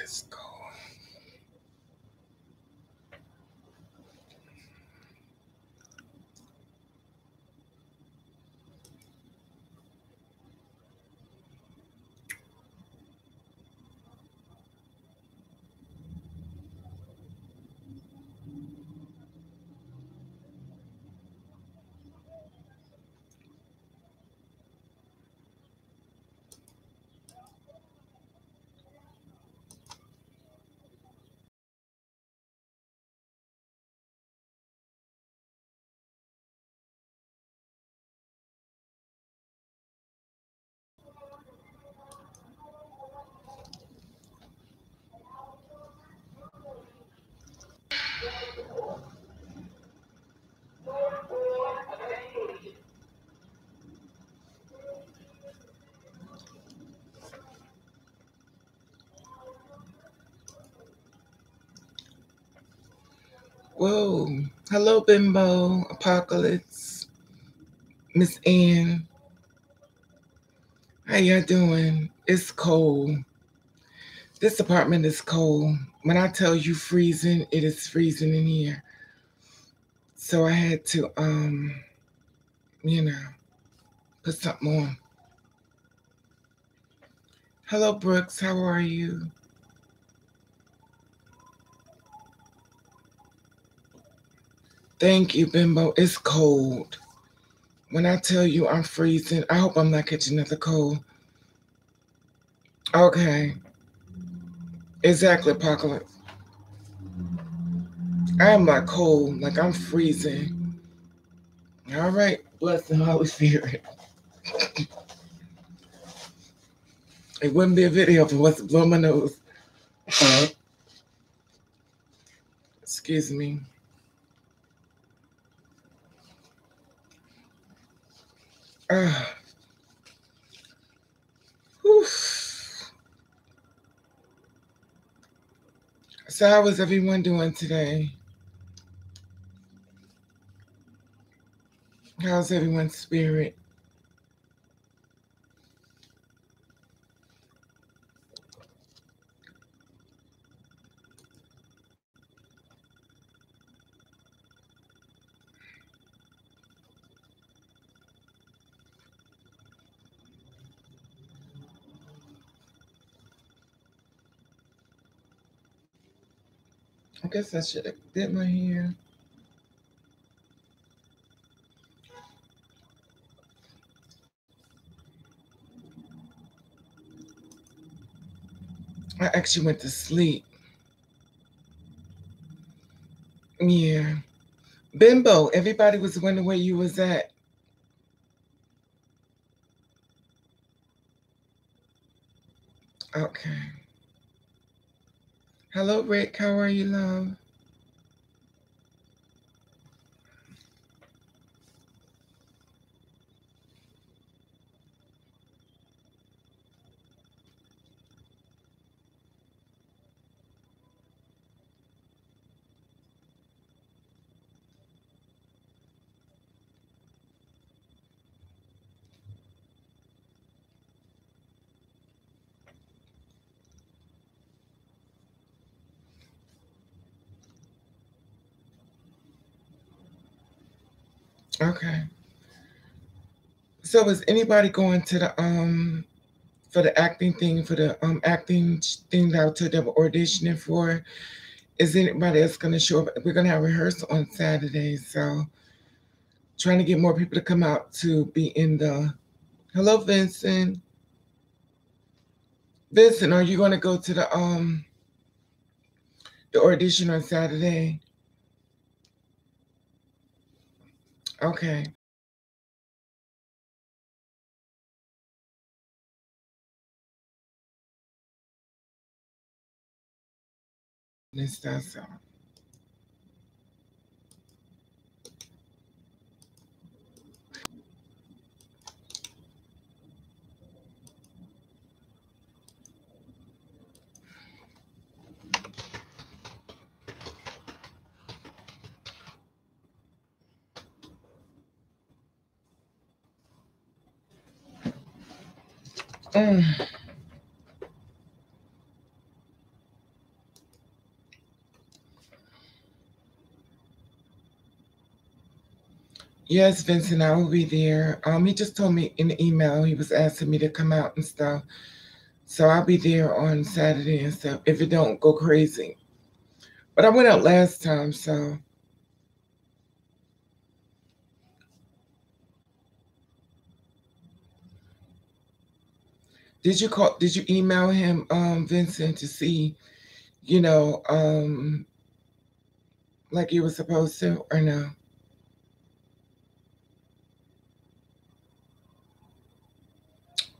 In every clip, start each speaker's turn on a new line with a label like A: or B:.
A: Let's go. Whoa. Hello, Bimbo, Apocalypse, Miss Ann. How y'all doing? It's cold. This apartment is cold. When I tell you freezing, it is freezing in here. So I had to, put something on. Hello, Brooks. How are you? Thank you, Bimbo. It's cold. When I tell you I'm freezing, I hope I'm not catching another cold. Okay. Exactly, Apocalypse. I am not cold. Like, I'm freezing. All right. Bless the Holy Spirit. It wouldn't be a video if it wasn't blowing my nose. Excuse me. Whew. So how is everyone doing today? How's everyone's spirit? I guess I should have did my hair. I actually went to sleep. Yeah. Bimbo, everybody was wondering where you was at. Okay. Hello, Rick. How are you, love? Okay. So is anybody going to the for the acting thing, for the acting thing that I told them auditioning for? Is anybody else gonna show up? We're gonna have rehearsal on Saturday, so trying to get more people to come out to be in the hello, Vincent. Vincent, are you gonna go to the audition on Saturday? Okay. This does so. Mm. Yes, Vincent, I will be there. He just told me in the email he was asking me to come out and stuff. So I'll be there on Saturday and stuff if it don't go crazy. But I went out last time, so did you email him, Vincent, to see, you know, like you were supposed to or no?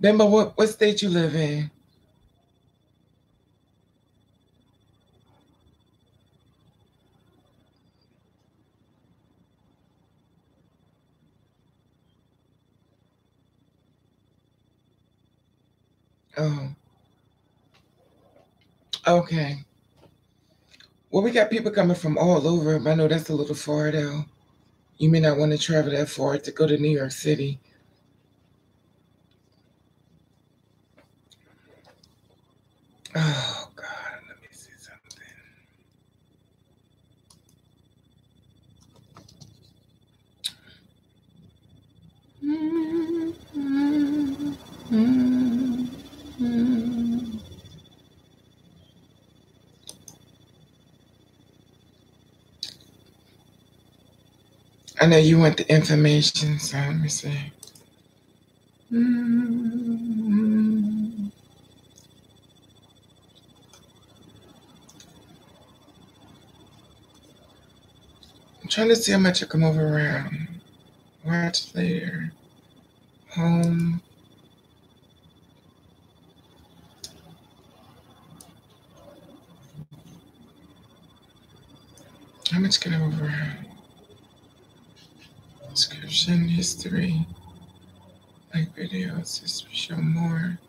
A: Remember what state you live in? Oh, okay. Well, we got people coming from all over, but I know that's a little far though. You may not want to travel that far to go to New York City. Oh God, let me see something. I know you want the information, so let me see. I'm trying to see how much I come over around. Watch later. Home. How much can I move around? Description, history, like videos, just show more.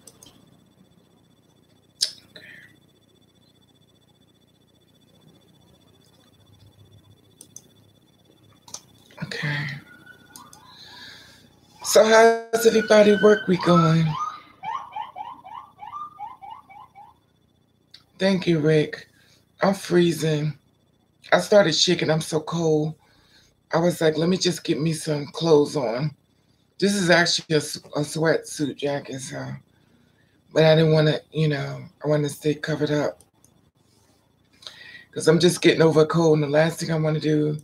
A: Okay. So how's everybody work week going? Thank you, Rick. I'm freezing. I started shaking. I'm so cold. I was like, let me just get me some clothes on. This is actually a sweatsuit jacket, so. But I didn't want to, I want to stay covered up because I'm just getting over a cold, and the last thing I want to do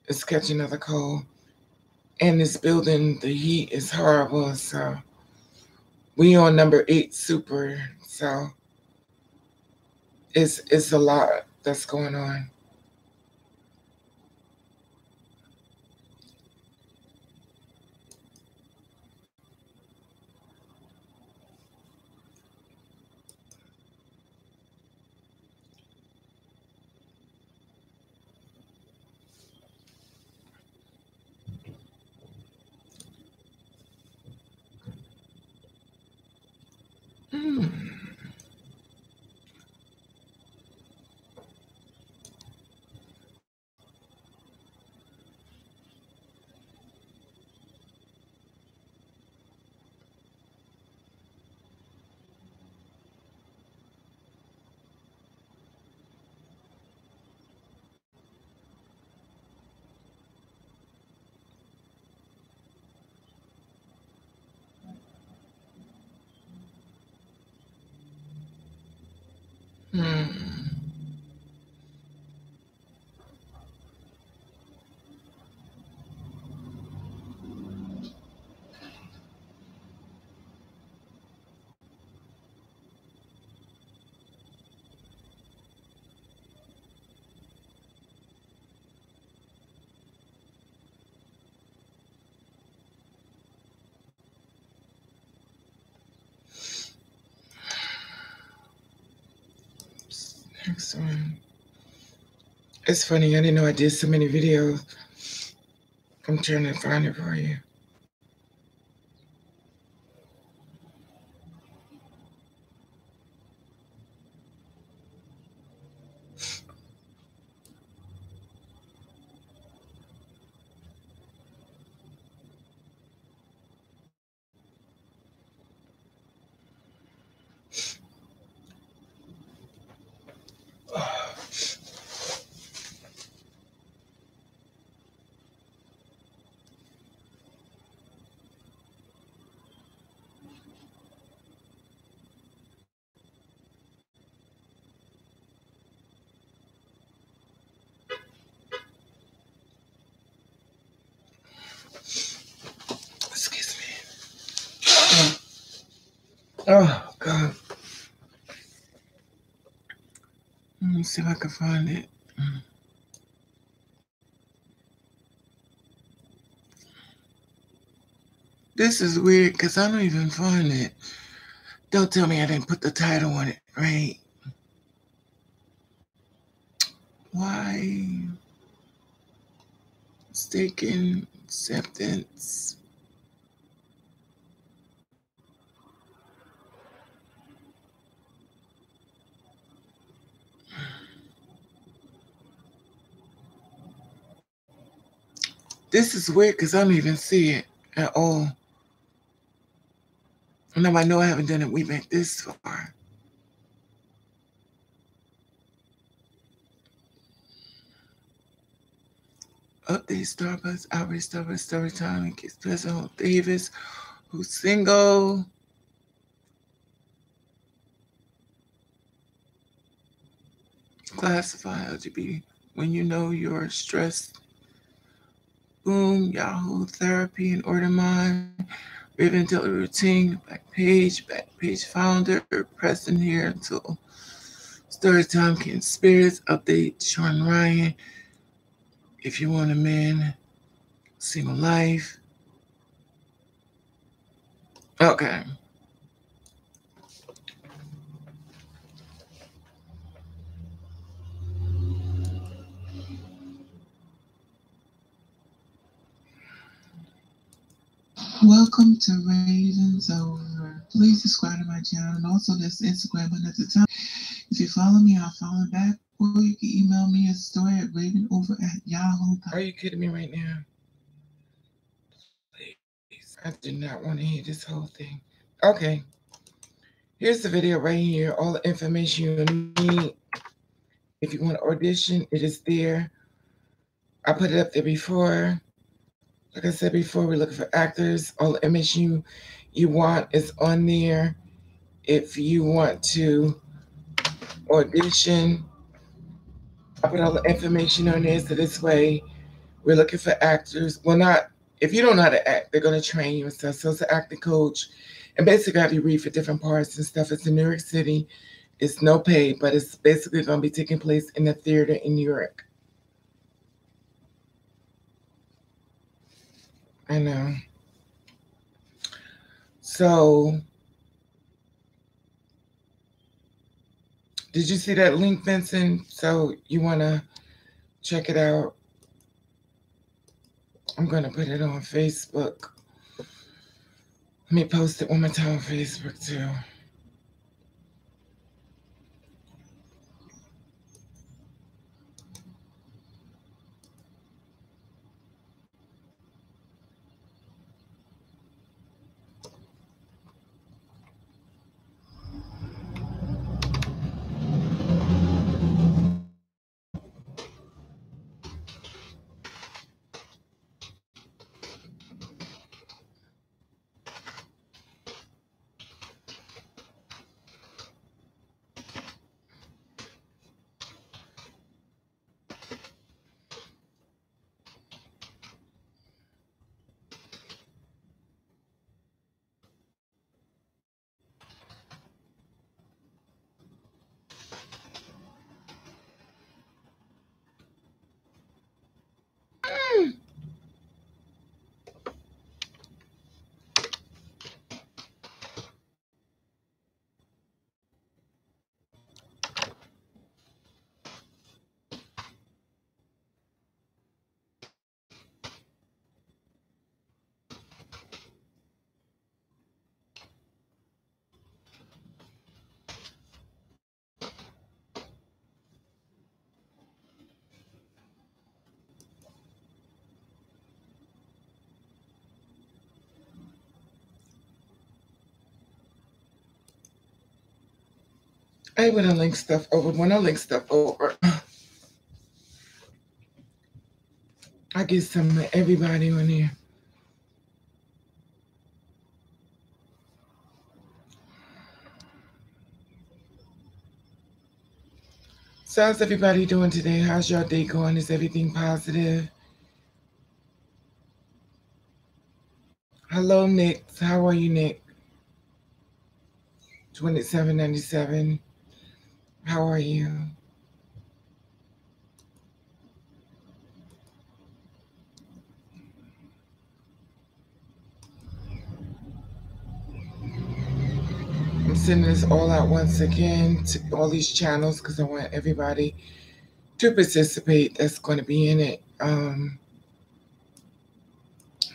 A: is catch another cold. And this building, the heat is horrible, so we on number 8 super, so it's a lot that's going on. Hmm. Hmm. Next one. It's funny, I didn't know I did so many videos. I'm trying to find it for you. Excuse me. Oh, God. Let me see if I can find it. This is weird because I don't even find it. Don't tell me I didn't put the title on it, right? Why? Mistaken acceptance. This is weird because I don't even see it at all. Now I know I haven't done it way back this far. Update Starbucks, outrage Starbucks, story time, and kids President Davis, who's single. Classify LGBT when you know you're stressed. Boom, Yahoo Therapy and Order Mine. Raven Daily Routine, back page founder, present here until story time, Ken Spirits, update Sean Ryan. If you want a man, single life. Okay. Welcome to Ravens Over. Please subscribe to my channel and also this Instagram button at the top. If you follow me, I'll follow back. Or you can email me a story at ravenover@yahoo.com. Are you kidding me right now? Please. I did not want to hear this whole thing. Okay. Here's the video right here. All the information you need. If you want to audition, it is there. I put it up there before. Like I said before, we're looking for actors. All the information you want is on there. If you want to audition, I put all the information on there. So this way, we're looking for actors. Well, not if you don't know how to act, they're gonna train you and stuff. So it's an acting coach, and basically have you read for different parts and stuff. It's in New York City. It's no pay, but it's basically gonna be taking place in the theater in New York. I know. So, did you see that link, Vincent? So you wanna check it out? I'm gonna put it on Facebook. Let me post it one more time on Facebook too. I want to link stuff over. When I link stuff over, I get some of everybody on here. So how's everybody doing today? How's your day going? Is everything positive? Hello, Nick. How are you, Nick? 2797. How are you? I'm sending this all out once again to all these channels because I want everybody to participate that's going to be in it. Let me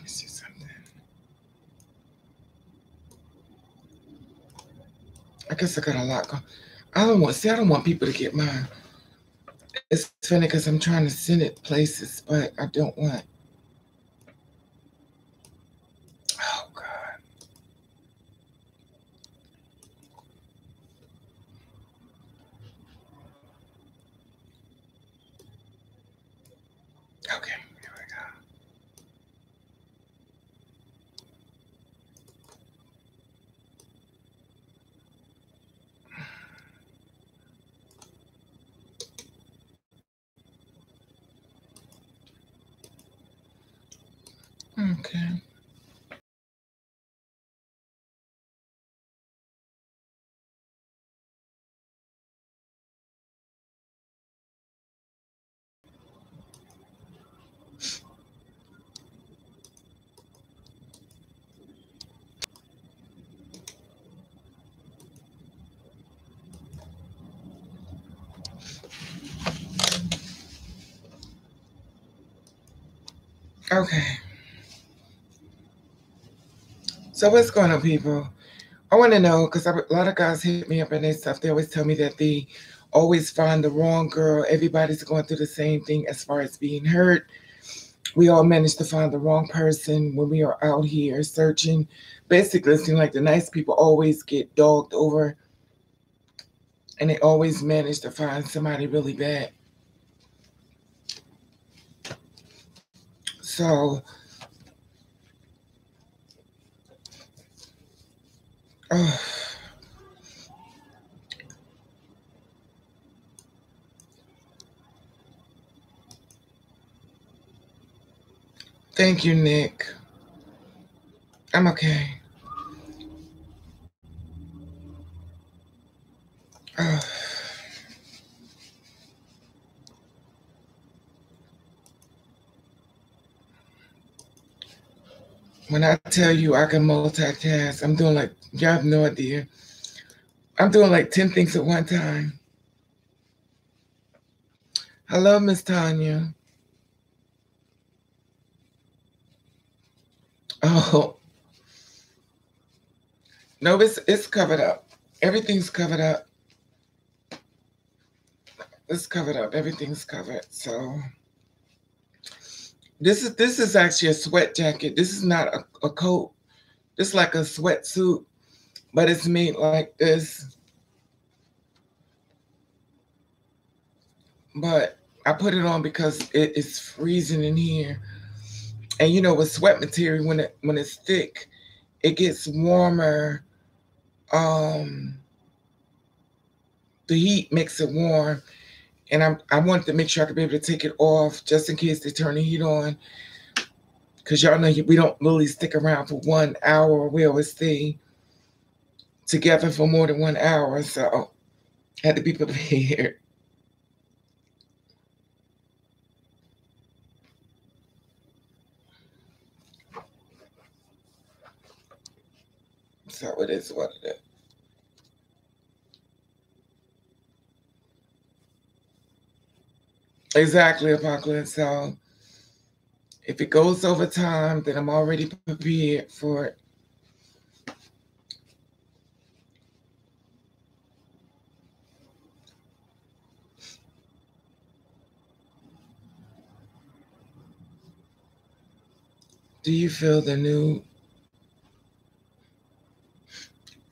A: see something. I guess I got a lot going. I don't want people to get mine. It's funny because I'm trying to send it places, but I don't want. Oh God. Okay, here we go. Okay. Okay. So what's going on, people? I want to know because a lot of guys hit me up and they stuff. They always tell me that they always find the wrong girl. Everybody's going through the same thing as far as being hurt. We all manage to find the wrong person when we are out here searching. Basically, it seems like the nice people always get dogged over and they always manage to find somebody really bad. So, oh, thank you, Nick. I'm okay. Oh, when I tell you I can multitask, I'm doing like, you have no idea. I'm doing like 10 things at one time. Hello, Miss Tanya. Oh, no, it's covered up. Everything's covered up. It's covered up. Everything's covered. So this is actually a sweat jacket. This is not a coat. This is like a sweatsuit, but it's made like this. But I put it on because it is freezing in here. And you know, with sweat material, when it's thick, it gets warmer. Um, the heat makes it warm, and I wanted to make sure I could be able to take it off just in case they turn the heat on. Because y'all know we don't really stick around for 1 hour. We always stay together for more than 1 hour. So I had to be prepared. So it is what it is. Exactly, Apocalypse. So if it goes over time, then I'm already prepared for it. Do you feel the new?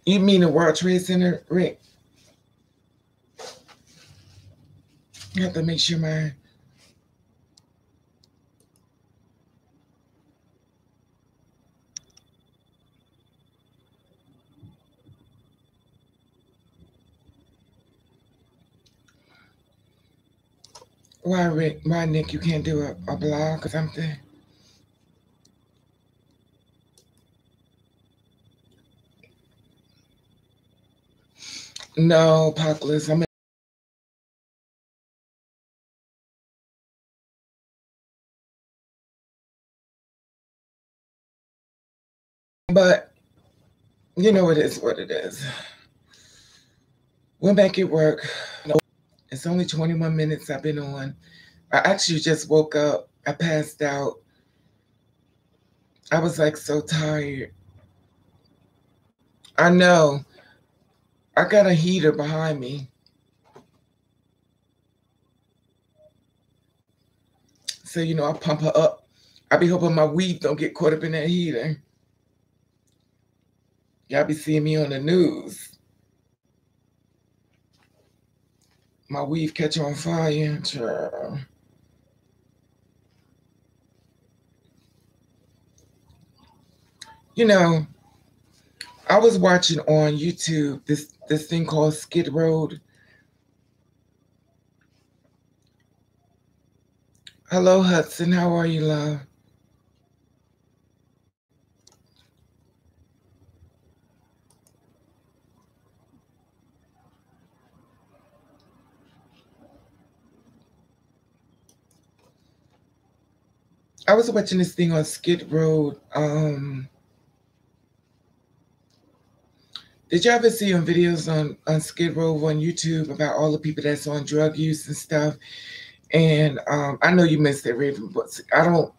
A: You mean the World Trade Center, Rick? You have to make sure my. Why, Rick? Why, Nick? You can't do a blog or something? No, Apocalypse. But you know, it is what it is. Went back at work. It's only 21 minutes I've been on. I actually just woke up. I passed out. I was like so tired. I know. I got a heater behind me. So, I pump her up. I be hoping my weave don't get caught up in that heater. Y'all be seeing me on the news. My weave catch on fire. Child. You know, I was watching on YouTube this thing called Skid Road. Hello, Hudson. How are you, love? I was watching this thing on Skid Road. Did you ever see on videos on Skid Row on YouTube about all the people that's on drug use and stuff? And I know you missed it, Raven, but I don't.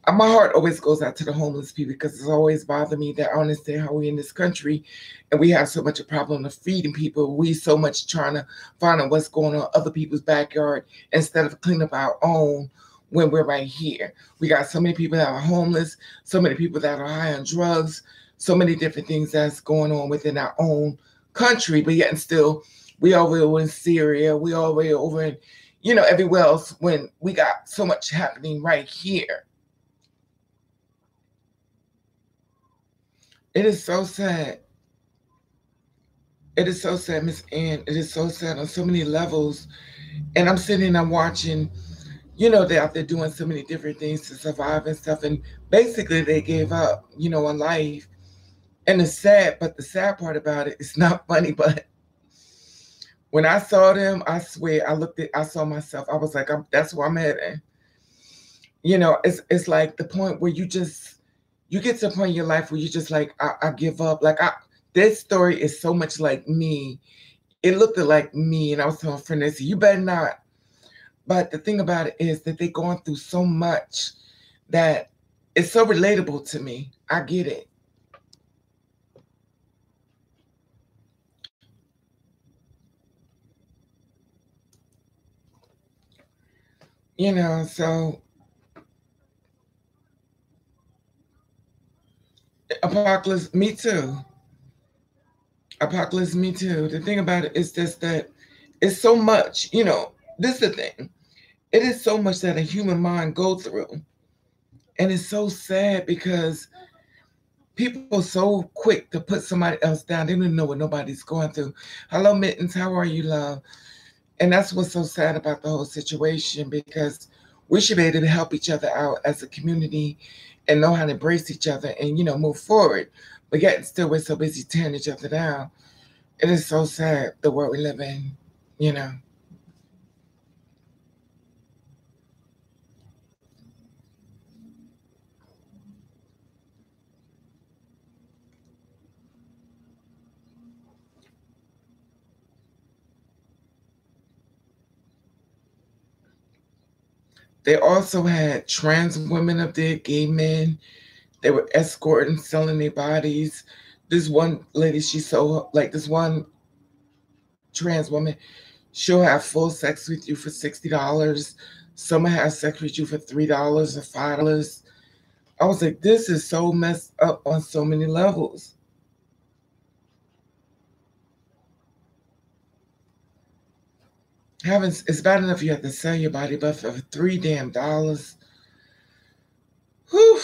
A: My heart always goes out to the homeless people because it's always bothered me that I understand how we in this country and we have so much a problem of feeding people. We so much trying to find out what's going on other people's backyard instead of clean up our own when we're right here. We got so many people that are homeless, so many people that are high on drugs, so many different things that's going on within our own country, but yet and still we over in Syria, we all way over in, everywhere else when we got so much happening right here. It is so sad. It is so sad, Miss Ann. It is so sad on so many levels. And I'm sitting and I'm watching, they're out there doing so many different things to survive and stuff. And basically they gave up, on life. And it's sad, but the sad part about it, it's not funny, but when I saw them, I swear, I saw myself. I was like, that's where I'm heading. It's like the point where you get to a point in your life where you just like, I give up. Like this story is so much like me. It looked like me, and I was telling Fernessa, you better not. But the thing about it is that they're going through so much that it's so relatable to me. I get it. So Apocalypse, me too. Apocalypse, me too. The thing about it is just that it's so much, this is the thing. It is so much that a human mind go through. And it's so sad because people are so quick to put somebody else down. They don't even know what nobody's going through. Hello, Mittens. How are you, love? And that's what's so sad about the whole situation because we should be able to help each other out as a community and know how to embrace each other and, move forward. But yet still we're so busy tearing each other down. It is so sad the world we live in, you know. They also had trans women up there, gay men. They were escorting, selling their bodies. This one lady, she sold, like this one trans woman, she'll have full sex with you for $60. Some will have sex with you for $3 or $5. I was like, this is so messed up on so many levels. Having it's bad enough you have to sell your body, but for $3 damn, whew.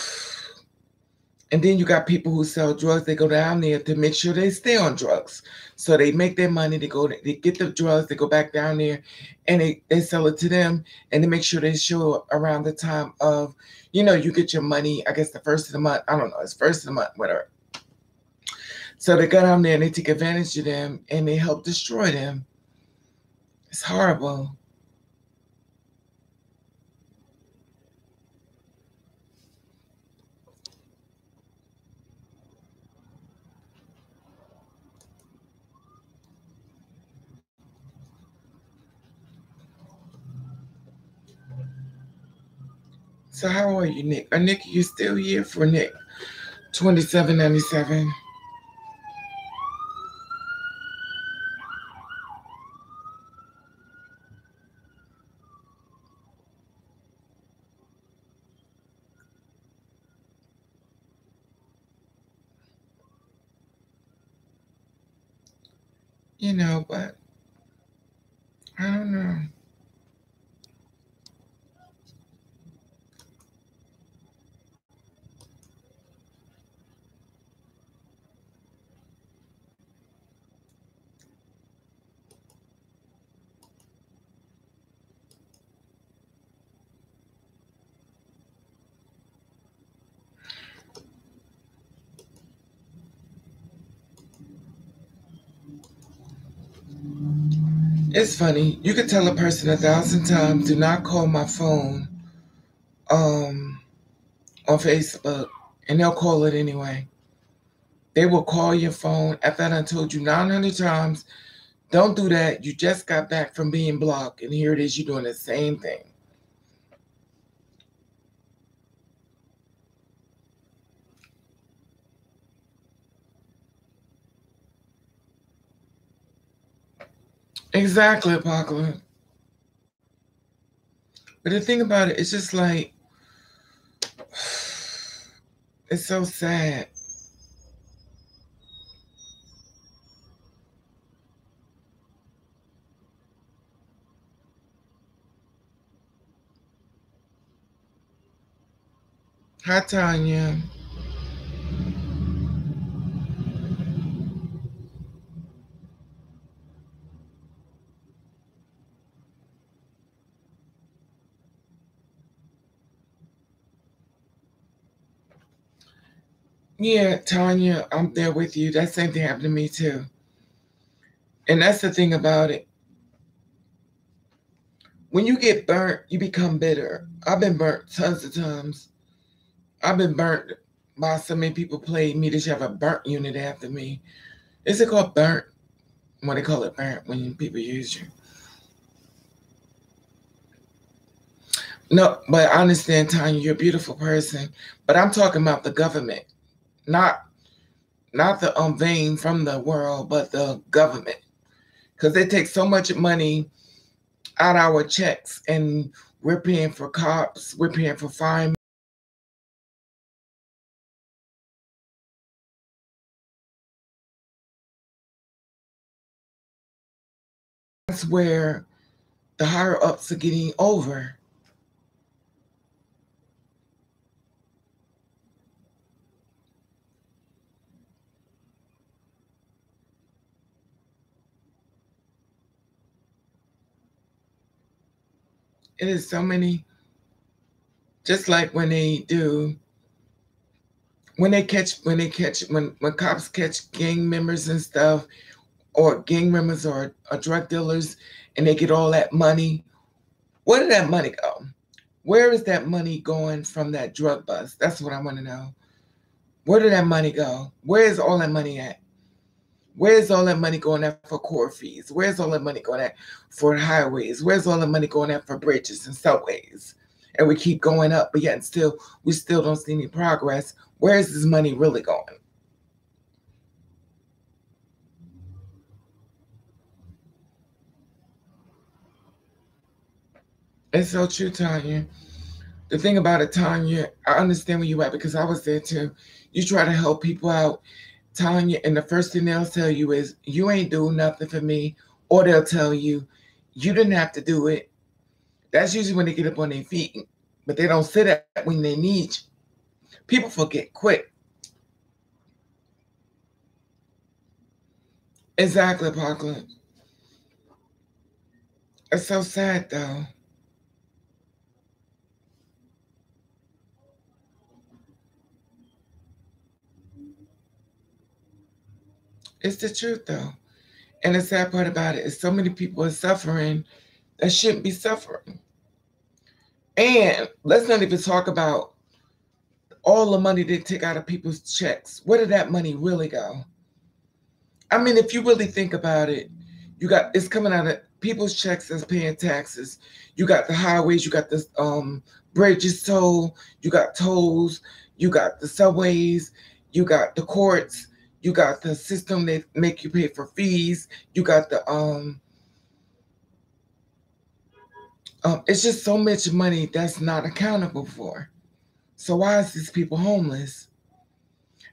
A: And then you got people who sell drugs. They go down there to make sure they stay on drugs. So they make their money. They get the drugs. They go back down there, and they sell it to them. And they make sure they show around the time of, you get your money. I guess the first of the month. I don't know. It's first of the month, whatever. So they got on there and they take advantage of them and they help destroy them. It's horrible. So how are you, Nick? Nick, you still here for Nick? 2797. But I don't know. It's funny. You could tell a person 1,000 times, do not call my phone um, on Facebook, and they'll call it anyway. They will call your phone after I told you 900 times, don't do that. You just got back from being blocked, and here it is, you're doing the same thing. Exactly, Apocalypse. But the thing about it, it's just like, it's so sad. Hi, Tanya. Yeah, Tanya, I'm there with you. That same thing happened to me too. And that's the thing about it. When you get burnt, you become bitter. I've been burnt tons of times. I've been burnt by so many people played me. They should have a burnt unit after me. Is it called burnt? What they call it burnt when people use you. No, but I understand, Tanya, you're a beautiful person. But I'm talking about the government, not the vein from the world, but the government. Because they take so much money out our checks, and we're paying for cops, we're paying for firemen. That's where the higher ups are getting over. It is so many, just like when cops catch gang members and stuff, or gang members or drug dealers, and they get all that money. Where did that money go? Where is that money going from that drug bust? That's what I want to know. Where did that money go? Where is all that money at? Where's all that money going at for court fees? Where's all that money going at for highways? Where's all the money going at for bridges and subways? And we keep going up, but yet still we still don't see any progress. Where is this money really going? It's so true, Tanya. The thing about it, Tanya, I understand where you at because I was there too. You try to help people out, Tanya, and the first thing they'll tell you is, you ain't doing nothing for me. Or they'll tell you, you didn't have to do it. That's usually when they get up on their feet, but they don't say that when they need you. People forget quick. Exactly, Apocalypse. It's so sad, though. It's the truth though. And the sad part about it is so many people are suffering that shouldn't be suffering. And let's not even talk about all the money they take out of people's checks. Where did that money really go? I mean, if you really think about it, you got it's coming out of people's checks that's paying taxes. You got the highways, you got the bridges toll, you got tolls, you got the subways, you got the courts, you got the system that make you pay for fees, you got the it's just so much money that's not accountable for. So why is these people homeless?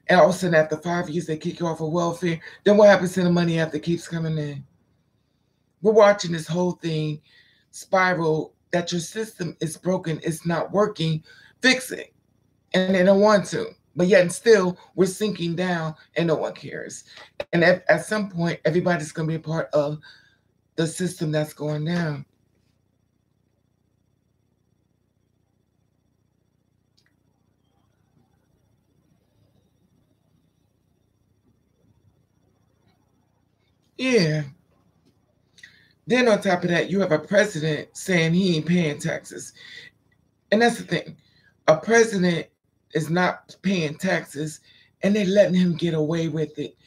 A: And all of a sudden, after 5 years, they kick you off of welfare. Then what happens to the money after it keeps coming in? We're watching this whole thing spiral that your system is broken, it's not working, fix it. And they don't want to. But yet and still, we're sinking down and no one cares. And at some point, everybody's going to be a part of the system that's going down. Yeah. Then on top of that, you have a president saying he ain't paying taxes. And that's the thing. A president is not paying taxes and they're letting him get away with it.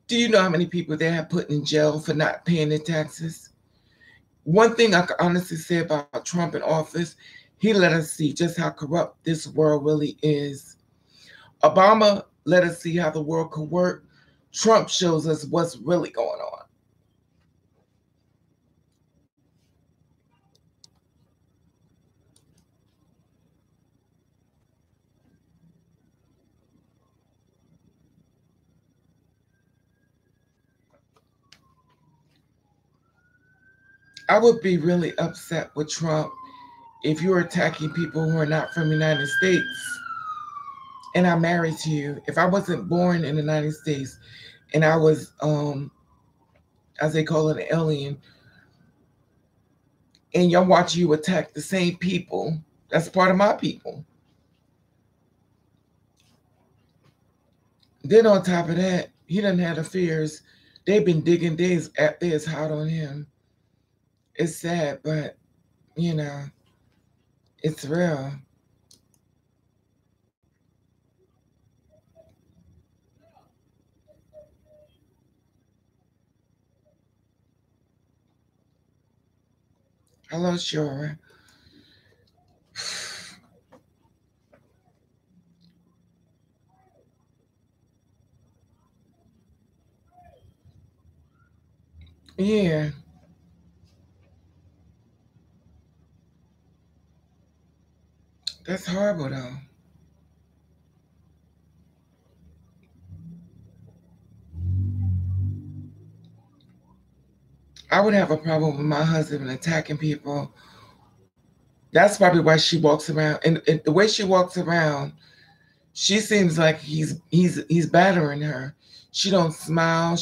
A: Do you know how many people they have put in jail for not paying their taxes? One thing I can honestly say about Trump in office, he let us see just how corrupt this world really is. Obama let us see how the world could work. Trump shows us what's really going on. I would be really upset with Trump if you're attacking people who are not from the United States and I'm married to you. If I wasn't born in the United States and I was, as they call it, an alien, and y'all watch you attack the same people, that's part of my people. Then on top of that, he doesn't have affairs. They've been digging days at this hot on him. It's sad, but you know, it's real. Hello, Shora. Yeah, that's horrible though. I would have a problem with my husband attacking people. That's probably why she walks around, and the way she walks around, she seems like he's battering her. She don't smile.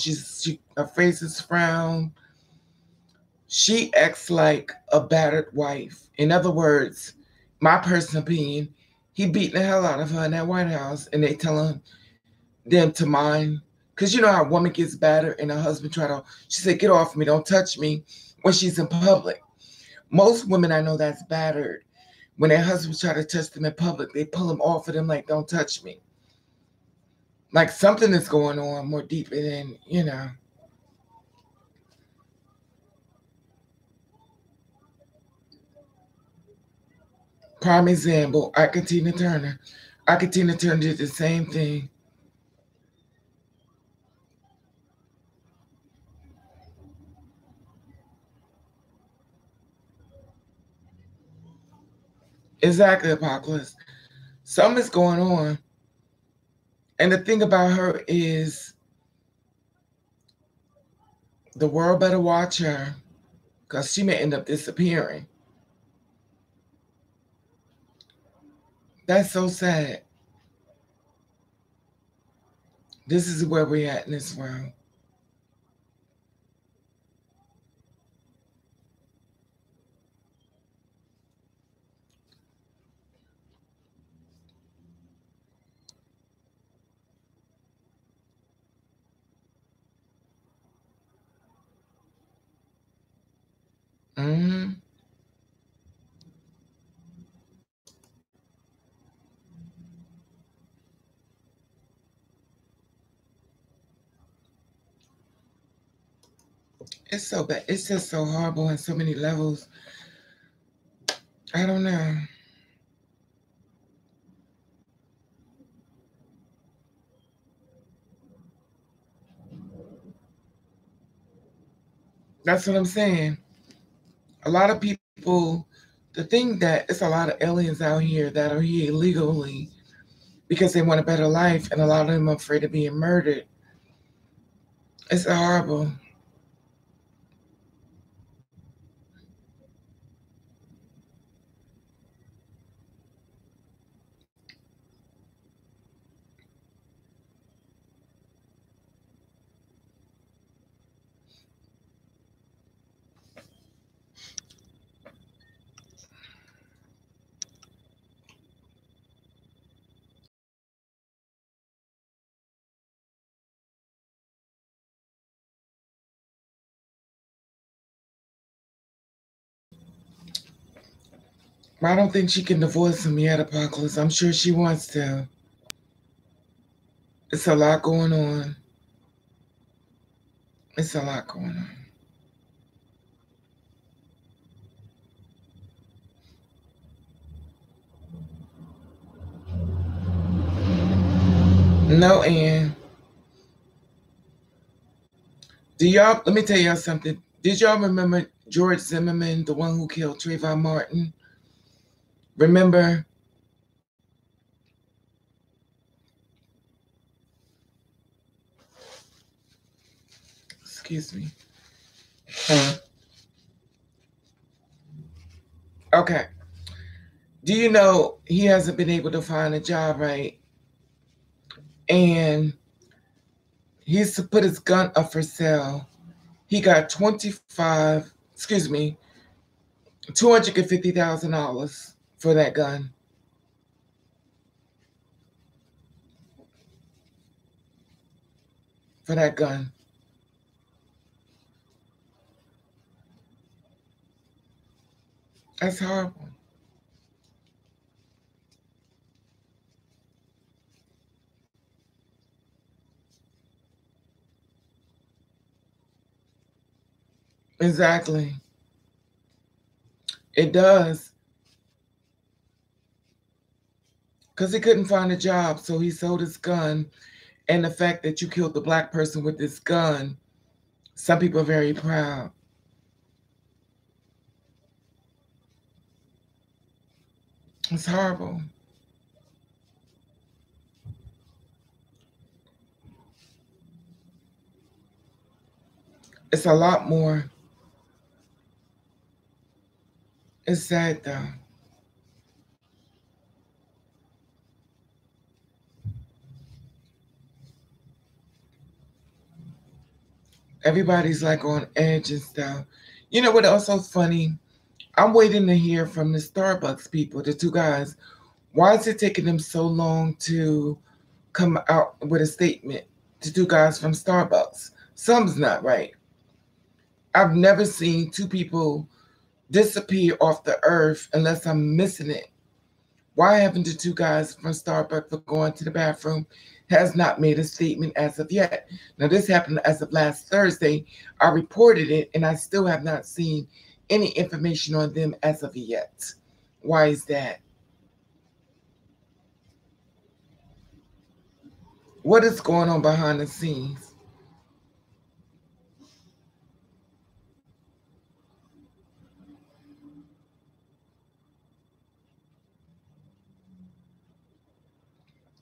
A: Her face is frown. She acts like a battered wife. In other words, my personal opinion, he beat the hell out of her in that White House, and they telling them to mind. Cause you know how a woman gets battered and her husband she said, "Get off me, don't touch me," when she's in public. Most women I know that's battered. When their husbands try to touch them in public, they pull them off of them like, "Don't touch me." Like something is going on more deeper than you know. Prime example, Tina Turner. Tina Turner did the same thing. Exactly, Apocalypse. Something's going on. And the thing about her is the world better watch her because she may end up disappearing. That's so sad. This is where we're at in this world. Mm-hmm. It's so bad. It's just so horrible on so many levels. I don't know. That's what I'm saying. A lot of people, the thing that it's a lot of aliens out here that are here illegally because they want a better life, and a lot of them are afraid of being murdered. It's horrible. I don't think she can divorce him yet, Apocalypse. I'm sure she wants to. It's a lot going on. It's a lot going on. No, Ann. Do y'all, let me tell y'all something. Did y'all remember George Zimmerman, the one who killed Trayvon Martin? Remember? Excuse me. Okay. Do you know he hasn't been able to find a job, right? And he's to put his gun up for sale. He got 25, excuse me, $250,000 for that gun. For that gun. That's horrible. Exactly. It does. Because he couldn't find a job, so he sold his gun. And the fact that you killed the black person with this gun, some people are very proud. It's horrible. It's a lot more. It's sad though. Everybody's like on edge and stuff. You know what also funny? I'm waiting to hear from the Starbucks people, the two guys. Why is it taking them so long to come out with a statement? The two guys from Starbucks. Something's not right. I've never seen two people disappear off the earth unless I'm missing it. Why haven't the two guys from Starbucks for going to the bathroom has not made a statement as of yet? Now, this happened as of last Thursday. I reported it, and I still have not seen any information on them as of yet. Why is that? What is going on behind the scenes?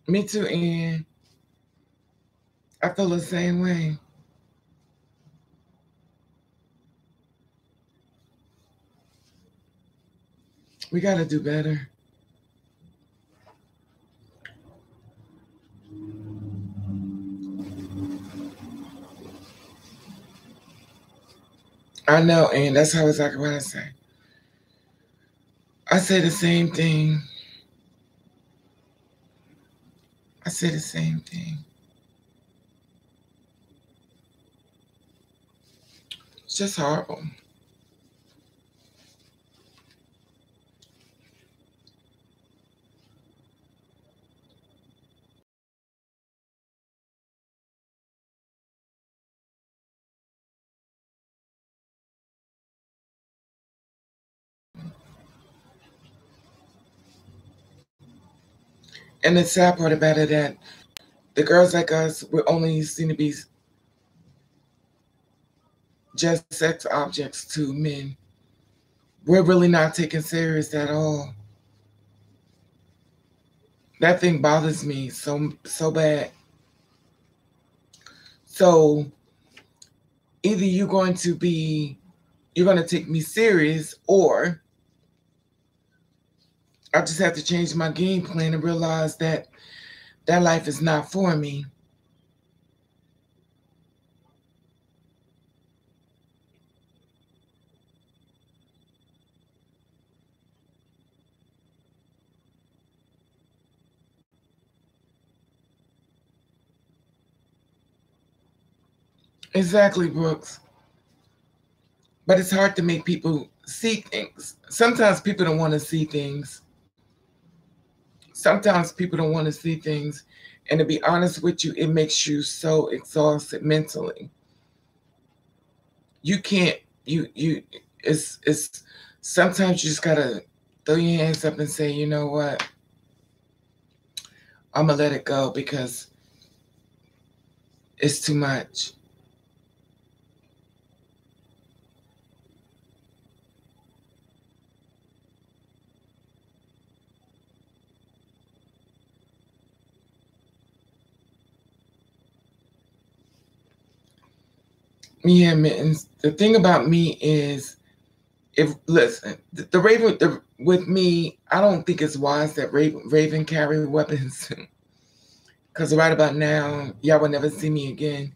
A: Me too, and I feel the same way. We got to do better. I know, and that's how exactly what I say. I say the same thing. I say the same thing. It's just horrible. And the sad part about it that the girls like us, we're only seen to be just sex objects to men. We're really not taken serious at all. That thing bothers me so bad. So either you're going to take me serious, or I just have to change my game plan and realize that that life is not for me. Exactly, Brooks. But it's hard to make people see things. Sometimes people don't want to see things. Sometimes people don't want to see things. And to be honest with you, it makes you so exhausted mentally. You can't, it's, sometimes you just gotta throw your hands up and say, you know what? I'm gonna let it go because it's too much. Yeah, mittens. The thing about me is, if listen, the Raven, with me, I don't think it's wise that Raven carry weapons, because right about now, y'all will never see me again,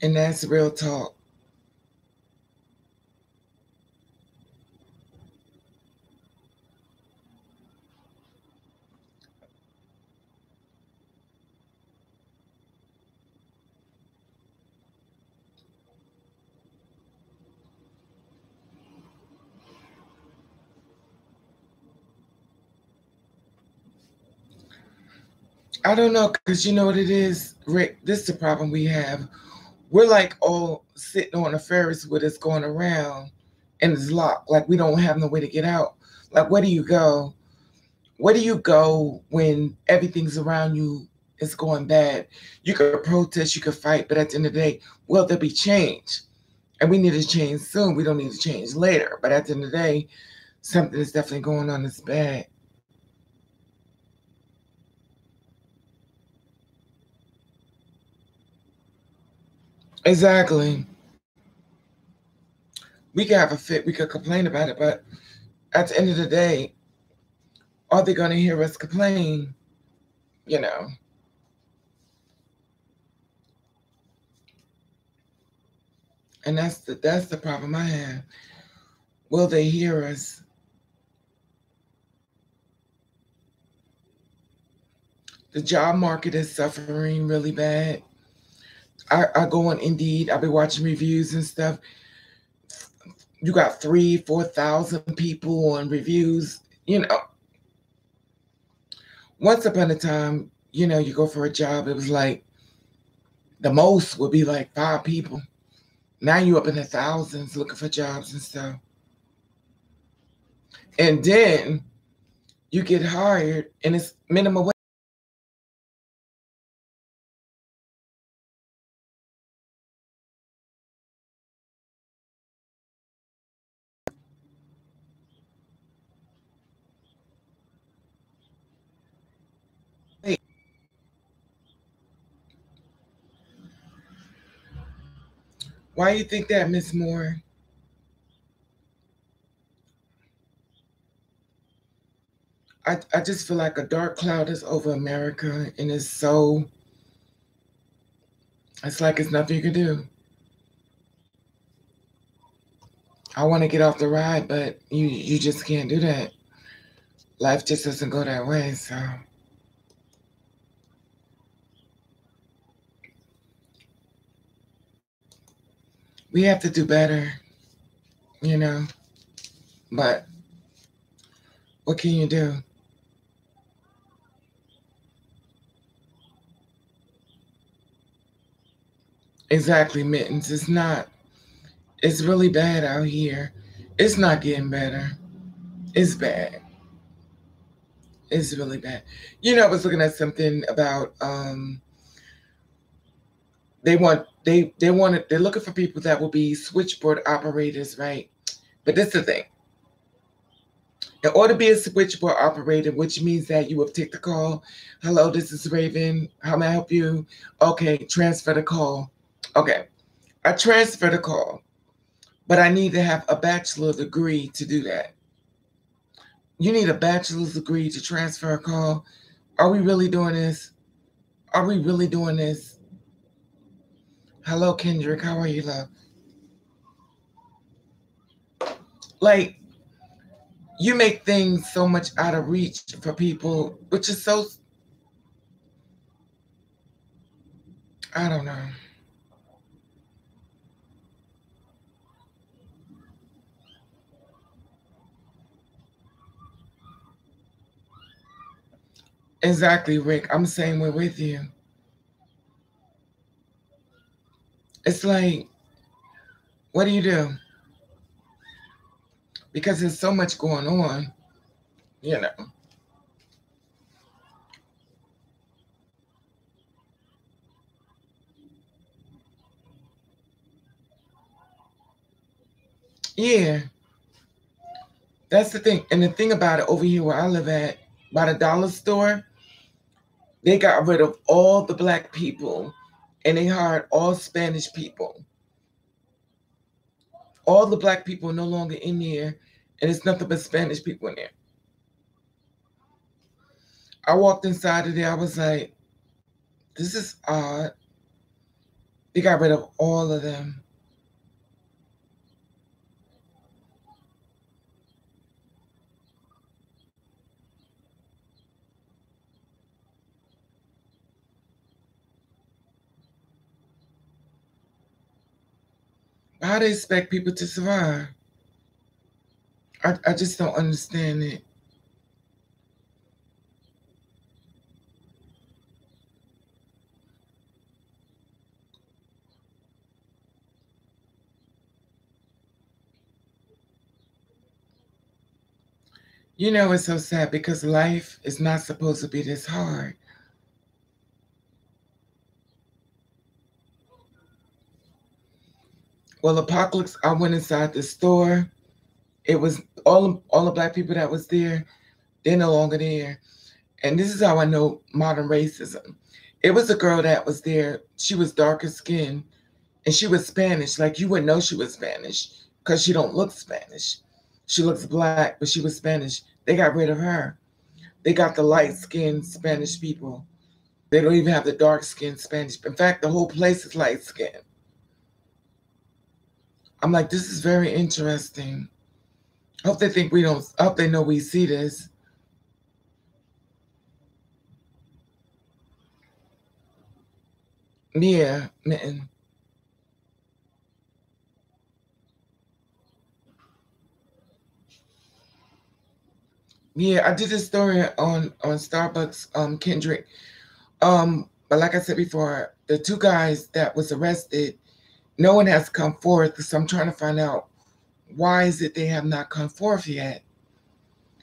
A: and that's real talk. I don't know, because you know what it is, Rick. This is the problem we have. We're like all sitting on a Ferris wheel that's going around, and it's locked. Like we don't have no way to get out. Like where do you go? Where do you go when everything's around you is going bad? You could protest, you could fight, but at the end of the day, will there be change? And we need to change soon. We don't need to change later. But at the end of the day, something is definitely going on that's bad. Exactly. We could have a fit, we could complain about it, but at the end of the day, are they going to hear us complain? You know, and that's the problem I have. Will they hear us? The job market is suffering really bad. I go on Indeed. I've been watching reviews and stuff. You got 3, 4,000 people on reviews. You know, once upon a time, you go for a job, it was like the most would be like 5 people. Now you up in the thousands looking for jobs and stuff. And then you get hired and it's minimum wage. Why you think that, Miss Moore? I just feel like a dark cloud is over America, and it's like it's nothing you can do. I want to get off the ride, but you just can't do that. Life just doesn't go that way. So we have to do better, you know. But what can you do? Exactly, Mittens. It's not. It's really bad out here. It's not getting better. It's bad. It's really bad. You know, I was looking at something about they're looking for people that will be switchboard operators, right? But this is the thing. In order to be a switchboard operator, which means that you will take the call. Hello, this is Raven. How may I help you? Okay, transfer the call. Okay, I transfer the call, but I need to have a bachelor's degree to do that. You need a bachelor's degree to transfer a call. Are we really doing this? Are we really doing this? Hello, Kendrick. How are you, love? Like, you make things so much out of reach for people, which is so, I don't know. Exactly, Rick. I'm the same way with you. It's like, what do you do? Because there's so much going on, you know. Yeah, that's the thing. And the thing about it over here where I live at, by the dollar store, they got rid of all the black people and they hired all Spanish people. All the black people are no longer in there, and it's nothing but Spanish people in there. I walked inside of there, I was like, this is odd. They got rid of all of them. How do they expect people to survive? I just don't understand it. You know, it's so sad because life is not supposed to be this hard. Well, Apocalypse, I went inside the store. It was all the black people that was there, they're no longer there. And this is how I know modern racism. It was a girl that was there. She was darker skinned and she was Spanish. Like you wouldn't know she was Spanish because she don't look Spanish. She looks black, but she was Spanish. They got rid of her. They got the light skinned Spanish people. They don't even have the dark skinned Spanish. In fact, the whole place is light skinned. I'm like, this is very interesting. Hope they think we don't. Hope they know we see this. Yeah, mitten. Yeah, I did a story on Starbucks, Kendrick. But like I said before, the two guys that was arrested, no one has come forth. So I'm trying to find out why is it they have not come forth yet.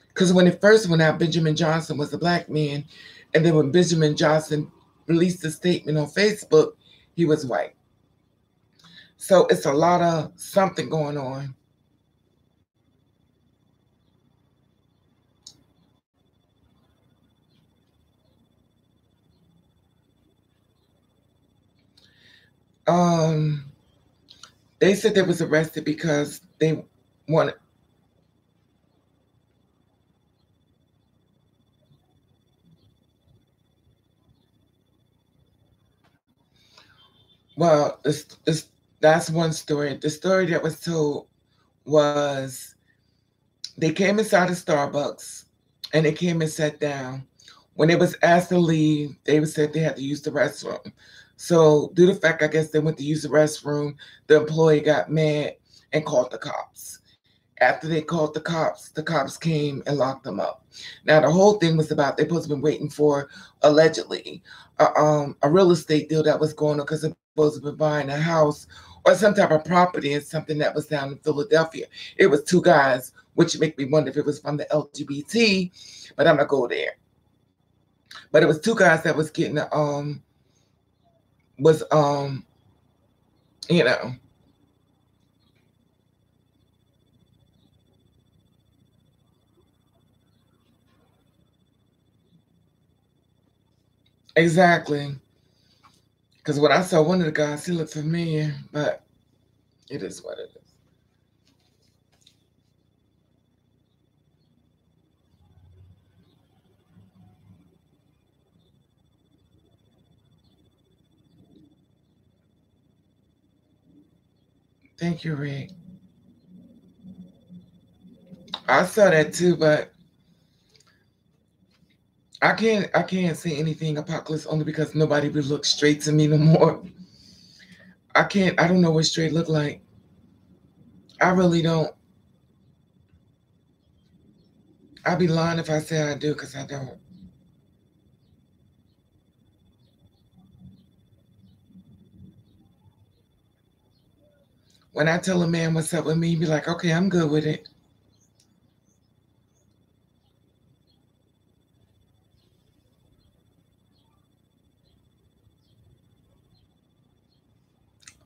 A: Because when it first went out, Benjamin Johnson was a black man, and then when Benjamin Johnson released a statement on Facebook, he was white. So it's a lot of something going on. Um, they said they was arrested because they wanted. Well, that's one story. The story that was told was they came inside of Starbucks and they came and sat down. When they was asked to leave, they said they had to use the restroom. So due to the fact, I guess they went to use the restroom, the employee got mad and called the cops. After they called the cops came and locked them up. Now the whole thing was about they supposed to been waiting for allegedly a real estate deal that was going on because they're supposed to be buying a house or some type of property and something that was down in Philadelphia. It was two guys. which make me wonder if it was from the LGBT, but I'm not go there. But it was two guys that was getting was you know, exactly. Because when I saw one of the guys, he looked familiar, but it is what it is. Thank you, Rick. I saw that too, but I can't say anything apocalypse only because nobody would look straight to me no more. I don't know what straight look like. I really don't. I'd be lying if I said I do because I don't. When I tell a man what's up with me, he be like, okay, I'm good with it.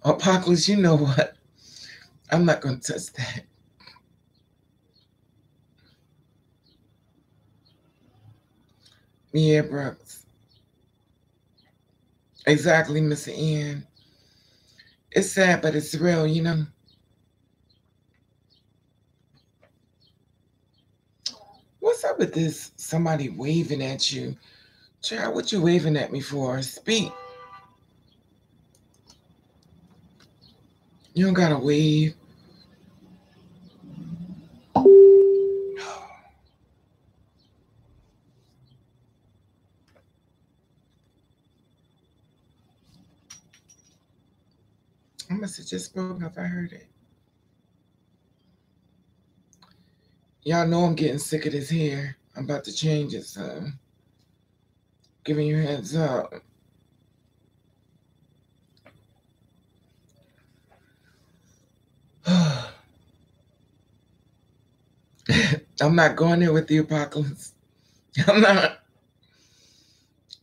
A: Apocalypse, you know what? I'm not going to touch that. Yeah, Brooks. Exactly, Mr. Ian. It's sad, but it's real. What's up with this? Somebody waving at you. Child, what you waving at me for? Speak. You don't gotta wave. I must have just spoken if I heard it. Y'all know I'm getting sick of this hair. I'm about to change it, so giving you heads up. I'm not going there with the apocalypse. I'm not.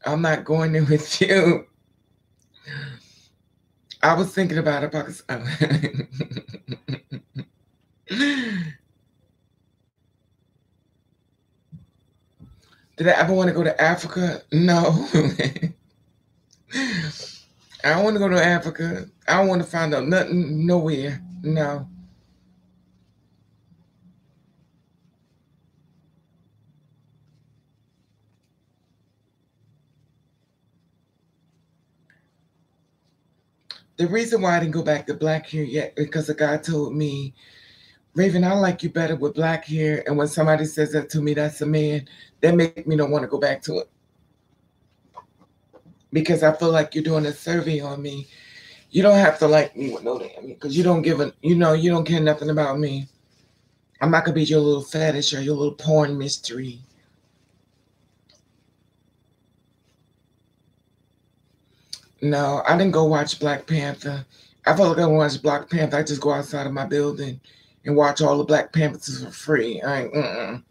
A: I'm not going there with you. I was thinking about apocalypse. Did I ever want to go to Africa? No. I don't want to go to Africa. I don't want to find out nothing nowhere. No. The reason why I didn't go back to black hair yet because a guy told me, Raven, I like you better with black hair. And when somebody says that to me, that's a man. That make me don't want to go back to it. Because I feel like you're doing a survey on me. You don't have to like me with no damn because you don't give a you don't care nothing about me. I'm not gonna be your little fetish or your little porn mystery. No, I didn't go watch Black Panther. I felt like I watch Black Panther. I just go outside of my building and watch all the Black Panthers for free. I ain't,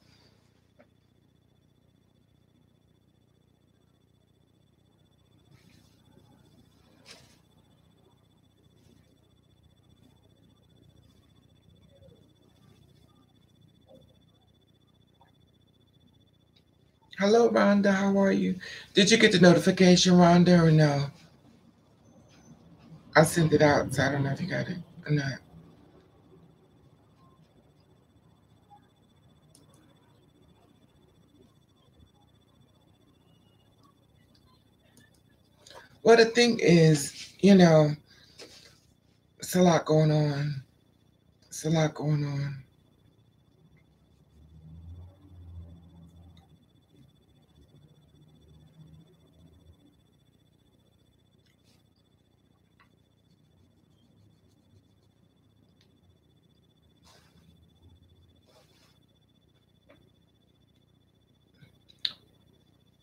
A: Hello, Rhonda. How are you? Did you get the notification, Rhonda, or no? I sent it out, so I don't know if you got it or not. Well, the thing is, it's a lot going on. It's a lot going on.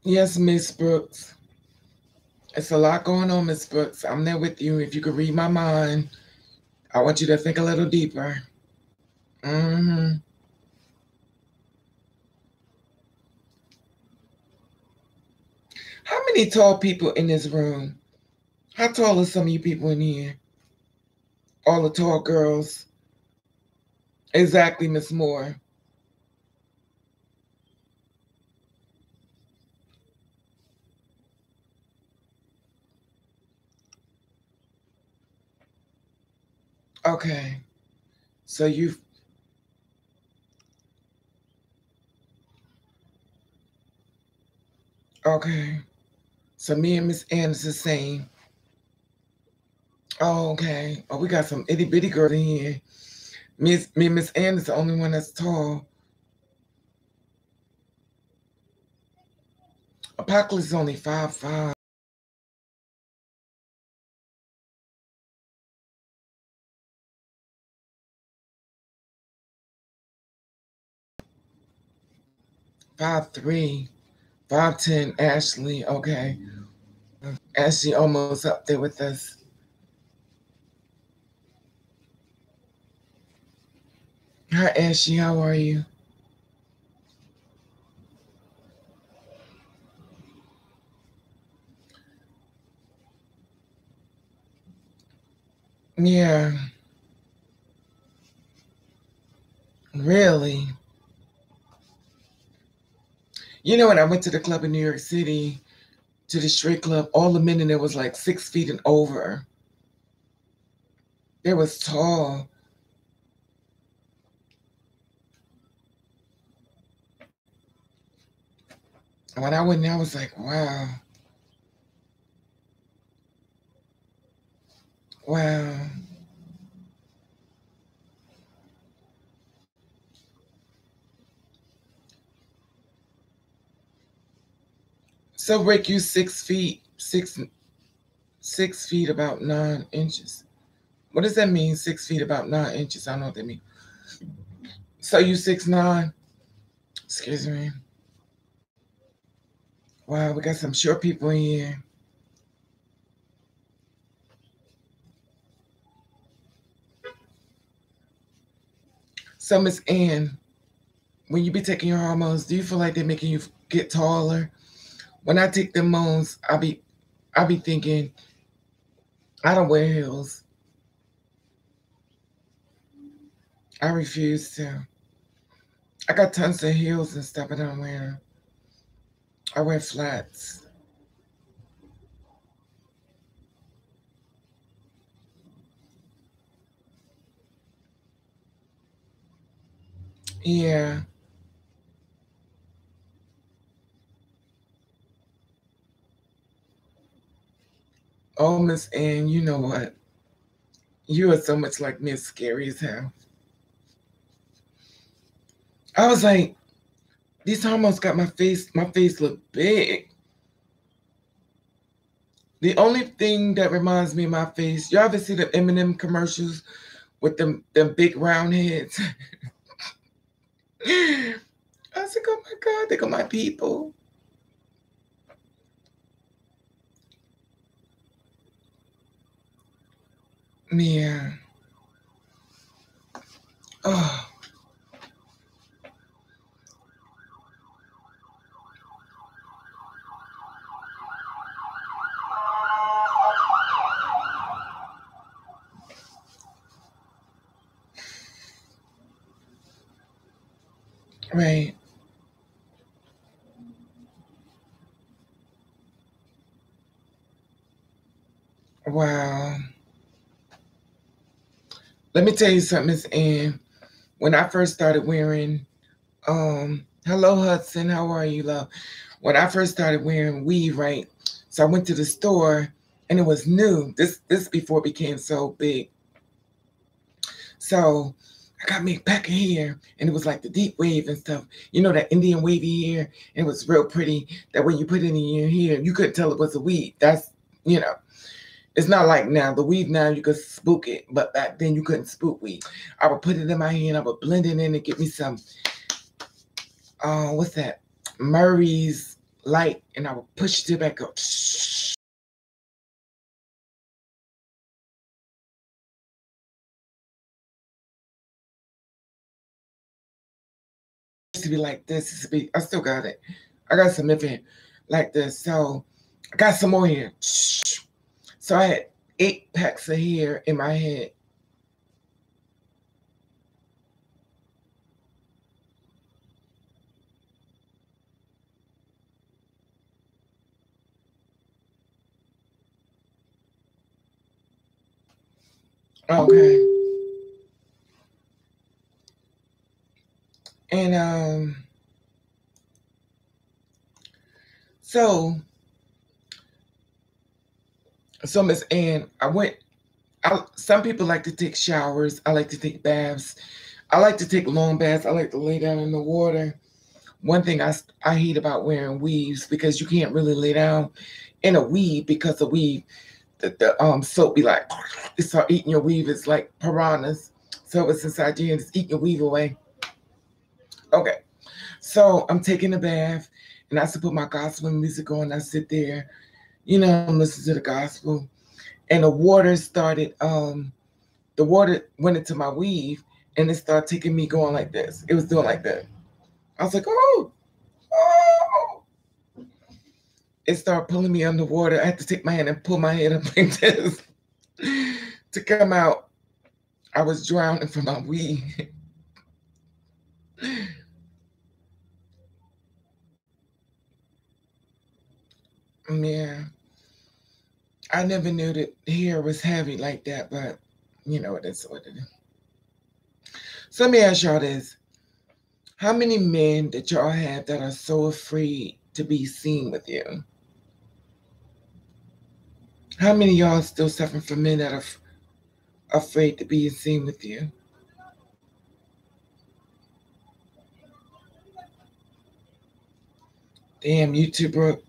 A: Yes, Miss Brooks. It's a lot going on, Miss Brooks. I'm there with you. If you could read my mind, I want you to think a little deeper. Mm-hmm. How many tall people in this room? How tall are some of you people in here? All the tall girls. Exactly, Miss Moore. Okay. So you okay. So me and Miss Ann is the same. Oh, okay. Oh, we got some itty bitty girls in here. Me and Miss Ann is the only one that's tall. Apocalypse is only 5'5". 5'3". 5'10". Ashley. Okay. Ashley almost up there with us. Hi Ashley, how are you? Yeah. Really? You know, when I went to the club in New York City, to the straight club, all the men in there was like 6 feet and over. They was tall. When I went there, I was like, wow, wow. So Rick, you 6 feet, 6 feet about 9 inches. What does that mean? 6 feet about 9 inches. I don't know what that means. So you 6'9"? Excuse me. Wow, we got some short people in here. So Miss Ann, when you be taking your hormones, do you feel like they're making you get taller? When I take them hormones, I be thinking I don't wear heels. I refuse to. I got tons of heels and stuff, but I don't wear them. I wear flats. Yeah. Oh, Miss Ann, you know what? You are so much like me. It's scary as hell. I was like, these hormones got my face look big. The only thing that reminds me of my face, you ever see the Eminem commercials with them big round heads? I was like, oh my God, they got my people. Yeah. Oh, right. Wow. Let me tell you something, Miss Ann. When I first started wearing, hello Hudson, how are you, love? When I first started wearing weave, right? So I went to the store and it was new. This before it became so big. So I got me a pack of hair and it was like the deep wave and stuff. You know that Indian wavy hair? And it was real pretty. That when you put it in your hair, you couldn't tell it was a weave. That's you know, it's not like now. The weave now you could spook it, but back then you couldn't spook weave. I would put it in my hair and I would blend it in and get me some what's that? Murray's light and I would push it back up. Used to be like this. Used to be, I still got it. I got some of it like this. So I got some more here. So I had 8 packs of hair in my head. Okay. And so Miss Ann, some people like to take showers. I like to take baths. I like to take long baths. I like to lay down in the water. One thing I hate about wearing weaves, because you can't really lay down in a weave, because the weave, the soap be like, it start eating your weave. It's like piranhas. So it's inside you and it's eating your weave away. Okay. So I'm taking a bath and I used to put my gospel music on. I sit there, listen to the gospel. And the water went into my weave and it started taking me going like this. It was doing like that. I was like, oh, oh. It started pulling me underwater. I had to take my hand and pull my head up like this to come out. I was drowning from my weave. Yeah. I never knew that hair was heavy like that, but it is what it is. So let me ask y'all this. How many men that y'all have that are so afraid to be seen with you? How many of y'all still suffering from men that are afraid to be seen with you? Damn, you too, Brooke.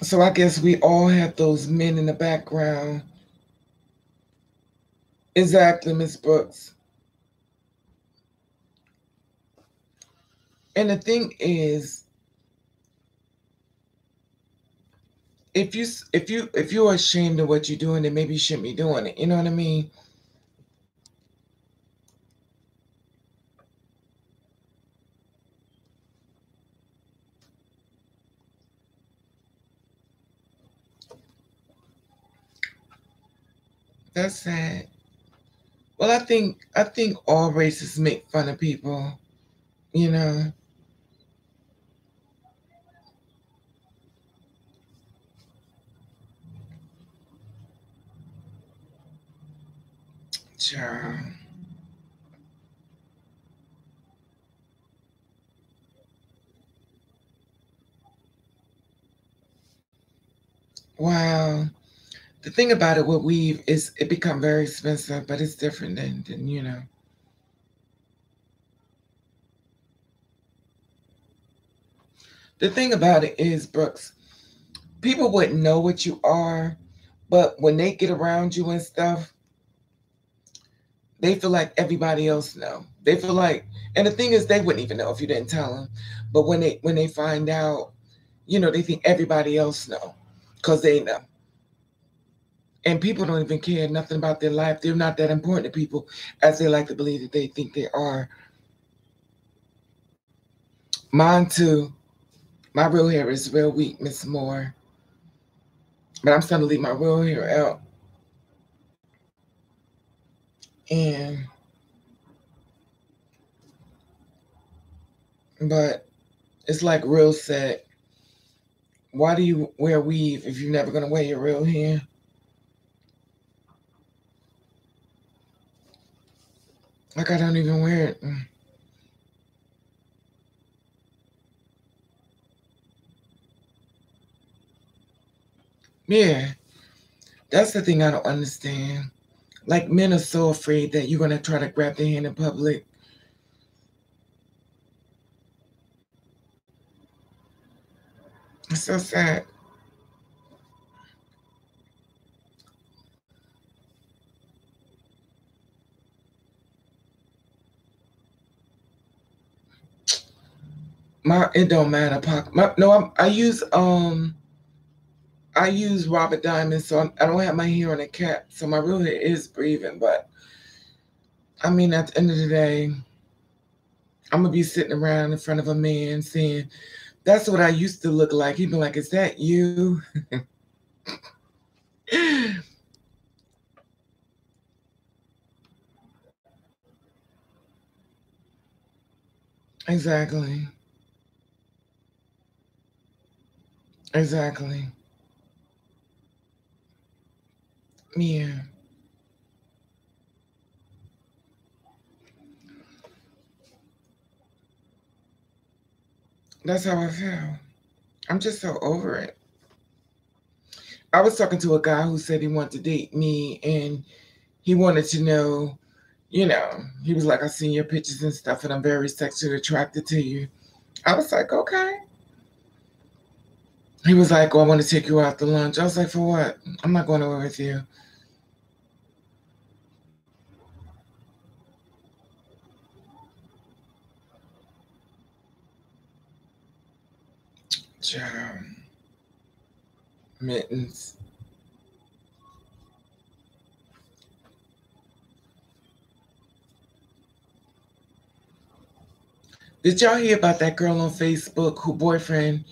A: So I guess we all have those men in the background. Exactly, Miss Brooks. And the thing is, if you're ashamed of what you're doing, then maybe you shouldn't be doing it. You know what I mean? That's sad. Well, I think all races make fun of people. You know, child. Wow. The thing about it with weave is it become very expensive, but it's different than. The thing about it is, Brooks, people wouldn't know what you are, but when they get around you and stuff, they feel like everybody else know. They feel like, and the thing is, they wouldn't even know if you didn't tell them. But when they find out, they think everybody else know, because they know. And people don't even care nothing about their life. They're not that important to people as they like to believe that they think they are. Mine too. My real hair is real weak, Miss Moore. But I'm starting to leave my real hair out. And but it's like real sad. Why do you wear weave if you're never gonna wear your real hair? Like I don't even wear it. Yeah, that's the thing I don't understand. Like men are so afraid that you're gonna try to grab their hand in public. It's so sad. It don't matter. No, I use Robert Diamond, so I don't have my hair on a cap, so my real hair is breathing. But I mean, at the end of the day, I'm gonna be sitting around in front of a man saying, "That's what I used to look like." He'd be like, "Is that you?" Exactly. Exactly. Yeah. That's how I feel. I'm just so over it. I was talking to a guy who said he wanted to date me and he wanted to know, you know, he was like, "I seen your pictures and stuff and I'm very sexually attracted to you." I was like, "Okay." He was like, "Oh, I want to take you out to lunch." I was like, "For what? I'm not going over with you." Child. Mittens. Did y'all hear about that girl on Facebook who boyfriend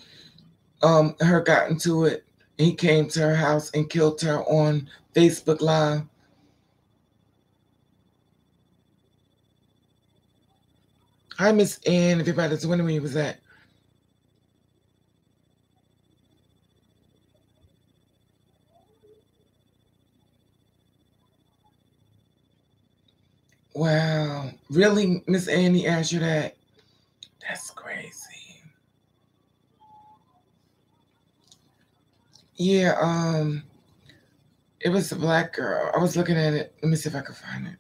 A: her got into it? He came to her house and killed her on Facebook Live. Hi, Miss Ann. Everybody's wondering where he was at. Wow. Really, Miss Annie asked you that? That's crazy. Yeah, it was a black girl. I was looking at it. Let me see if I can find it.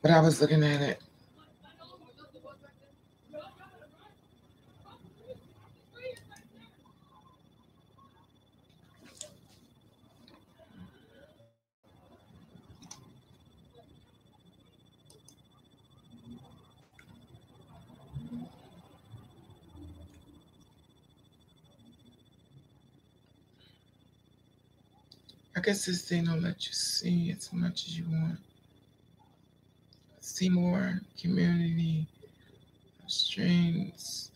A: But I was looking at it. I guess this thing don't let you see as much as you want. See more community streams.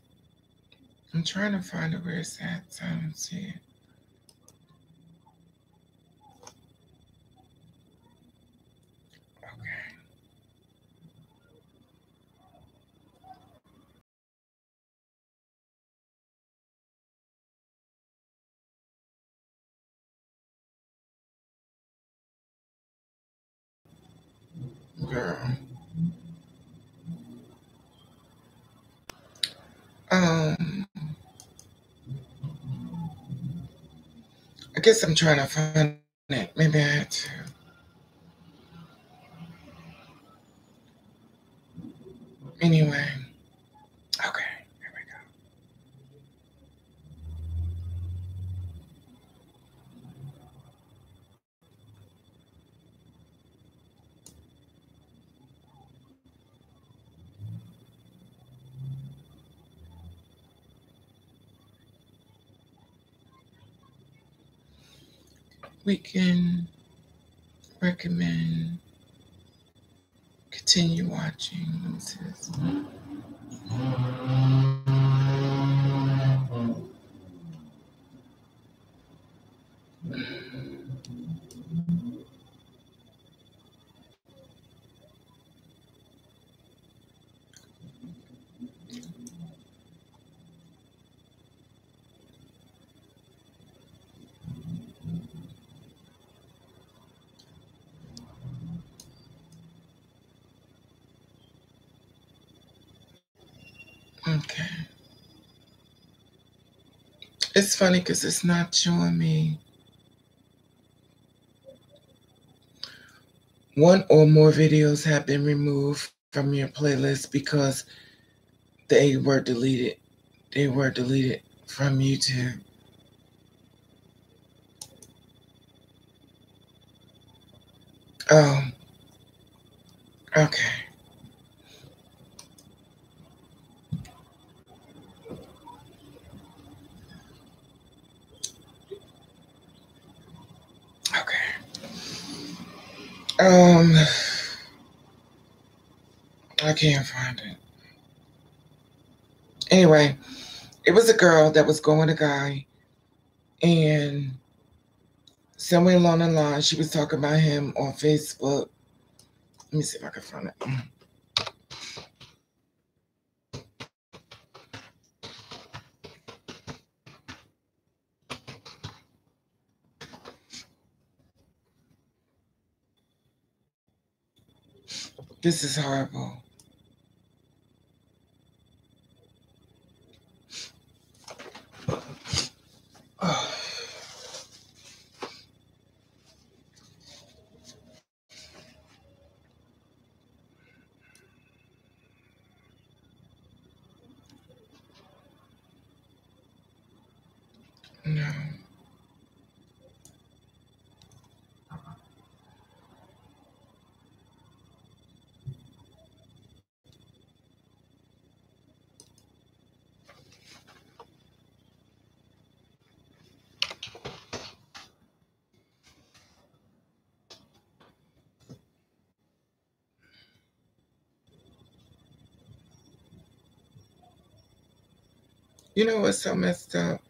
A: I'm trying to find it where it's at, so I don't see it. Okay. Girl. Um, I guess I'm trying to find it. Maybe I had to. Anyway. Okay. Here we go. We can recommend continue watching. Let me see this. Okay. It's funny because it's not showing me one or more videos have been removed from your playlist because they were deleted. They were deleted from YouTube. Oh, okay. Okay. Um, I can't find it. Anyway, it was a girl that was going a guy, and somewhere along the line, she was talking about him on Facebook. Let me see if I can find it. This is horrible. Oh, no. You know what's so messed up?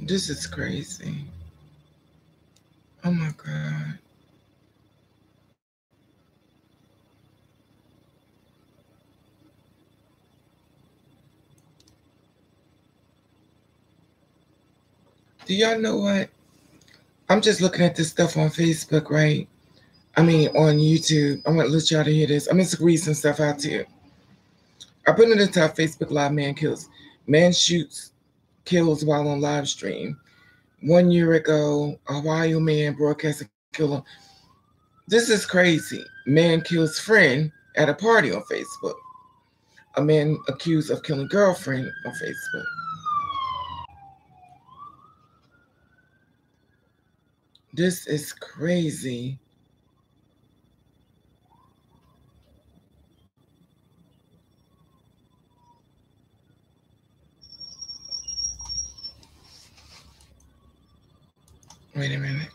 A: This is crazy. Oh my God. Do y'all know what? I'm just looking at this stuff on Facebook, right? I mean, on YouTube. I'm going to let y'all to hear this. I'm going to read some stuff out to you. I put in the top Facebook Live man kills. Man shoots, kills while on live stream. 1 year ago, a Ohio man broadcast a killer. This is crazy. Man kills friend at a party on Facebook. A man accused of killing girlfriend on Facebook. This is crazy. Wait a minute.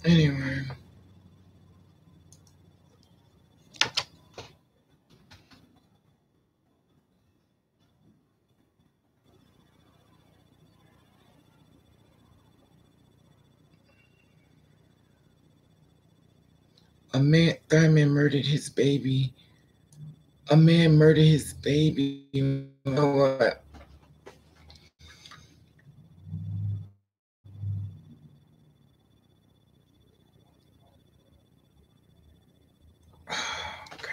A: Anyway. Third man murdered his baby. A man murdered his baby. You know what? Okay.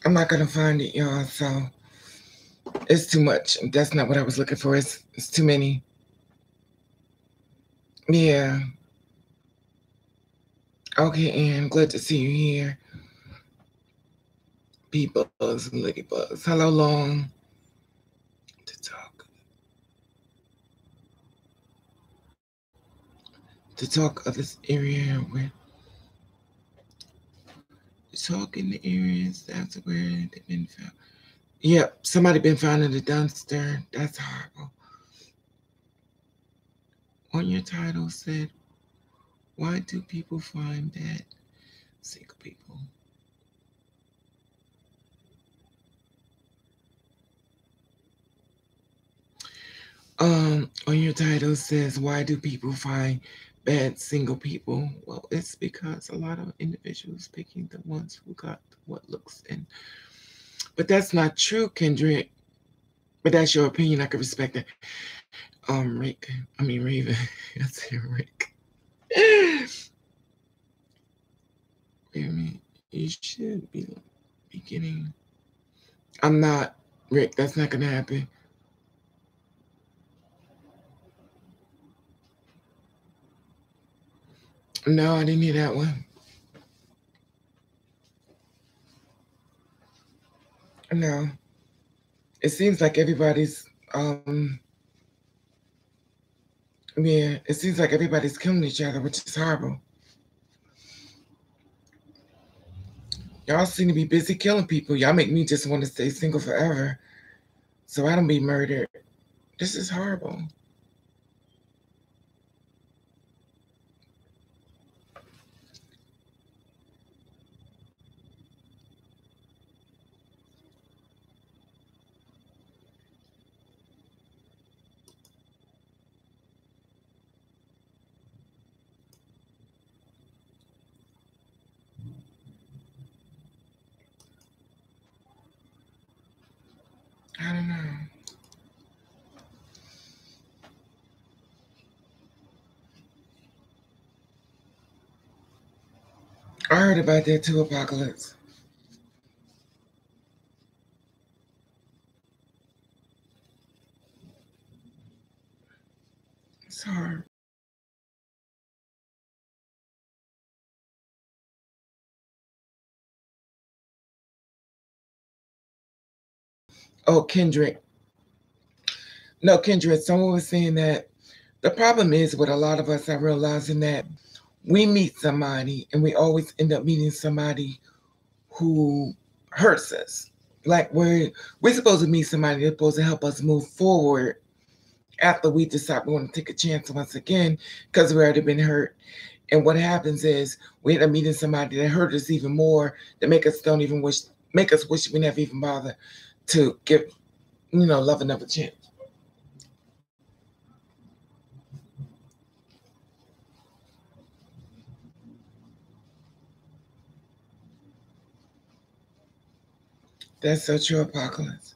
A: I'm not gonna find it, y'all. So it's too much. That's not what I was looking for. It's too many. Yeah. Okay, Ann. Glad to see you here. Bee buzz and ladybugs. Hello, long. To talk. To talk of this area where talk in the areas that's where they've been found. Yep, somebody been found in the dumpster. That's horrible. On your title said, why do people find bad single people? On your title says, why do people find bad single people? Well, it's because a lot of individuals picking the ones who got what looks in. But that's not true, Kendrick. But that's your opinion. I can respect it. Rick. I mean Raven. I said Rick. Raven, you should be beginning. I'm not, Rick. That's not gonna happen. No, I didn't hear that one. No, it seems like um, yeah, it seems like everybody's killing each other, which is horrible. Y'all seem to be busy killing people. Y'all make me just want to stay single forever so I don't be murdered. This is horrible. I don't know. I heard about that too, Apocalypse. It's hard. Oh, Kendrick. No, Kendrick, someone was saying that the problem is with a lot of us are realizing that we meet somebody and we always end up meeting somebody who hurts us. Like we're supposed to meet somebody that's supposed to help us move forward after we decide we want to take a chance once again because we already been hurt. And what happens is we end up meeting somebody that hurt us even more, that make us wish we never even bother to give love another chance. That's so true, Apocalypse.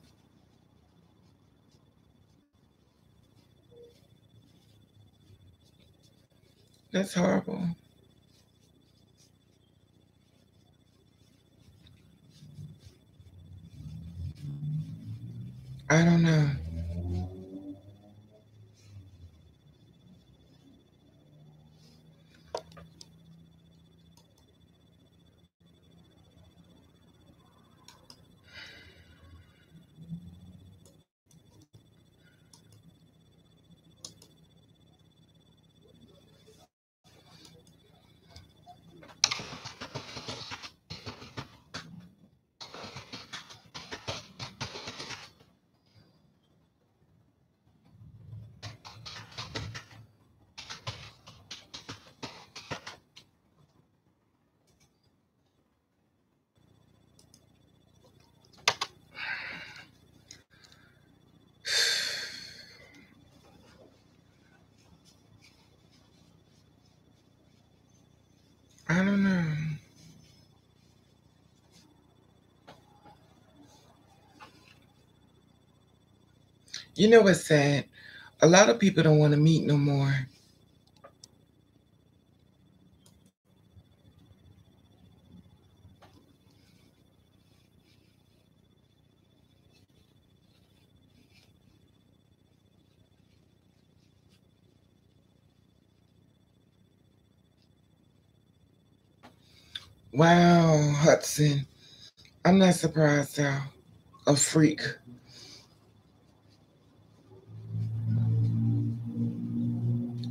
A: That's horrible. I don't know. I don't know. You know what's sad? A lot of people don't want to meet no more. Wow, Hudson. I'm not surprised though. A freak.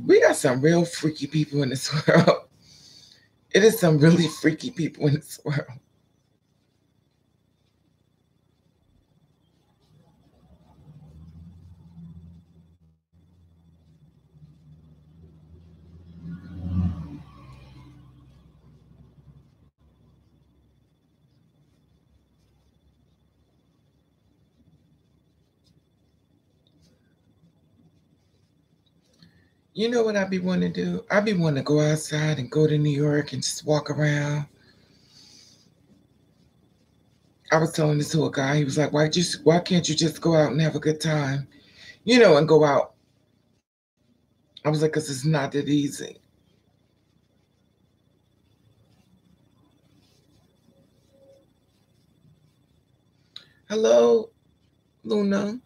A: We got some real freaky people in this world. It is some really freaky people in this world. You know what I be wanting to do? I be wanting to go outside and go to New York and just walk around. I was telling this to a guy. He was like, why can't you just go out and have a good time? And go out. I was like, because it's not that easy. Hello, Luna.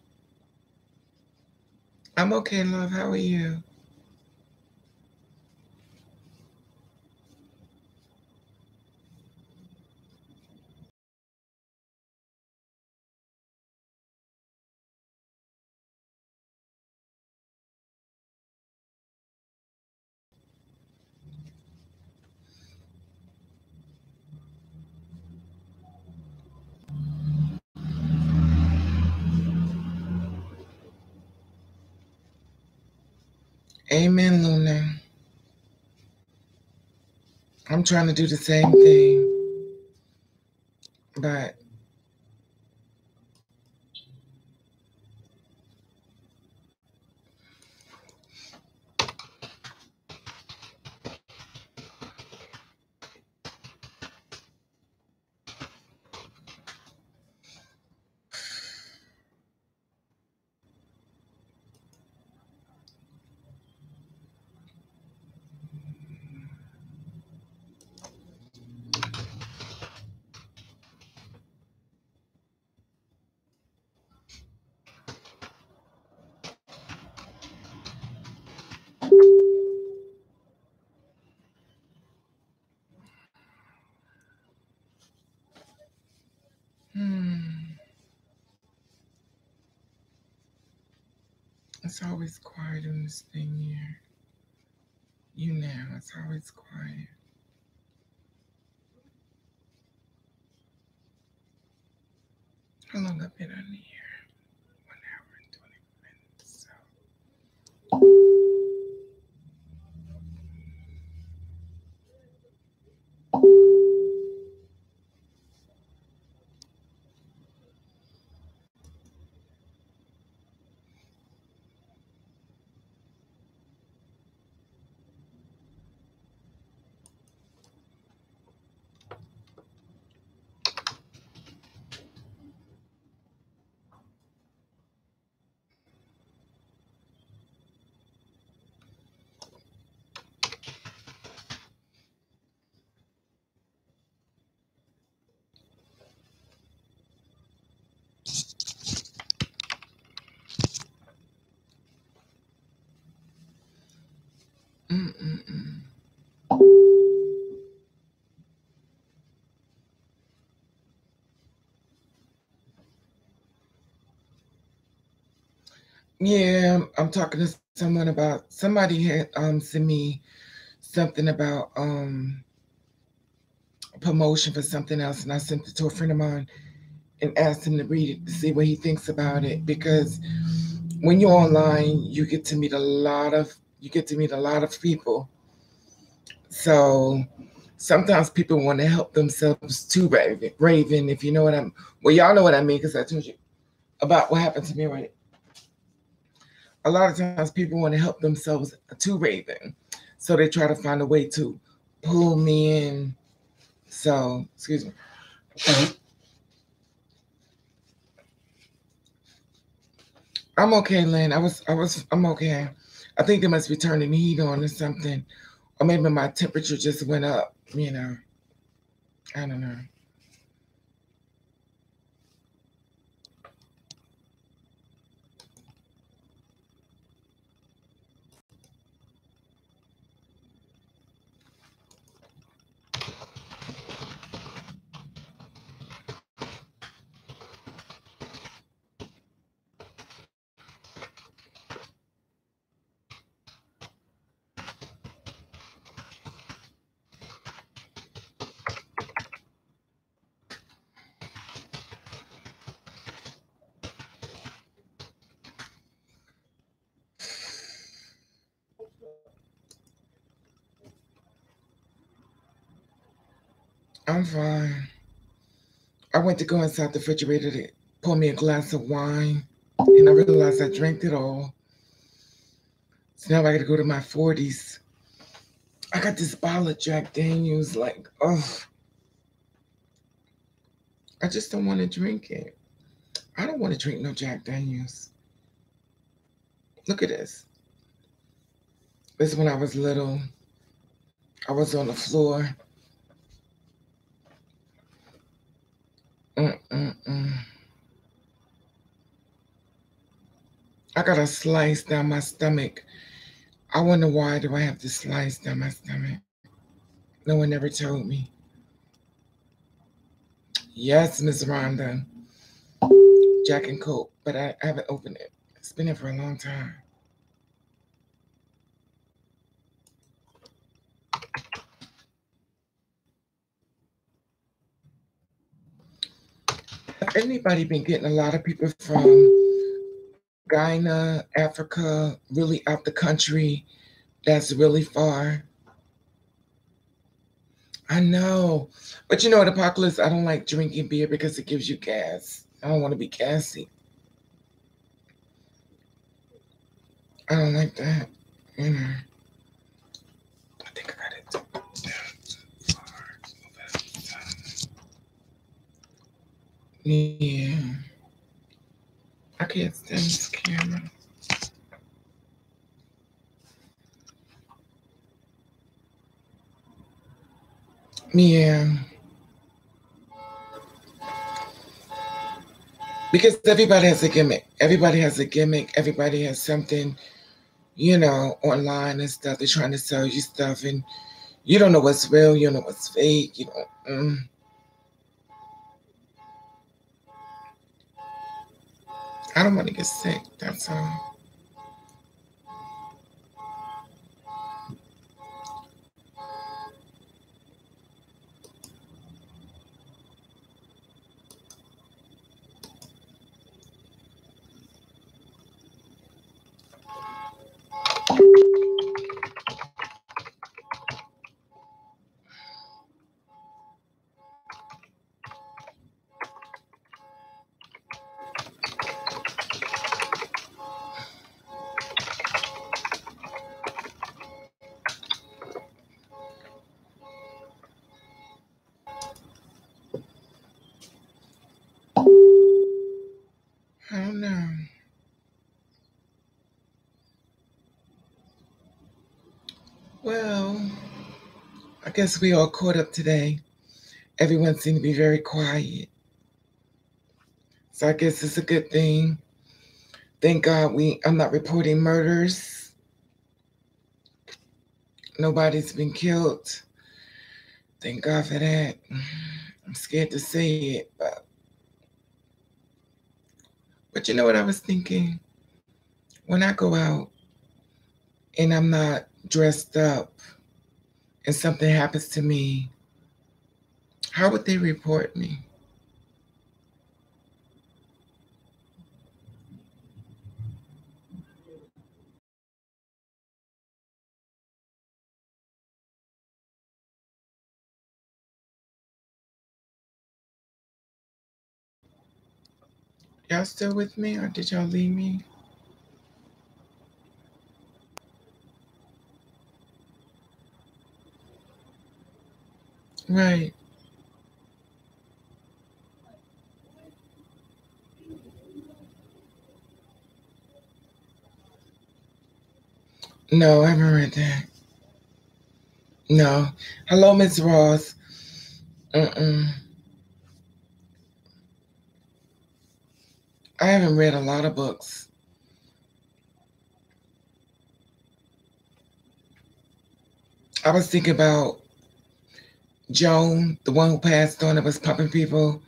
A: I'm okay, love. How are you? Amen, Luna. I'm trying to do the same thing, but it's always quiet in this thing here. You know, it's always quiet. How long I've been on here? 1 hour and 20 minutes. So. Mm-mm-mm. Yeah, I'm talking to someone about somebody had sent me something about promotion for something else, and I sent it to a friend of mine and asked him to read it to see what he thinks about it. Because when you're online, you get to meet a lot of people. So sometimes people want to help themselves too, Raven, if you know what I'm. Well, y'all know what I mean because I told you about what happened to me, right? A lot of times people want to help themselves too, Raven. So they try to find a way to pull me in. So, excuse me. I'm okay, Lynn. I'm okay. I think they must be turning the heat on or something. Or maybe my temperature just went up, you know. I don't know. I'm fine. I went to go inside the refrigerator to pour me a glass of wine, and I realized I drank it all. So now I got to go to my 40s. I got this bottle of Jack Daniels, like, oh, I just don't want to drink it. I don't want to drink no Jack Daniels. Look at this. This is when I was little. I was on the floor. Mm-mm-mm. I got a slice down my stomach. I wonder why do I have this slice down my stomach? No one ever told me. Yes, Miss Rhonda. Jack and Coke, but I haven't opened it. It's been there for a long time. Have anybody been getting a lot of people from Guyana, Africa, really out the country. That's really far. I know. But you know what, Apocalypse, I don't like drinking beer because it gives you gas. I don't want to be gassy. I don't like that. You know. I think I got it. Yeah. I can't stand this camera. Yeah. Because everybody has a gimmick. Everybody has a gimmick. Everybody has something, online and stuff. They're trying to sell you stuff, and you don't know what's real. You don't know what's fake. You don't. I don't want to get sick. That's all. I don't know. Well, I guess we all caught up today. Everyone seemed to be very quiet. So I guess it's a good thing. Thank God I'm not reporting murders. Nobody's been killed. Thank God for that. I'm scared to say it, but you know what I was thinking? When I go out and I'm not dressed up and something happens to me, how would they report me? Y'all still with me or did y'all leave me? Right. No, I haven't read that. No. Hello, Miss Ross. Mm-mm. I haven't read a lot of books. I was thinking about Joan, the one who passed on that was pumping people,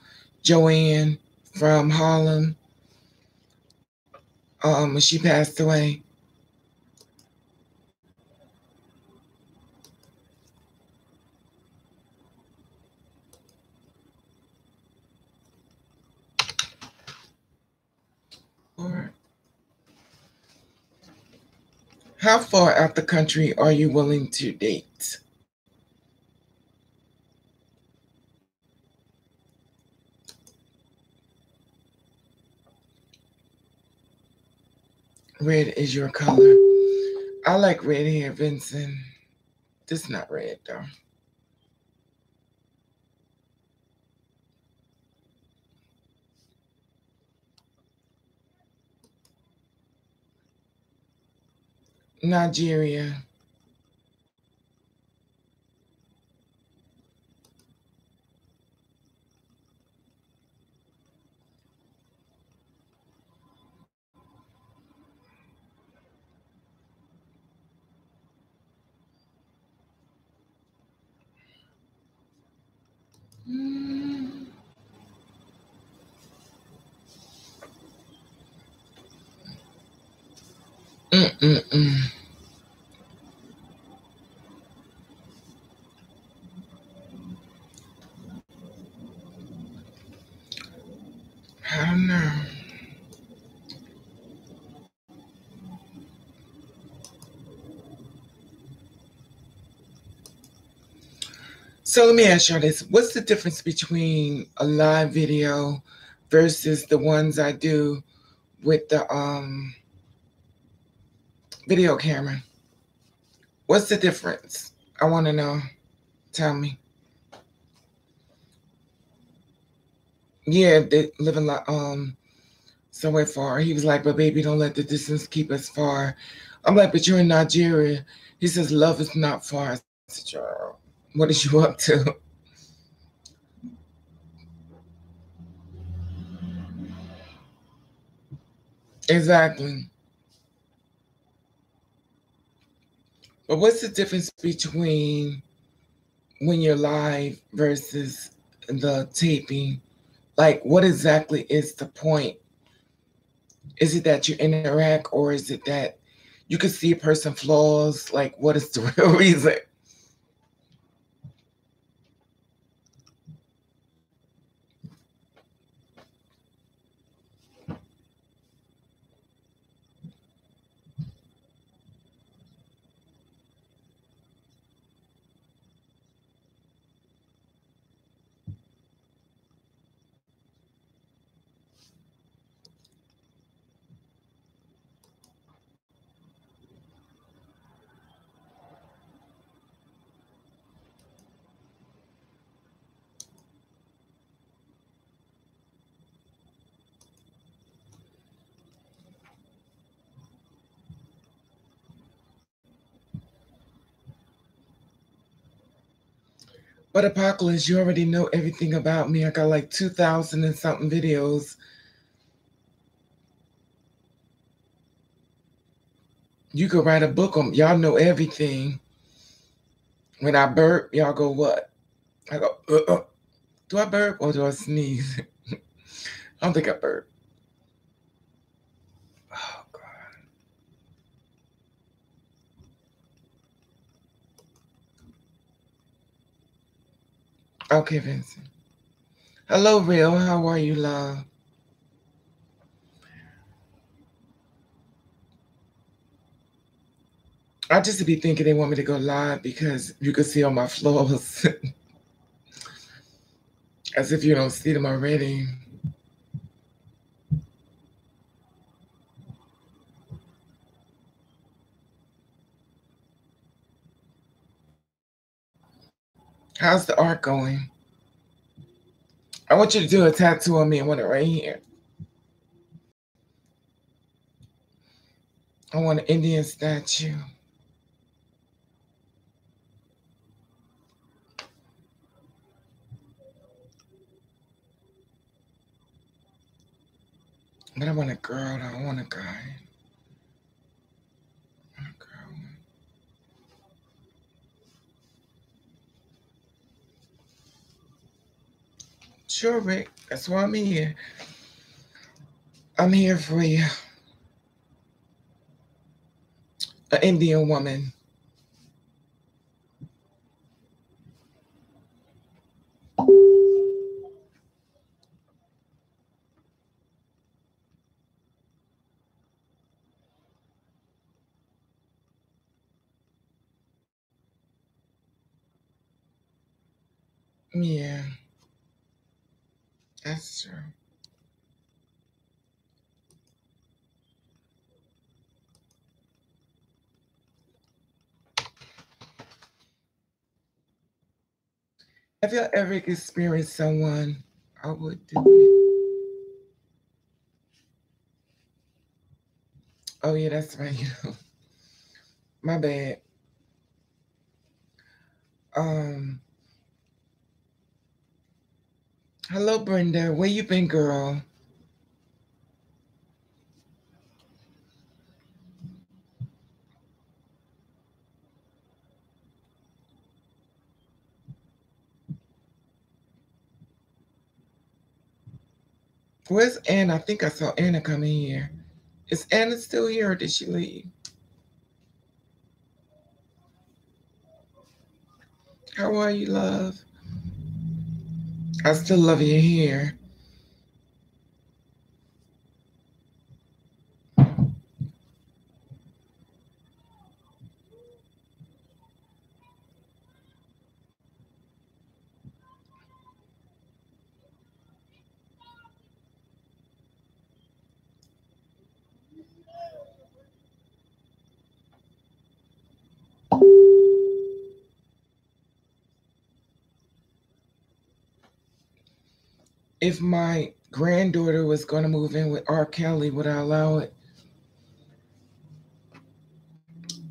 A: Joanne from Harlem, when she passed away. Or how far out the country are you willing to date? Red is your color. I like red hair, Vincent. This not red though. Nigeria. Mm. Mm-mm-mm. I don't know. So let me ask y'all this. What's the difference between a live video versus the ones I do with the video camera? What's the difference? I want to know. Tell me. Yeah, they living like somewhere far. He was like, but baby, don't let the distance keep us far. I'm like, but you're in Nigeria. He says, love is not far. I said, "Child, what is you up to?" Exactly. But what's the difference between when you're live versus the taping? Like, what exactly is the point? Is it that you interact, or is it that you can see a person flaws? Like, what is the real reason? But Apocalypse, you already know everything about me. I got like 2,000 and something videos. You could write a book on. Y'all know everything. When I burp, y'all go what? I go. Do I burp or do I sneeze? I don't think I burp. Oh God. Okay, Vincent. Hello, Real. How are you, love? I just be thinking they want me to go live because you can see all my flaws, as if you don't see them already. How's the art going? I want you to do a tattoo on me. I want it right here. I want an Indian statue. But I want a girl. I don't want a guy. I want a girl. Sure, Rick. That's why I'm here. I'm here for you. An Indian woman. Yeah, that's true. Have you ever experienced someone I would do it? Oh yeah, that's right. My bad. Um, Hello, Brenda. Where you been, girl? Where's Anna? I think I saw Anna coming here. Is Anna still here or did she leave? How are you, love? I still love you here. If my granddaughter was going to move in with R. Kelly, would I allow it?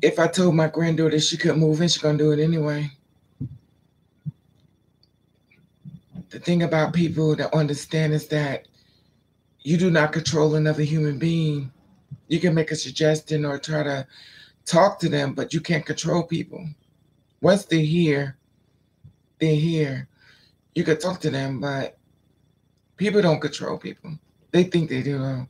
A: If I told my granddaughter she couldn't move in, she's going to do it anyway. The thing about people to understand is that you do not control another human being. You can make a suggestion or try to talk to them, but you can't control people. Once they're here, they're here. You could talk to them, but people don't control people. They think they do.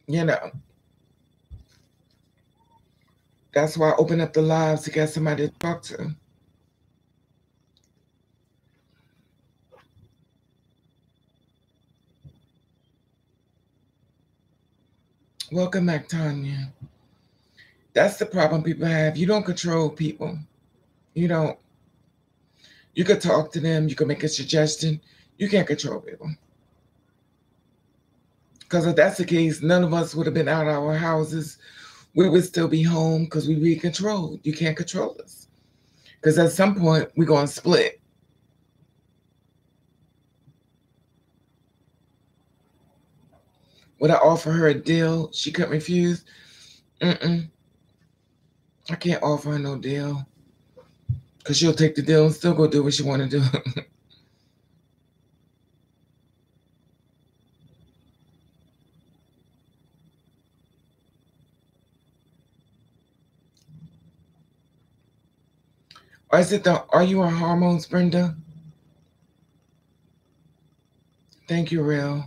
A: You know, that's why I open up the lives to get somebody to talk to. Welcome back, Tanya. That's the problem people have. You don't control people. You don't. You could talk to them. You could make a suggestion. You can't control people. Because if that's the case, none of us would have been out of our houses. We would still be home because we be controlled. You can't control us. Because at some point, we're going to split. Would I offer her a deal she couldn't refuse? Mm-mm. I can't offer her no deal. Because she'll take the deal and still go do what she want to do. Or is it the, are you on hormones, Brenda? Thank you, Real.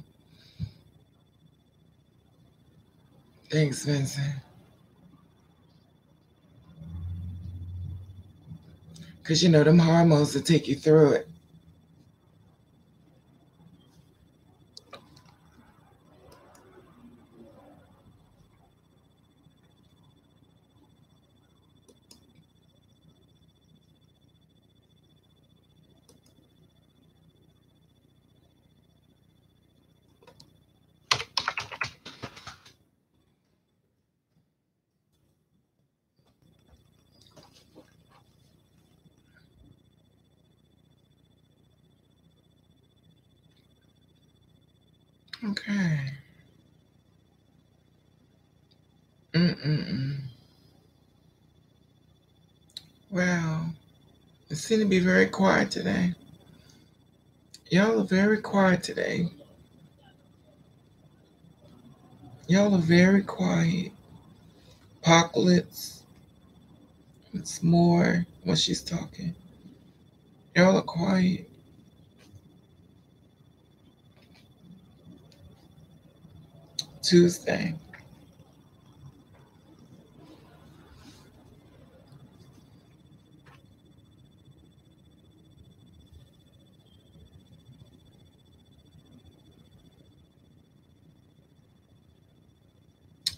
A: Thanks, Vincent. Because you know, them hormones will take you through it. Okay. Mm-mm-mm. Wow. It seemed to be very quiet today. Y'all are very quiet today. Y'all are very quiet. Apocalypse. It's more when she's talking. Y'all are quiet. Tuesday.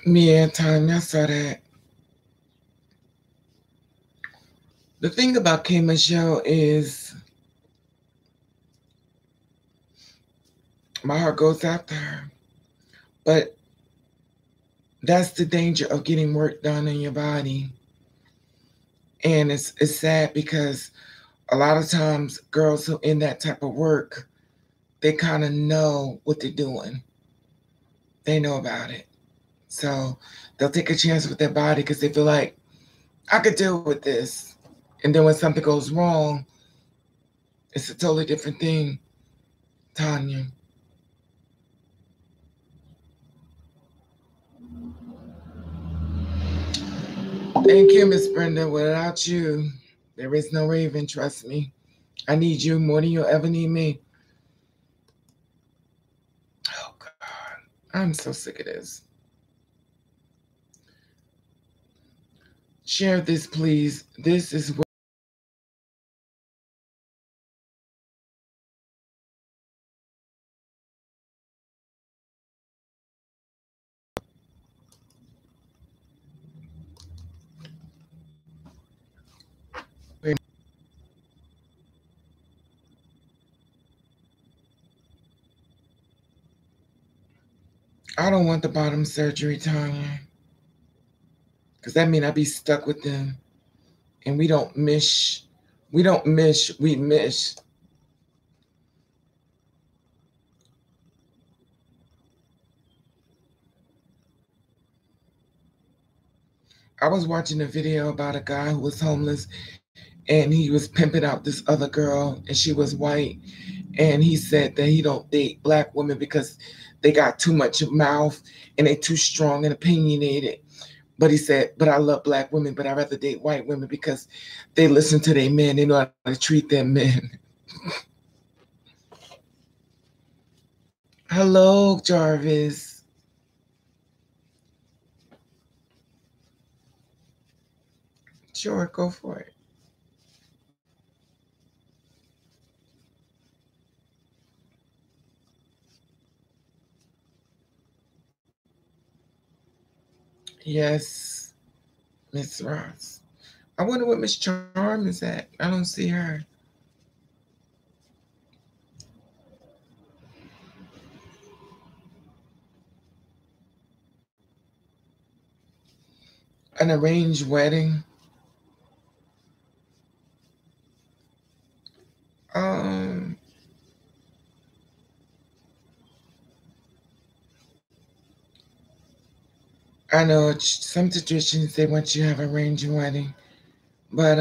A: Me and time, I saw that. The thing about K Michelle is my heart goes after her. But that's the danger of getting work done in your body. And it's sad because a lot of times girls who in that type of work, they kind of know what they're doing. They know about it. So they'll take a chance with their body because they feel like I could deal with this. And then when something goes wrong, it's a totally different thing, Tanya. Thank you, Miss Brenda. Without you, there is no Raven, trust me. I need you more than you'll ever need me. Oh, God. I'm so sick of this. Share this, please. This is where. don't want the bottom surgery, Tanya, because that means I be stuck with them, and we don't miss. We don't miss. We miss. I was watching a video about a guy who was homeless, and he was pimping out this other girl, and she was white, and he said that he don't date black women because they got too much mouth and they too strong and opinionated. But he said, but I love black women, but I'd rather date white women because they listen to their men. They know how to treat their men. Hello, Jarvis. Sure, go for it. Yes, Miss Ross. I wonder what Miss Charm is at. I don't see her. An arranged wedding. Um, I know some traditions they want you to have an arranged wedding, but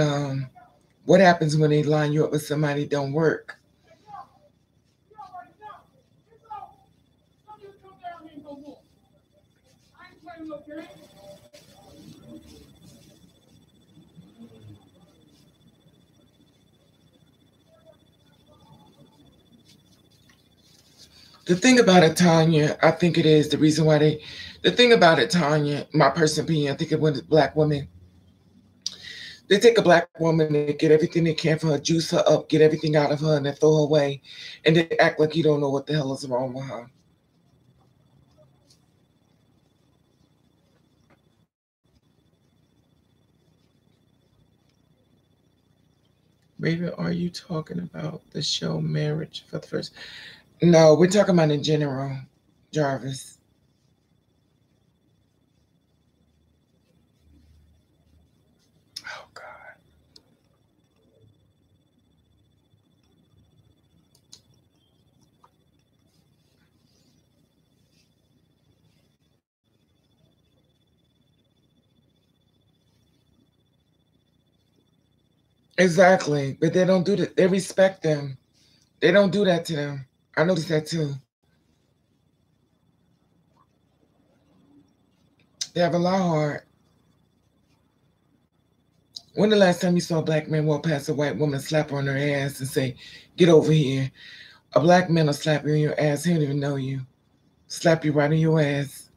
A: what happens when they line you up with somebody that don't work? The thing about it, Tanya, I think it is the reason why they. The thing about it, Tanya, my personal opinion, I think it when black women, they take a black woman and get everything they can for her, juice her up, get everything out of her, and then throw her away, and they act like you don't know what the hell is wrong with her. Raven, are you talking about the show Marriage for the First? No, we're talking about in general, Jarvis. Oh God. Exactly, but they don't do that. They respect them. They don't do that to them. I noticed that too. They have a lot hard. When the last time you saw a black man walk past a white woman, slap her on her ass, and say, "Get over here"? A black man will slap you on your ass. He don't even know you. Slap you right on your ass.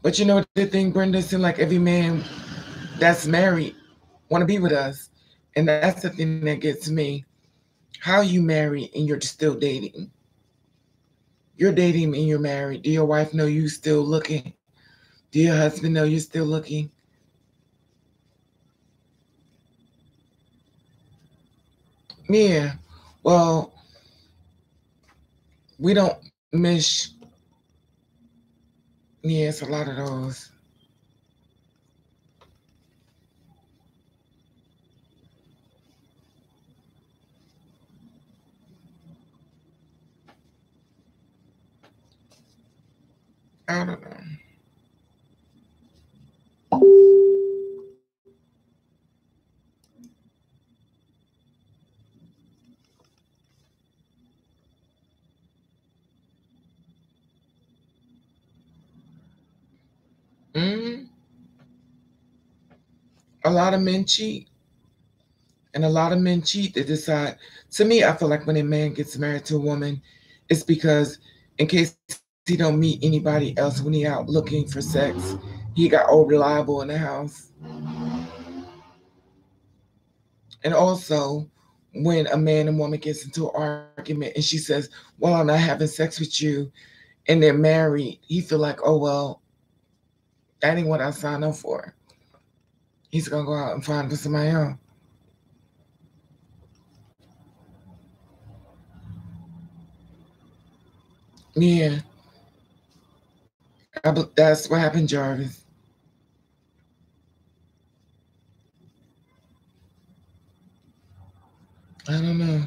A: But you know the thing, Brenda, seems like every man that's married want to be with us, and that's the thing that gets me. How you married and you're still dating? You're dating and you're married. Do your wife know you still looking? Do your husband know you're still looking? Yeah. Well, we don't miss. Yeah, it's a lot of those. I don't know. Hmm. A lot of men cheat, and a lot of men cheat. They decide. To me, I feel like when a man gets married to a woman, it's because in case he don't meet anybody else when he out looking for sex, he got all reliable in the house. And also, when a man and woman gets into an argument and she says, "Well, I'm not having sex with you," and they're married, he feel like, "Oh well, that ain't what I signed up for." He's gonna go out and find somebody else. Yeah, that's what happened, Jarvis. I don't know.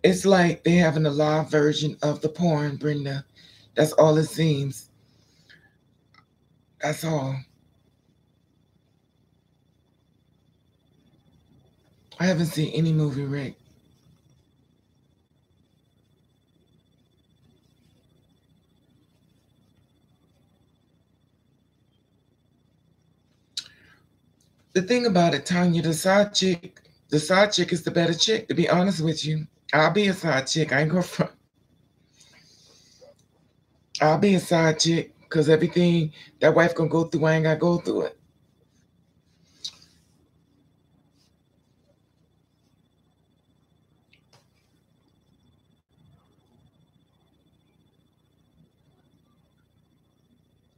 A: It's like they having a live version of the porn, Brenda. That's all it seems. That's all. I haven't seen any movie, Rick. The thing about it, Tanya, the side chick is the better chick. To be honest with you, I'll be a side chick. I ain't gonna front. I'll be a side chick because everything that wife gonna go through, I ain't gotta go through it.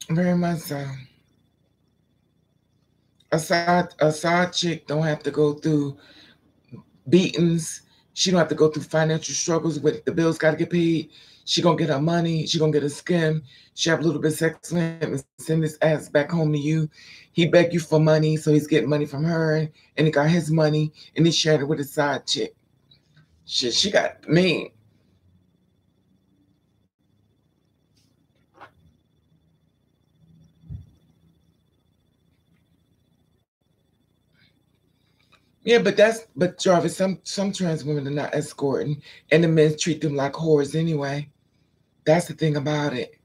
A: Very much so. A side chick don't have to go through beatings. She don't have to go through financial struggles with the bills got to get paid. She gonna get her money. She gonna get a skim. She have a little bit of sex with him and send his ass back home to you. He beg you for money, so he's getting money from her, and he got his money, and he shared it with his side chick. Shit, she got mean. Yeah, but Jarvis, some trans women are not escorting, and the men treat them like whores anyway. That's the thing about it.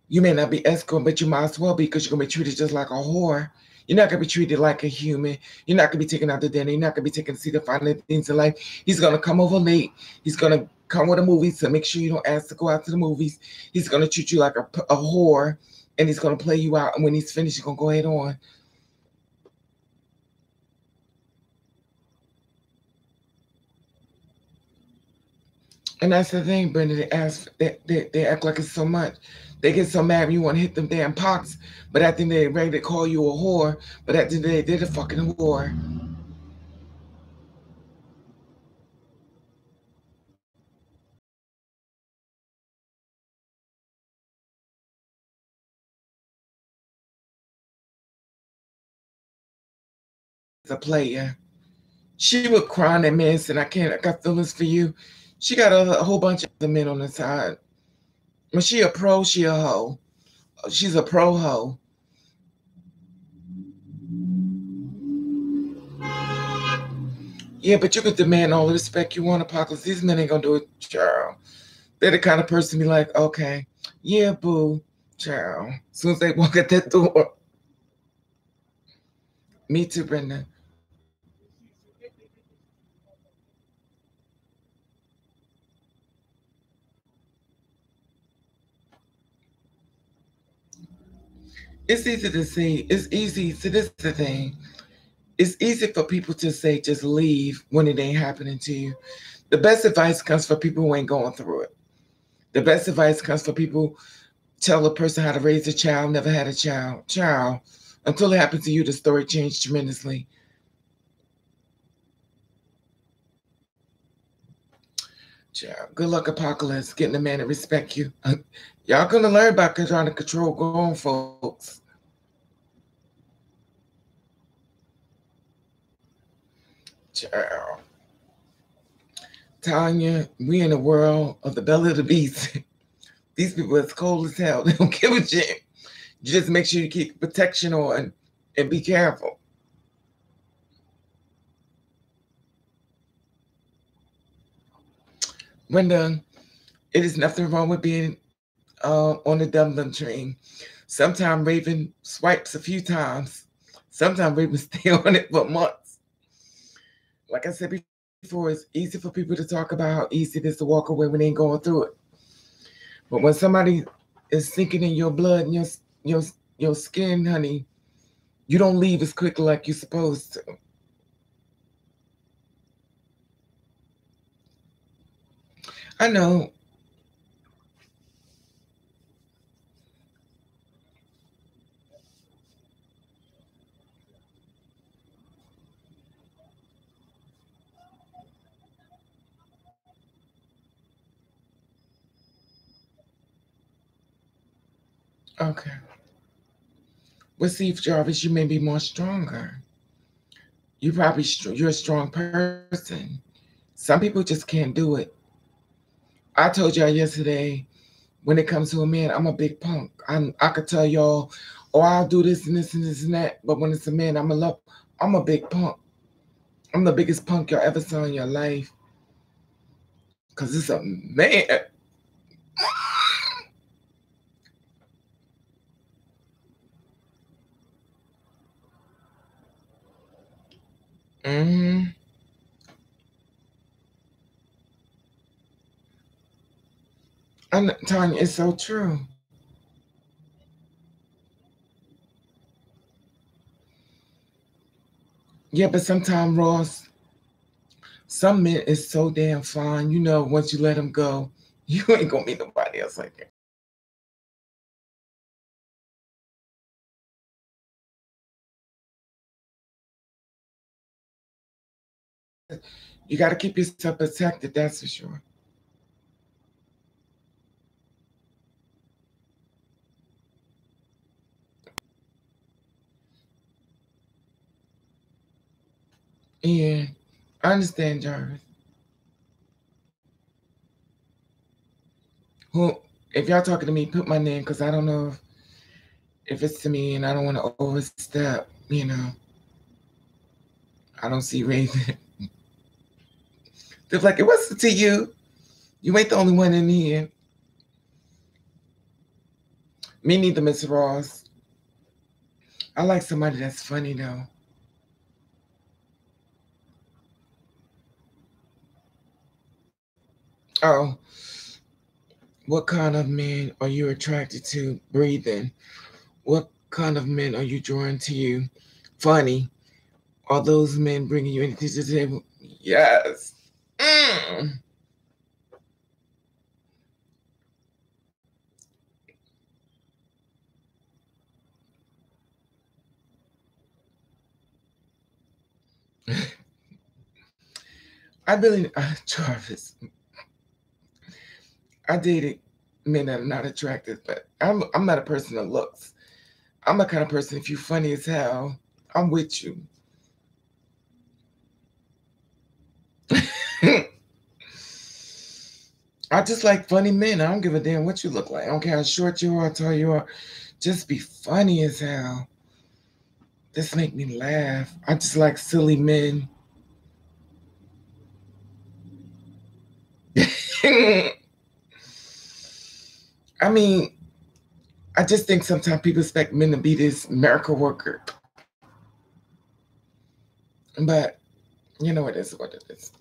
A: You may not be escorting, but you might as well be because you're gonna be treated just like a whore. You're not gonna be treated like a human. You're not gonna be taken out to dinner. You're not gonna be taken to see the finer things in life. He's gonna come over late. He's gonna come with a movie to make sure you don't ask to go out to the movies. He's gonna treat you like a whore, and he's gonna play you out. And when he's finished, he's gonna go ahead on. And that's the thing, Brenda. They act like it's so much. They get so mad when you want to hit them damn pox, but at the end they're ready to call you a whore. But at the end of the day, they're the fucking whore. The player. She would cry on that man saying, I can't, I got feelings for you. She got a whole bunch of other men on the side. When she a pro, she a hoe. She's a pro hoe. Yeah, but you could demand all the respect you want, Apocalypse. These men ain't gonna do it, child. They're the kind of person be like, okay, yeah, boo, child. As soon as they walk at that door, me too, Brenda. It's easy to say, it's easy, so this is the thing. It's easy for people to say just leave when it ain't happening to you. The best advice comes for people who ain't going through it. The best advice comes for people tell a person how to raise a child, never had a child. Until it happened to you, the story changed tremendously. Child, good luck, Apocalypse, getting a man to respect you. Y'all gonna learn about trying to control grown folks. Child. Tanya, we in the world of the belly of the beast. These people is cold as hell. They don't give a shit. You just make sure you keep protection on and be careful. Brenda, it is nothing wrong with being on the dum dum train. Sometimes Raven swipes a few times. Sometimes Raven stay on it for months. Like I said before, it's easy for people to talk about how easy it is to walk away when they ain't going through it. But when somebody is sinking in your blood and your your skin, honey, you don't leave as quickly like you're supposed to. I know. Okay. Well, see, Jarvis, you may be more stronger. You're a strong person. Some people just can't do it. I told y'all yesterday, when it comes to a man, I'm a big punk. I could tell y'all, oh, I'll do this and this and this and that. But when it's a man, I'm a big punk. I'm the biggest punk y'all ever saw in your life. Cause it's a man. Mm-hmm. And Tanya, it's so true. Yeah, but sometimes Ross, some men is so damn fine. You know, once you let them go, you ain't gonna meet nobody else like that. You got to keep yourself protected. That's for sure. Yeah, I understand, Jarvis. Who, if y'all talking to me, put my name because I don't know if it's to me and I don't want to overstep. You know, I don't see Raven. They're like, it wasn't to you. You ain't the only one in here. Me neither, Miss Ross. I like somebody that's funny though. Oh, what kind of men are you attracted to? Breathing. What kind of men are you drawn to you? Funny. Are those men bringing you anything to the table? Yes. Mm. I really, Jarvis, I dated men that are not attractive, but I'm not a person that looks. I'm the kind of person, if you funny as hell, I'm with you. I just like funny men. I don't give a damn what you look like. I don't care how short you are, how tall you are. Just be funny as hell. This make me laugh. I just like silly men. I mean, I just think sometimes people expect men to be this miracle worker. But you know it is what it is.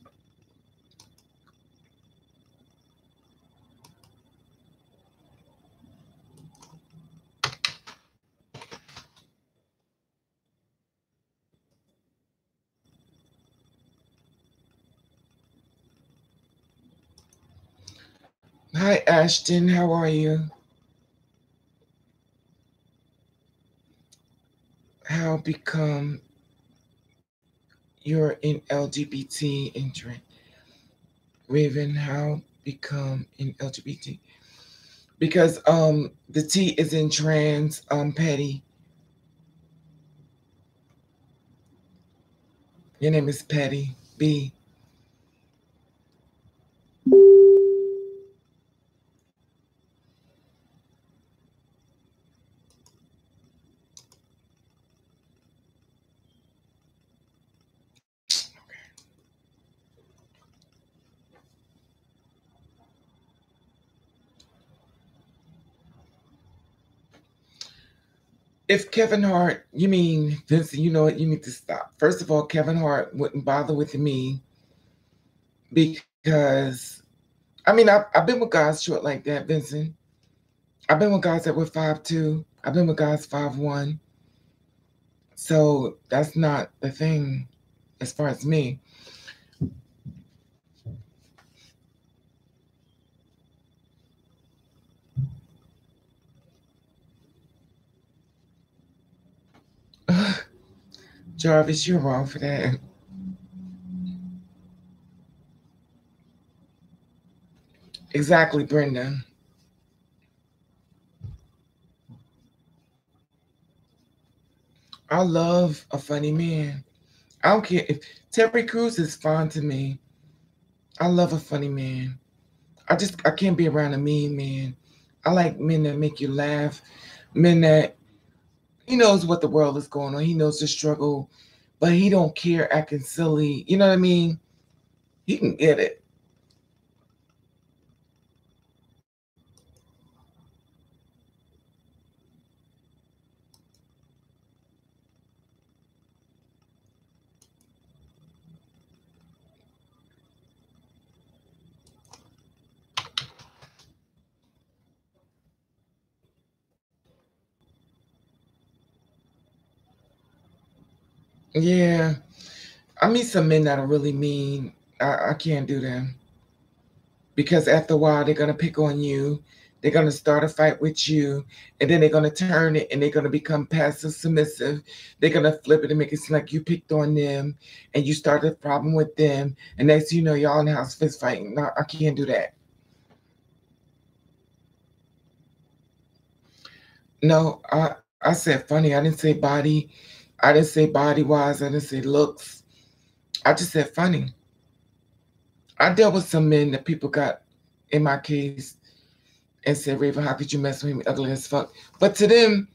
A: Hi Ashton, how are you? How become you're in LGBT entrant? Raven, how become in LGBT? Because the T is in trans, Patty. Your name is Patty B. If Kevin Hart, you mean Vincent, you know what, you need to stop. First of all, Kevin Hart wouldn't bother with me because I mean I've been with guys short like that, Vincent. I've been with guys that were 5'2". I've been with guys 5'1". So that's not the thing as far as me. Jarvis, you're wrong for that. Exactly, Brenda. I love a funny man. I don't care if Terry Crews is fine to me. I love a funny man. I can't be around a mean man. I like men that make you laugh, men that he knows what the world is going on. He knows the struggle, but he don't care acting silly. You know what I mean? He can get it. Yeah. I meet some men that are really mean. I can't do them because after a while they're gonna pick on you. They're gonna start a fight with you, and then they're gonna turn it and they're gonna become passive submissive. They're gonna flip it and make it seem like you picked on them and you started a problem with them, and next thing you know y'all in the house fist fighting. No, I can't do that. No, I said funny. I didn't say body. I didn't say body wise. I didn't say looks. I just said funny. I dealt with some men that people got in my case and said, Raven, how could you mess with him? Ugly as fuck. But to them,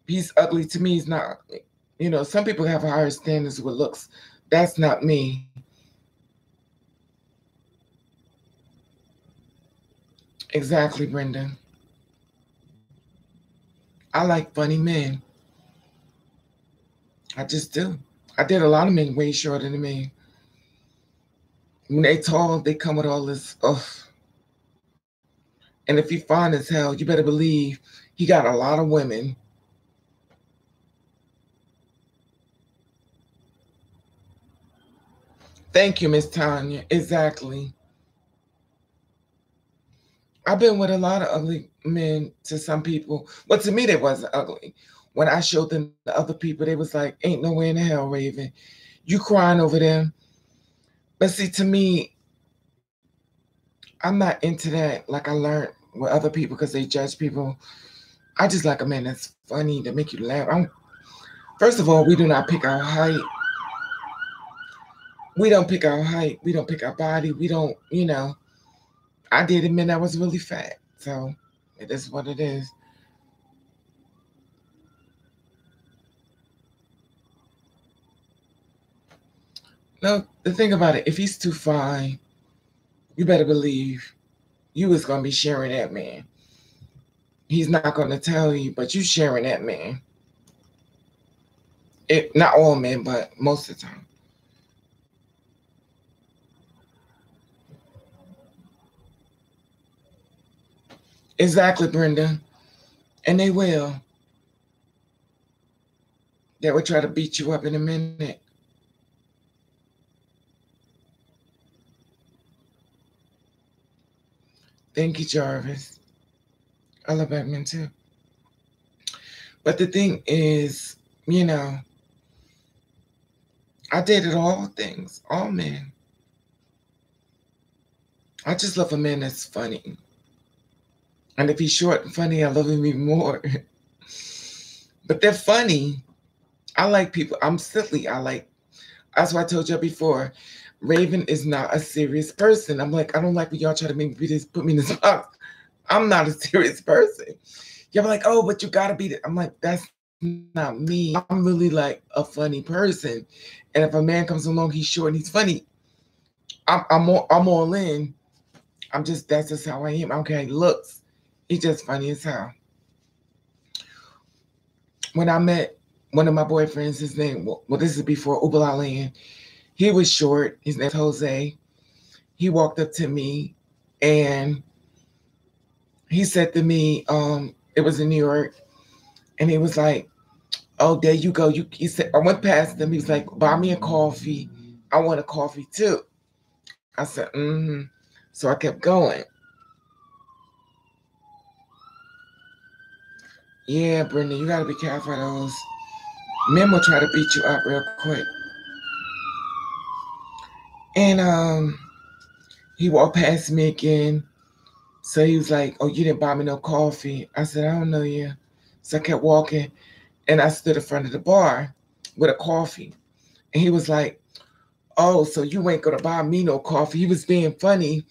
A: he's ugly. To me, he's not ugly. You know, some people have higher standards with looks. That's not me. Exactly, Brendan. I like funny men. I just do. I did a lot of men way shorter than me. When they tall, they come with all this, ugh. And if he fine as hell, you better believe he got a lot of women. Thank you, Miss Tanya. Exactly. I've been with a lot of ugly men to some people, but to me they wasn't ugly. When I showed them to other people, they was like, "Ain't no way in the hell, Raven, you crying over them." But see, to me, I'm not into that. Like I learned with other people because they judge people. I just like a man that's funny to make you laugh. First of all, we do not pick our height. We don't pick our height. We don't pick our body. We don't, you know. I did admit I was really fat, so it is what it is. No, the thing about it, if he's too fine, you better believe you is gonna be sharing that man. He's not gonna tell you, but you sharing that man. It not all men, but most of the time. Exactly, Brenda. And they will. They will try to beat you up in a minute. Thank you, Jarvis. I love Batman too. But the thing is, you know, I dated all things, all men. I just love a man that's funny. And if he's short and funny, I love him even more. But they're funny. I like people. I'm silly. That's why I told you before. Raven is not a serious person. I'm like, I don't like when y'all try to make me be this, put me in this box. I'm not a serious person. Y'all be like, oh, but you gotta be. I'm like, that's not me. I'm really like a funny person. And if a man comes along, he's short and he's funny. I'm all in. That's just how I am. I don't care how he looks. He's just funny as hell. When I met one of my boyfriends, his name, well, this is before Ubala Land. He was short. His name was Jose. He walked up to me and he said to me, it was in New York, and he was like, oh, there you go. He said, I went past him. He was like, buy me a coffee. I want a coffee too. I said, mm-hmm. So I kept going. Yeah, Brenda, you gotta be careful of those. Men will try to beat you up real quick. And he walked past me again. So he was like, oh, you didn't buy me no coffee. I said, I don't know you. So I kept walking. And I stood in front of the bar with a coffee. And he was like, oh, so you ain't gonna buy me no coffee. He was being funny.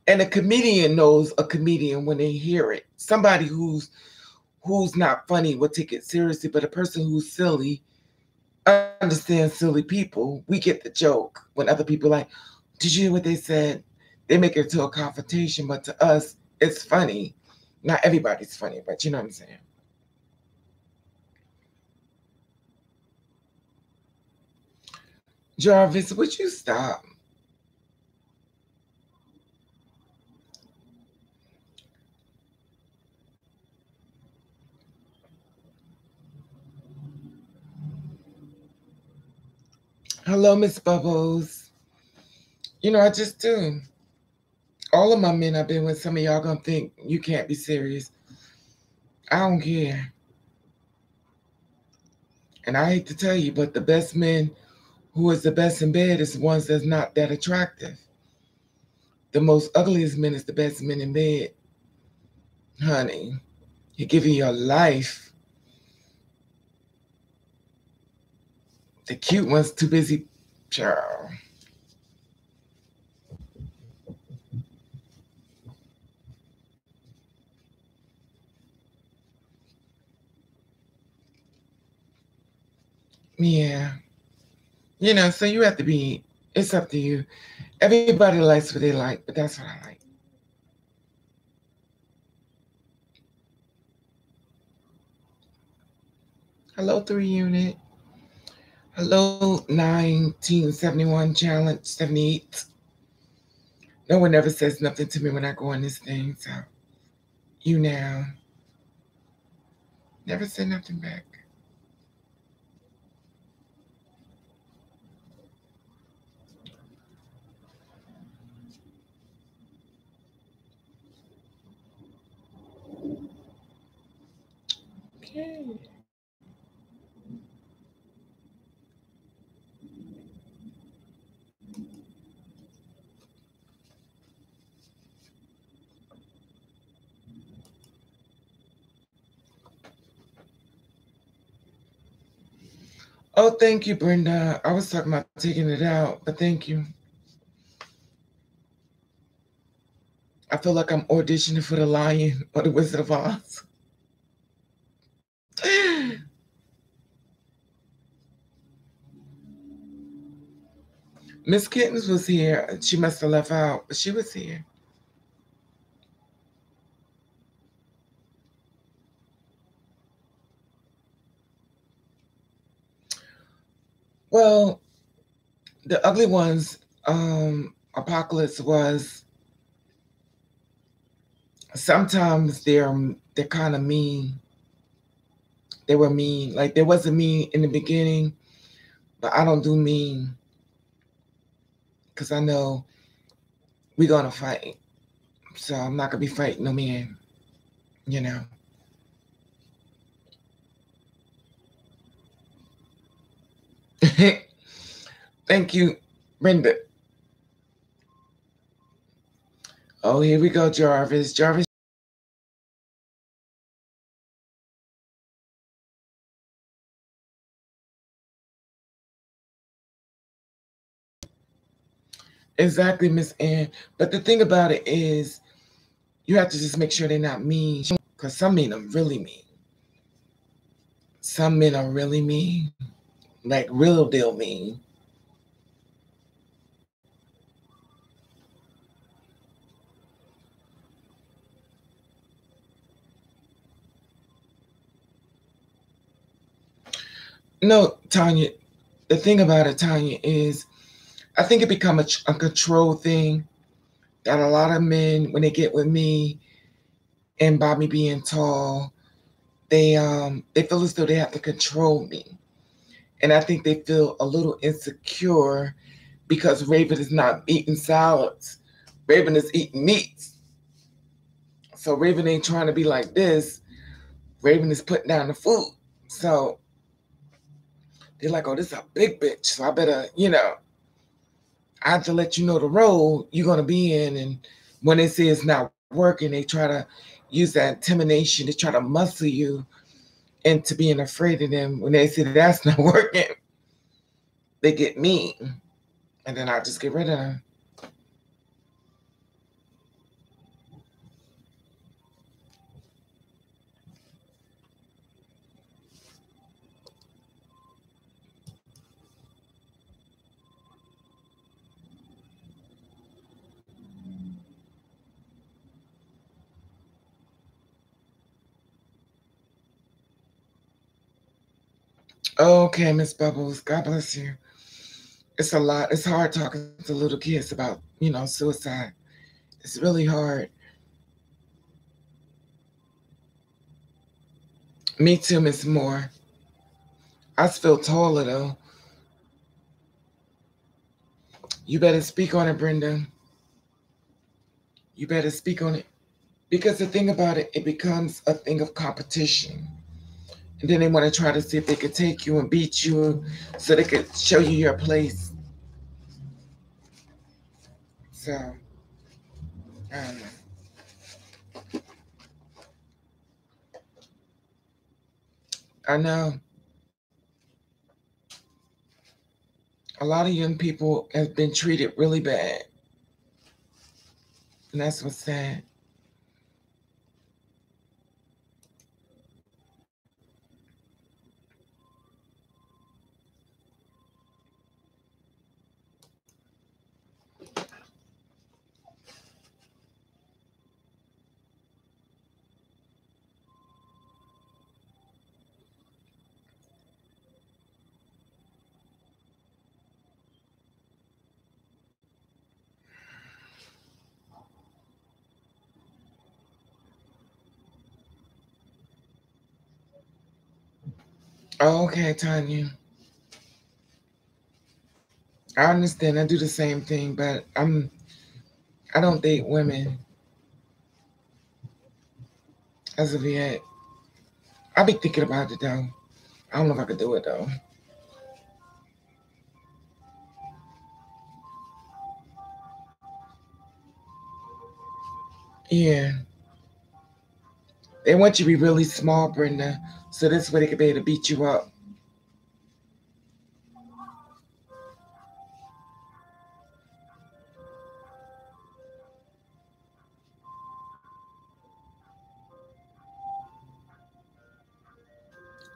A: And a comedian knows a comedian when they hear it. Somebody who's not funny will take it seriously, but a person who's silly understands silly people. We get the joke when other people like, did you hear what they said? They make it to a confrontation, but to us, it's funny. Not everybody's funny, but you know what I'm saying. Jarvis, would you stop? Hello, Miss Bubbles. I just do. All of my men I've been with, some of y'all gonna think you can't be serious. I don't care. And I hate to tell you, but the best men who is the best in bed is the ones that's not that attractive. The most ugliest men is the best men in bed. Honey, he give you your life. The cute ones too busy. Child. Yeah. So you have to be, it's up to you. Everybody likes what they like, but that's what I like. Hello, 3 unit. Hello, 1971 challenge 78. No one ever says nothing to me when I go on this thing, so you now. Never say nothing back. Okay. Oh, thank you, Brenda. I was talking about taking it out, but thank you. I feel like I'm auditioning for the Lion or the Wizard of Oz. Miss Kittens was here. She must have left out, but she was here. Well, the ugly ones, Apocalypse was sometimes they're kind of mean. They were mean. Like there wasn't mean in the beginning, but I don't do mean because I know we're gonna fight. So I'm not gonna be fighting no man, you know. Thank you, Brenda. Oh, here we go, Jarvis. Jarvis. Exactly, Miss Ann. But the thing about it is, you have to just make sure they're not mean, because some men are really mean. Some men are really mean, like real deal mean. No, Tanya. The thing about it, Tanya, is I think it become a control thing that a lot of men, when they get with me, and by me being tall, they feel as though they have to control me, and I think they feel a little insecure because Raven is not eating salads. Raven is eating meats. So Raven ain't trying to be like this. Raven is putting down the food. So they're like, oh, this is a big bitch. So I better, I have to let you know the role you're going to be in. And when they say it's not working, they try to use that intimidation to try to muscle you into being afraid of them. When they say that's not working, they get mean, and then I just get rid of them. Okay, Miss Bubbles, God bless you. It's a lot. It's hard talking to little kids about, suicide. It's really hard. Me too, Miss Moore. I feel taller though. You better speak on it, Brenda. You better speak on it. Because the thing about it, it becomes a thing of competition. And then they want to try to see if they could take you and beat you so they could show you your place. So, I don't know. I know a lot of young people have been treated really bad. And that's what's sad. Oh, okay, Tanya. I understand. I do the same thing, but I don't date women as of yet. I'll be thinking about it though. I don't know if I could do it though. Yeah. They want you to be really small, Brenda, so this way they can be able to beat you up.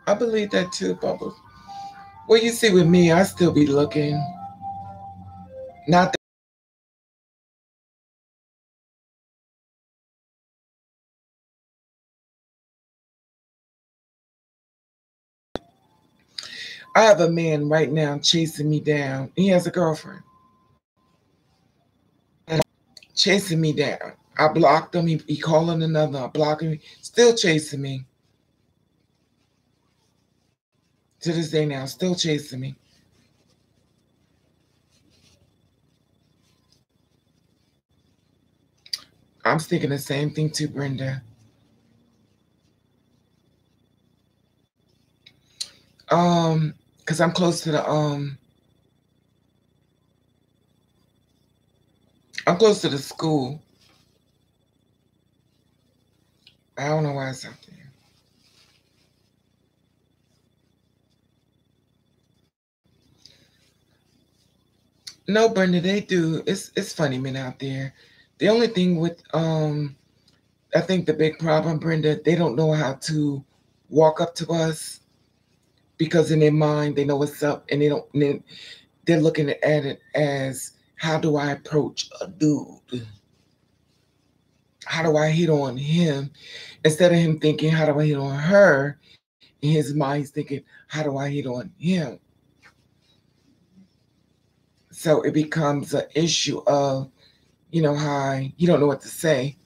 A: I believe that too, Bubbles. Well, you see, with me, I still be looking. Not that I have a man right now chasing me down. He has a girlfriend chasing me down. I blocked him. He calling another. I blocked him. Still chasing me to this day now. Still chasing me. I'm thinking the same thing too, Brenda. Um, because I'm close to the school. I don't know why it's out there. No, Brenda, they do. It's funny men out there. The only thing with I think the big problem, Brenda, they don't know how to walk up to us because in their mind they know what's up and they don't. They're looking at it as how do I approach a dude? How do I hit on him? Instead of him thinking, how do I hit on her? In his mind, he's thinking, how do I hit on him? So it becomes an issue of, how you don't know what to say.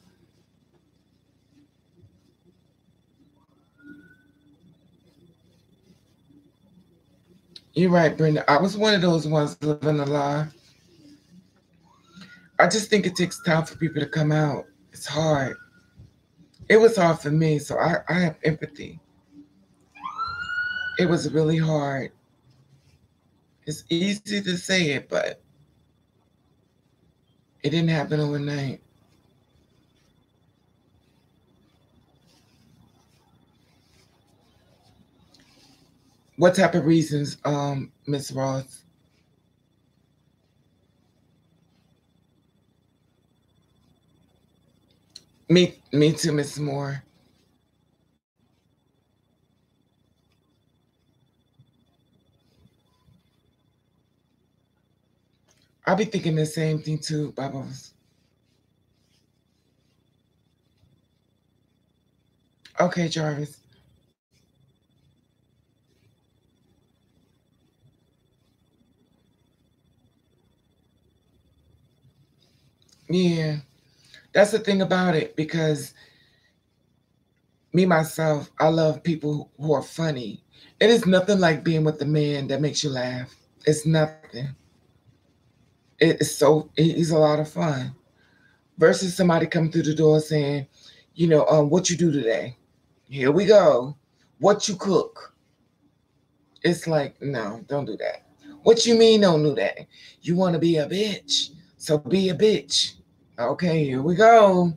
A: You're right, Brenda. I was one of those ones living a lie. I just think it takes time for people to come out. It's hard. It was hard for me, so I have empathy. It was really hard. It's easy to say it, but it didn't happen overnight. What type of reasons, Miss Ross? Me too, Miss Moore. I'll be thinking the same thing too, Bubbles. Okay, Jarvis. Yeah, that's the thing about it because me myself, I love people who are funny. It is nothing like being with a man that makes you laugh. It's nothing. He's a lot of fun versus somebody coming through the door saying, what you do today? Here we go. What you cook? It's like, no, don't do that. What you mean don't do that? You want to be a bitch, so be a bitch. Okay, here we go.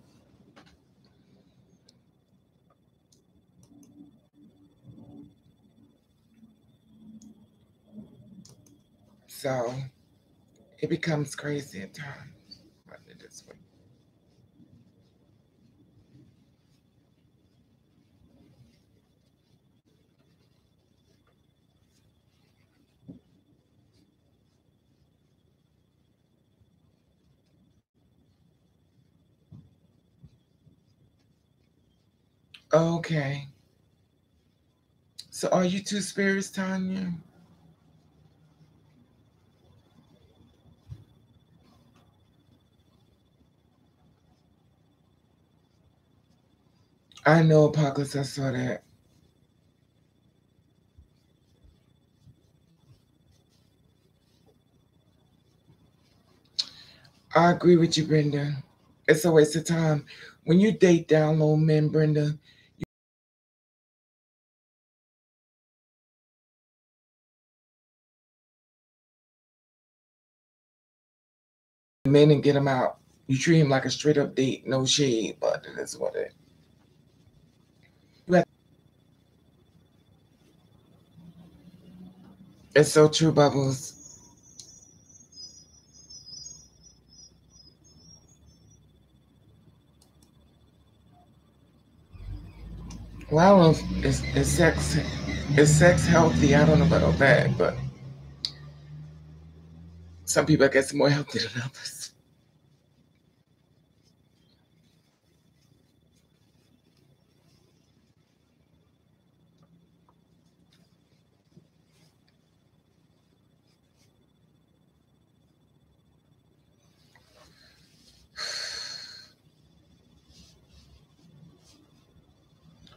A: So it becomes crazy at times. Put it this way. Okay. So are you two spirits, Tanya? I know, Apocalypse. I saw that. I agree with you, Brenda. It's a waste of time. When you date down low men, Brenda, men and get them out. You treat him like a straight up date, no shade, but it is what it. It's so true, Bubbles. Well, I don't know if is sex healthy? I don't know about all that, but some people I guess more healthy than others.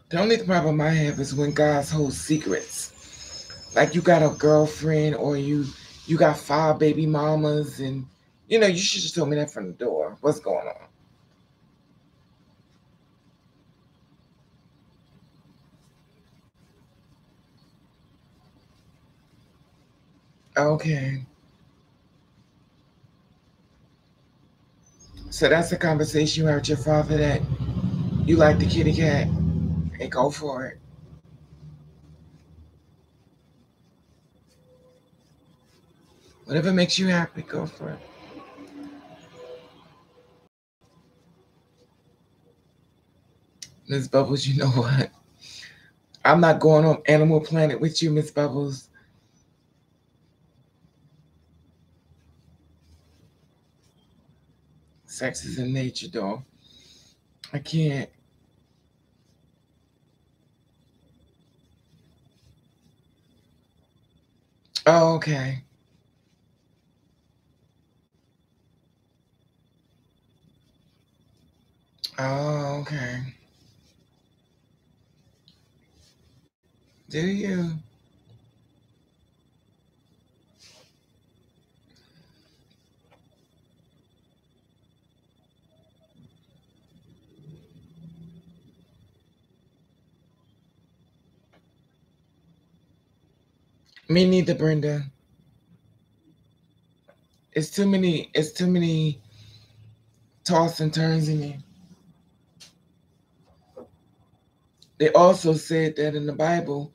A: The only problem I have is when guys hold secrets. Like you got a girlfriend or you got 5 baby mamas and you should just told me that from the door. What's going on? Okay. So that's the conversation you had with your father that you like the kitty cat and go for it. Whatever makes you happy, go for it. Miss Bubbles, you know what? I'm not going on Animal Planet with you, Miss Bubbles. Sex is in nature, though. I can't. Oh, okay. Oh, okay. Do you? Me neither, Brenda. It's too many toss and turns in me. They also said that in the Bible,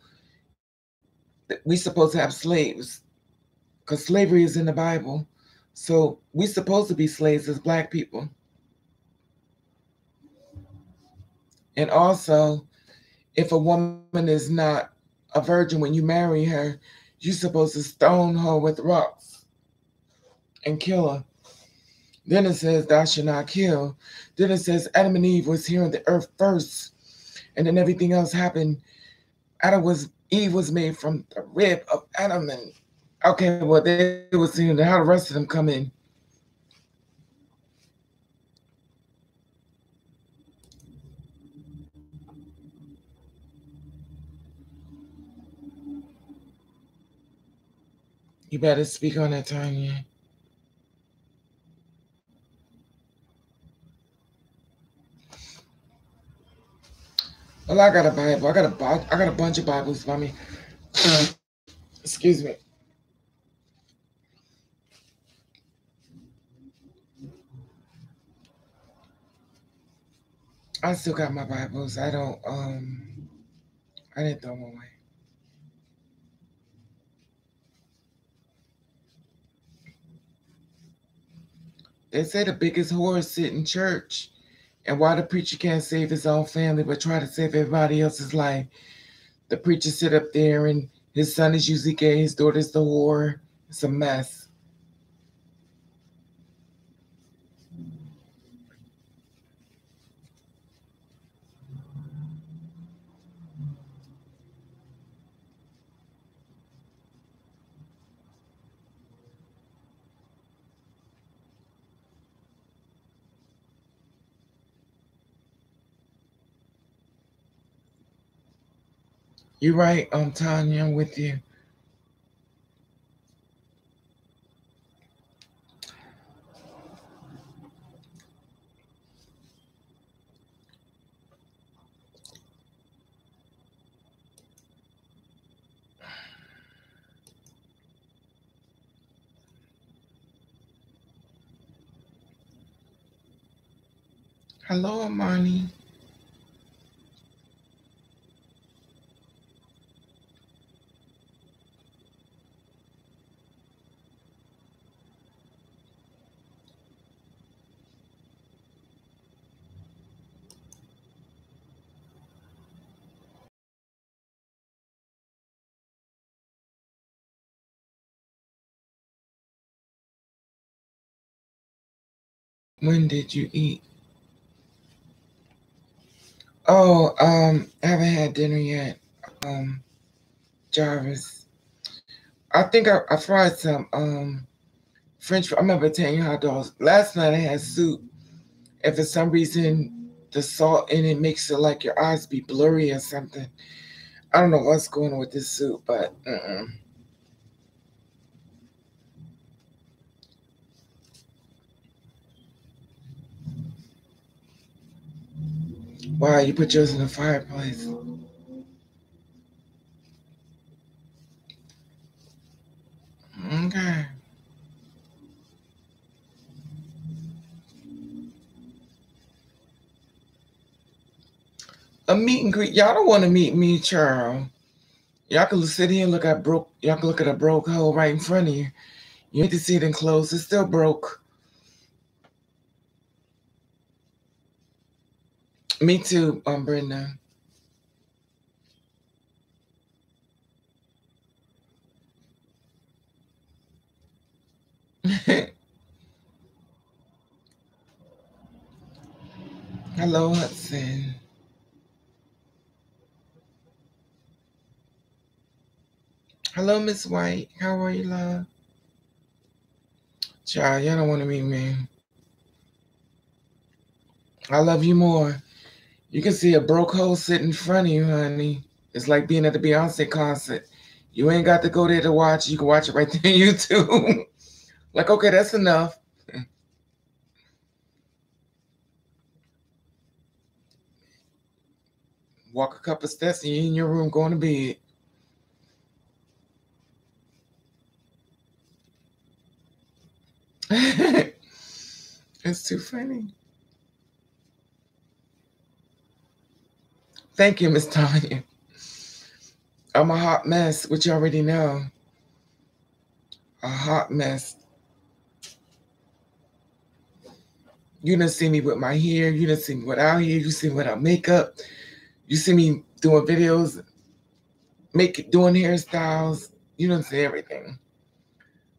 A: We supposed to have slaves because slavery is in the Bible. So we supposed to be slaves as Black people. And also, if a woman is not a virgin when you marry her, you're supposed to stone her with rocks and kill her. Then it says, thou shalt not kill. Then it says, Adam and Eve was here on the earth first, and then everything else happened. Eve was made from the rib of Adam, and okay, well they were seeing how the rest of them come in. You better speak on that, Tanya. Well, I got a Bible. I got a bunch of Bibles by me. Excuse me. I still got my Bibles. I didn't throw them away. They say the biggest whores sit in church. And why the preacher can't save his own family but try to save everybody else's life. The preacher sit up there and his son is usually gay, his daughter's the whore. It's a mess. You're right, Tanya, I'm with you. Hello, Amani. When did you eat? Oh, I haven't had dinner yet. Um, Jarvis. I think I fried some French. I remember telling you hot dogs. Last night I had soup, and for some reason the salt in it makes it like your eyes be blurry or something. I don't know what's going on with this soup, but wow, you put yours in the fireplace. Okay. A meet and greet. Y'all don't want to meet me, Charles. Y'all can sit here and look at broke. Y'all can look at a broke hole right in front of you. You need to see it in close. It's still broke. Me too, Brenda. Hello, Hudson. Hello, Miss White. How are you, love? Child, y'all don't want to meet me. I love you more. You can see a broke hole sitting in front of you, honey. It's like being at the Beyonce concert. You ain't got to go there to watch. You can watch it right there on YouTube. Like, okay, that's enough. Walk a couple steps and you're in your room going to bed. It's too funny. Thank you, Miss Tanya. I'm a hot mess, which you already know. A hot mess. You done see me with my hair. You done see me without hair. You see me without makeup. You see me doing videos, doing hairstyles. You done see everything.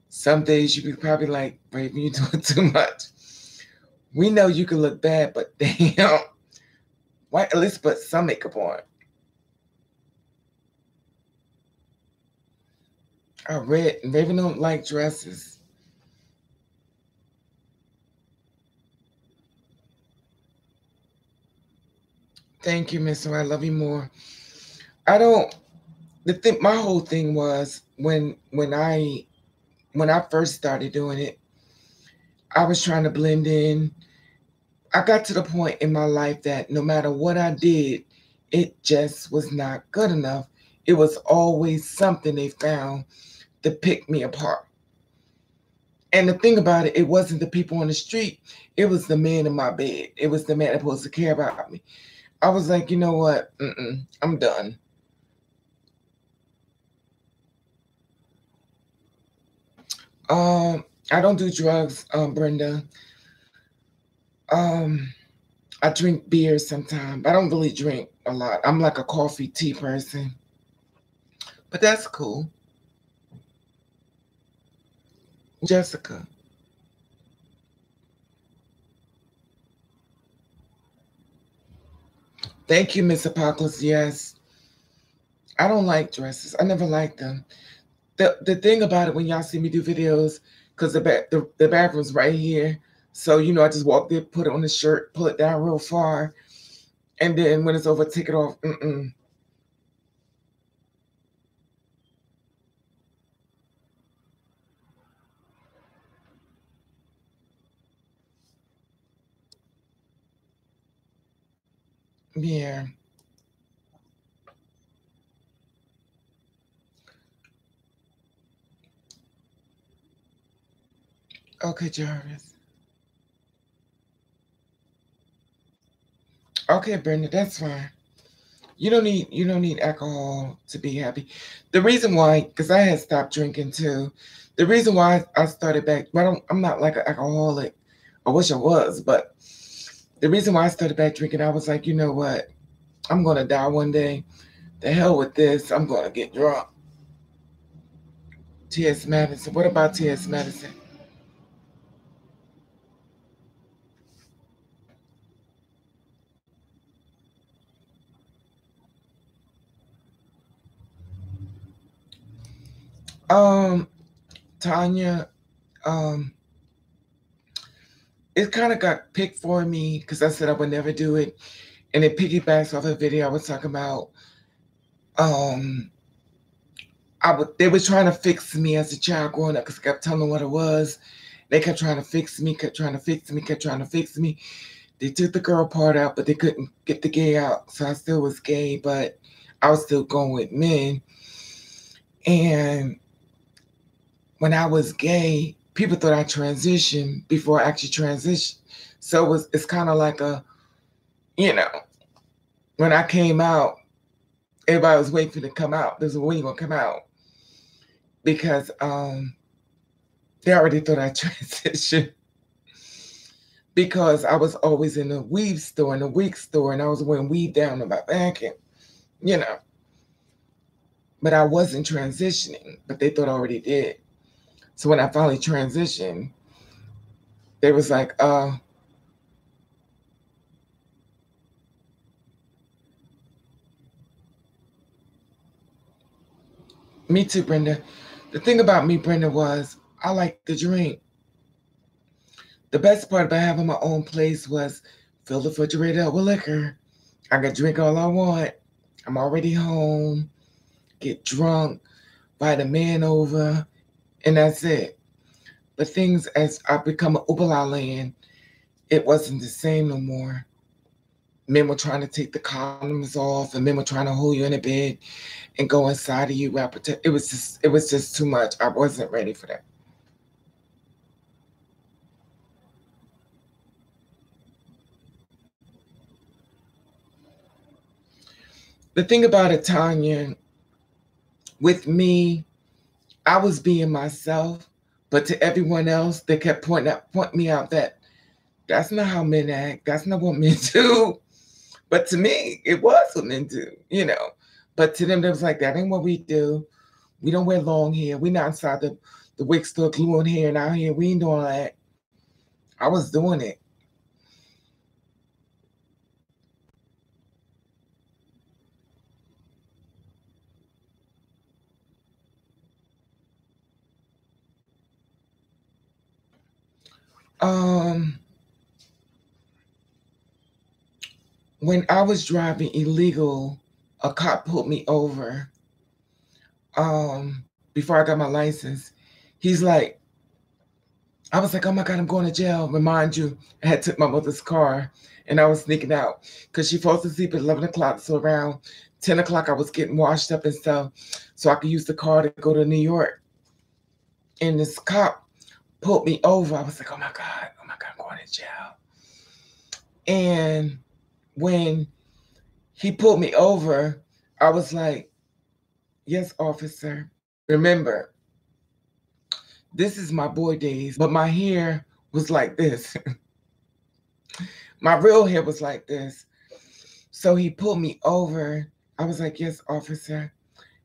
A: Some days you be probably like, baby, you doing too much. We know you can look bad, but damn, why at least put some makeup on? I read Raven don't like dresses. Thank you, Miss. I love you more. I don't. The thing, my whole thing was when I first started doing it, I was trying to blend in. I got to the point in my life that no matter what I did, it just was not good enough. It was always something they found to pick me apart. And the thing about it, it wasn't the people on the street. It was the man in my bed. It was the man that was supposed to care about me. I was like, you know what? I'm done. I don't do drugs, Brenda. Um, I drink beer sometimes. I don't really drink a lot. I'm like a coffee tea person, but that's cool. Jessica, thank you, Miss Apocalypse. Yes, I don't like dresses. I never liked them. The thing about it when y'all see me do videos, because the bathroom's right here, so I just walk there, put it on the shirt, pull it down real far, and then when it's over, take it off. Yeah. Okay, Jarvis. Okay, Brenda, that's fine. You don't need alcohol to be happy. The reason why, because I had stopped drinking too. The reason why I started back, but I'm not like an alcoholic. I wish I was, but the reason why I started back drinking, I was like, you know what? I'm gonna die one day. The hell with this. I'm gonna get drunk. T.S. Madison. What about T.S. Madison? Um, Tanya. Um, it kind of got picked for me because I said I would never do it, and it piggybacks off a video I was talking about. Um, they were trying to fix me as a child growing up because I kept telling them what it was. They kept trying to fix me, kept trying to fix me, kept trying to fix me. They took the girl part out, but they couldn't get the gay out. So I still was gay, but I was still going with men. And when I was gay, people thought I transitioned before I actually transitioned. So it's kind of like you know, when I came out, everybody was waiting for me to come out. There's a when you gonna come out because they already thought I transitioned because I was always in the weave store, in the wig store, and I was wearing weave down in my back, and you know, but I wasn't transitioning, but they thought I already did. So when I finally transitioned, they was like, me too, Brenda. The thing about me, Brenda, was I like to drink. The best part about having my own place was fill the refrigerator up with liquor. I could drink all I want. I'm already home, get drunk, invite a man over, and that's it. But things as I become an Ubala land, it wasn't the same no more. Men were trying to take the condoms off, and men were trying to hold you in a bed and go inside of you. It was just too much. I wasn't ready for that. The thing about it, Tanya, with me, I was being myself, but to everyone else, they kept pointing me out that that's not how men act. That's not what men do. But to me, it was what men do, you know. But to them, it was like, that ain't what we do. We don't wear long hair. We not inside the wig store gluing hair and out here. We ain't doing that. I was doing it. Um, when I was driving illegal, a cop pulled me over. Before I got my license, he's like, I was like, oh my God, I'm going to jail. Remind you, I had took my mother's car and I was sneaking out because she falls asleep at 11 o'clock. So around 10 o'clock, I was getting washed up and stuff so I could use the car to go to New York. And this cop pulled me over. I was like, oh my God, I'm going to jail. And when he pulled me over, I was like, yes, officer. Remember, this is my boy days, but my hair was like this. My real hair was like this. So he pulled me over. I was like, yes, officer.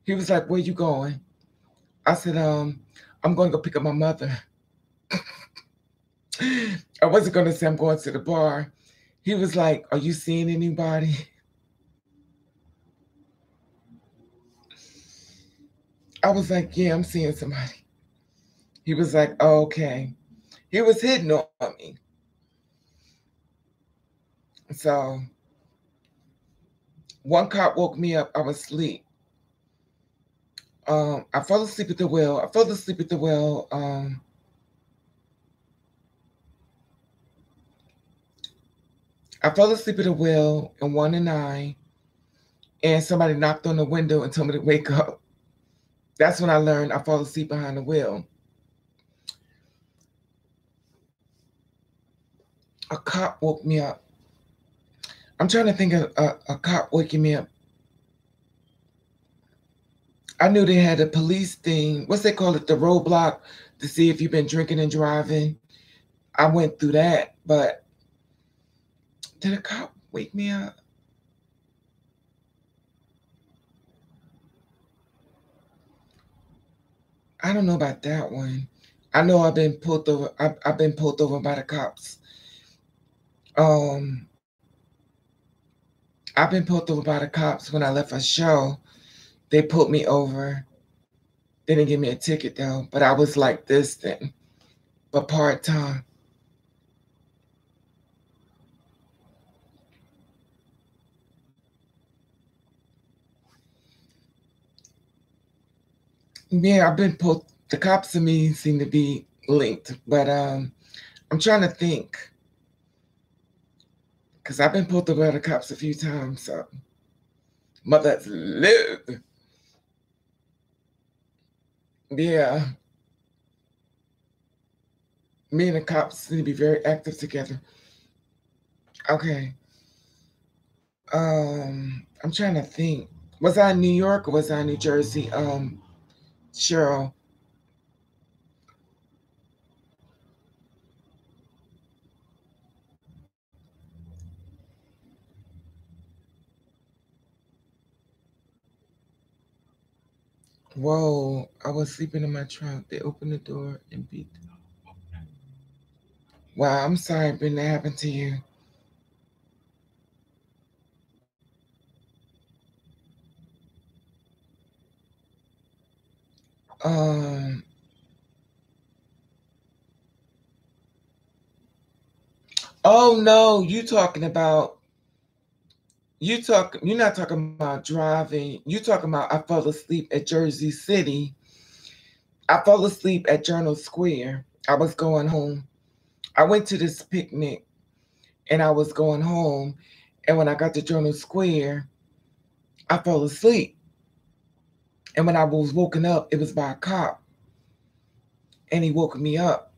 A: He was like, where you going? I said, I'm going to go pick up my mother. I wasn't going to say I'm going to the bar. He was like, are you seeing anybody? I was like, yeah, I'm seeing somebody. He was like, oh, okay. He was hitting on me. So one cop woke me up. I was asleep. I fell asleep at the wheel. I fell asleep at the wheel. I fell asleep at the wheel in 1 and 9, and somebody knocked on the window and told me to wake up. That's when I learned I fall asleep behind the wheel. A cop woke me up. I'm trying to think of a cop waking me up. I knew they had a police thing. What's they call it? The roadblock to see if you've been drinking and driving. I went through that, but did a cop wake me up? I don't know about that one. I know I've been pulled over. I've been pulled over by the cops. Um, I've been pulled over by the cops when I left a show. They pulled me over. They didn't give me a ticket though, but I was like this then, but part time. Yeah, I've been pulled. The cops and me seem to be linked, but I'm trying to think because I've been pulled over by the cops a few times. So mother's live. Yeah, me and the cops need to be very active together. Okay. I'm trying to think. Was I in New York or was I in New Jersey? Cheryl. Whoa, I was sleeping in my trunk. They opened the door and beat. Wow, I'm sorry, Ben, that happened to you. Um, oh no, you're not talking about driving. You talking about I fell asleep at Jersey City. I fell asleep at Journal Square. I was going home. I went to this picnic and I was going home. And when I got to Journal Square, I fell asleep. And when I was woken up, it was by a cop. And he woke me up.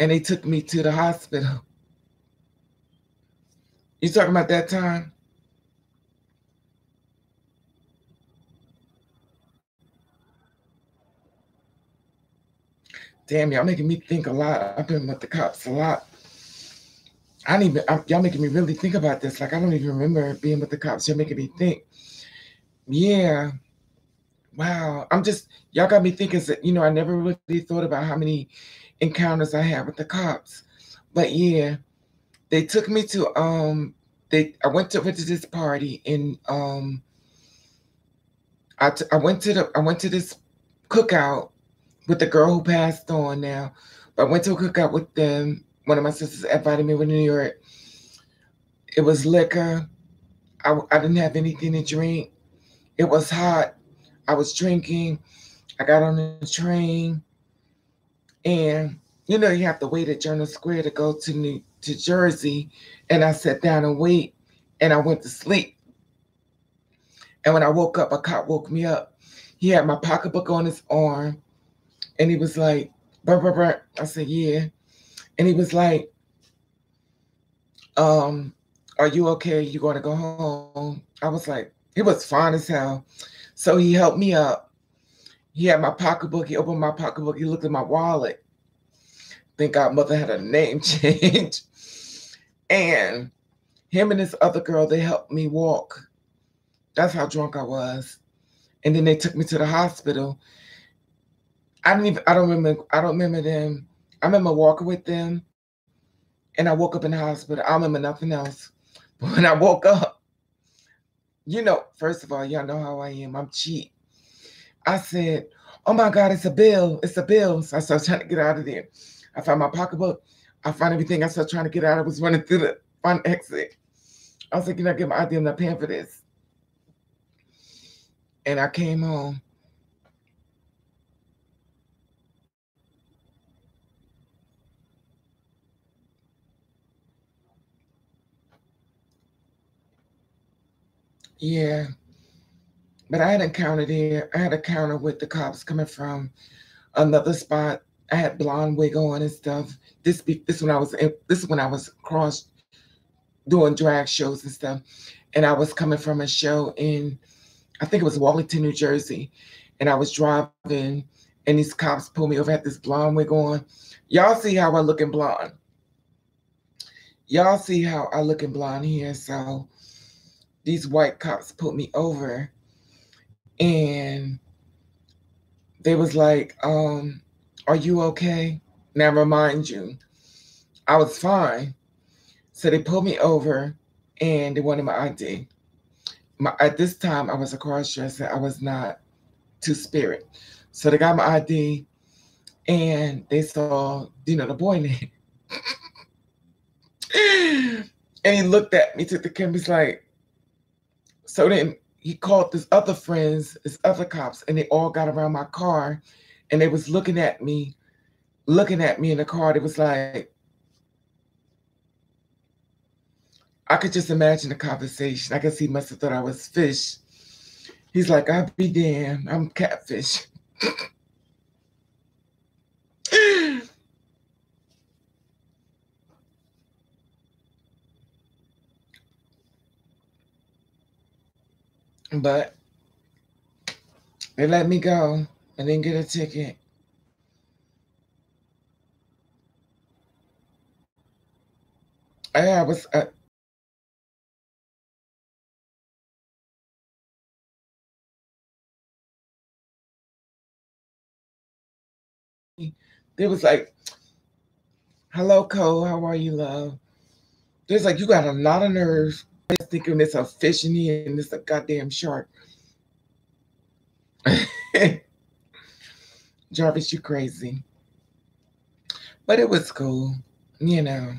A: And they took me to the hospital. You talking about that time? Damn, y'all making me think a lot. I've been with the cops a lot. I don't even, y'all making me really think about this. Like, I don't even remember being with the cops. You're making me think. Yeah. Wow. Y'all got me thinking, I never really thought about how many encounters I had with the cops. But yeah, they took me to, I went to this party and, I went to this cookout with the girl who passed on now. But I went to a cookout with them. One of my sisters invited me to New York. It was liquor. I didn't have anything to drink. It was hot. I was drinking. I got on the train, and you have to wait at Journal Square to go to Jersey, and I sat down and wait, and I went to sleep. And when I woke up, a cop woke me up. He had my pocketbook on his arm, and he was like, "Brr, brr, brr." I said, "Yeah," and he was like, um, "Are you okay? You going to go home?" I was like, he was fine as hell. So he helped me up. He had my pocketbook. He opened my pocketbook. He looked at my wallet. Thank God mother had a name change. And him and this other girl, they helped me walk. That's how drunk I was. And then they took me to the hospital. I don't remember them. I remember walking with them and I woke up in the hospital. I don't remember nothing else. But when I woke up, first of all, y'all know how I am. I'm cheap. I said, "Oh my God, it's a bill. It's a bill." So I started trying to get out of there. I found my pocketbook. I found everything. I started trying to get out. I was running through the front exit. I was like, get my ID. I'm not paying for this. And I came home. Yeah. But I had an encounter there. I had an encounter with the cops coming from another spot. I had blonde wig on and stuff. This is when I was cross doing drag shows and stuff. And I was coming from a show in, I think it was Wallington, New Jersey. And I was driving and these cops pulled me over, had this blonde wig on. Y'all see how I look in blonde. Y'all see how I look in blonde here. So these white cops pulled me over and they was like, "Are you okay?" Now remind you, I was fine. So they pulled me over and they wanted my ID. At this time, I was a cross dresser. I was not two-spirit. So they got my ID and they saw, the boy name. And he looked at me, took the camera, he's like, so then he called his other friends, his other cops, and they all got around my car and they was looking at me in the car. It was like, I could just imagine the conversation. I guess he must have thought I was fish. He's like, "I'll be damned. I'm catfish." But they let me go. I didn't get a ticket. I was. They was like, "Hello, Cole. How are you, love?" There's like, "You got a lot of nerves." Thinking it's a fish in here and it's a goddamn shark. Jarvis, you crazy. But it was cool. You know,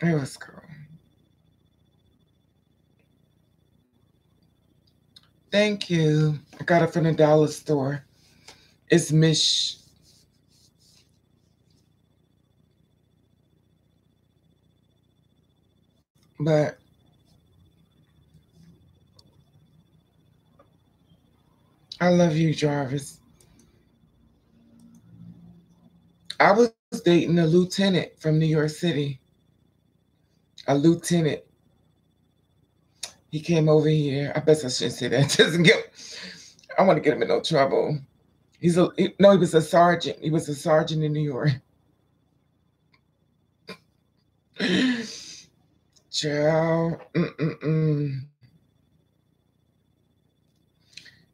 A: it was cool. Thank you. I got it from the dollar store. It's Mish. But I love you, Jarvis. I was dating a lieutenant from New York City. A lieutenant. He came over here. I bet I shouldn't say that. Just get, I want to get him in no trouble. No, he was a sergeant. He was a sergeant in New York. Child.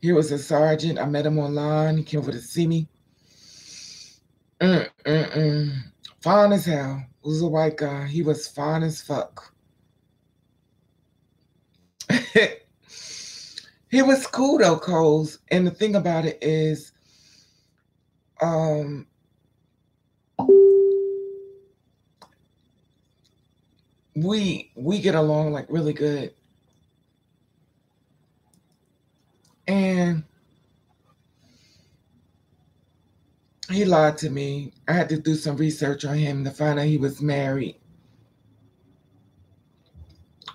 A: He was a sergeant. I met him online. He came over to see me. Fine as hell. He was a white guy. He was fine as fuck. He was cool though, Coles. And the thing about it is, um, we get along like really good. And he lied to me. I had to do some research on him to find out he was married.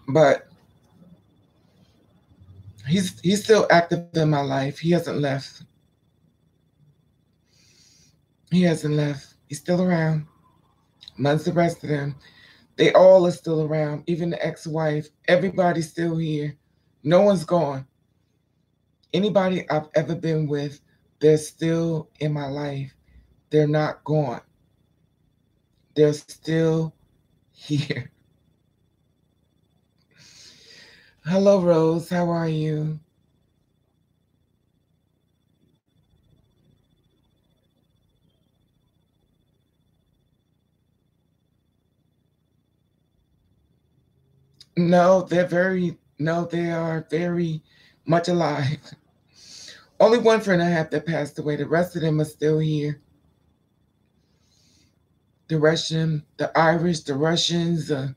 A: But he's still active in my life. He hasn't left. He hasn't left. He's still around. Amongst the rest of them. They all are still around. Even the ex-wife. Everybody's still here. No one's gone. Anybody I've ever been with, they're still in my life. They're not gone. They're still here. Hello, Rose. How are you? No, they are very much alive. Only one friend I have that passed away. The rest of them are still here. The Russian, the Irish, the Russians, the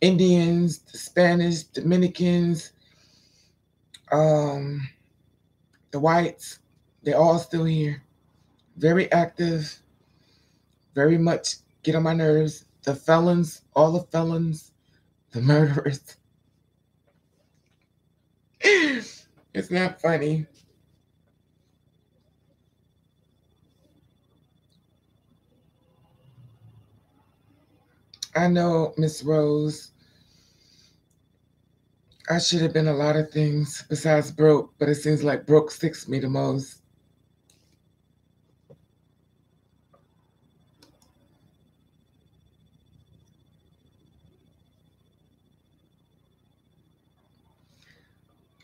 A: Indians, the Spanish, Dominicans, um, the whites, they're all still here. Very active, very much get on my nerves. The felons, all the felons, the murderers. It's not funny. I know, Miss Rose, I should have been a lot of things besides broke, but it seems like broke sticks me the most.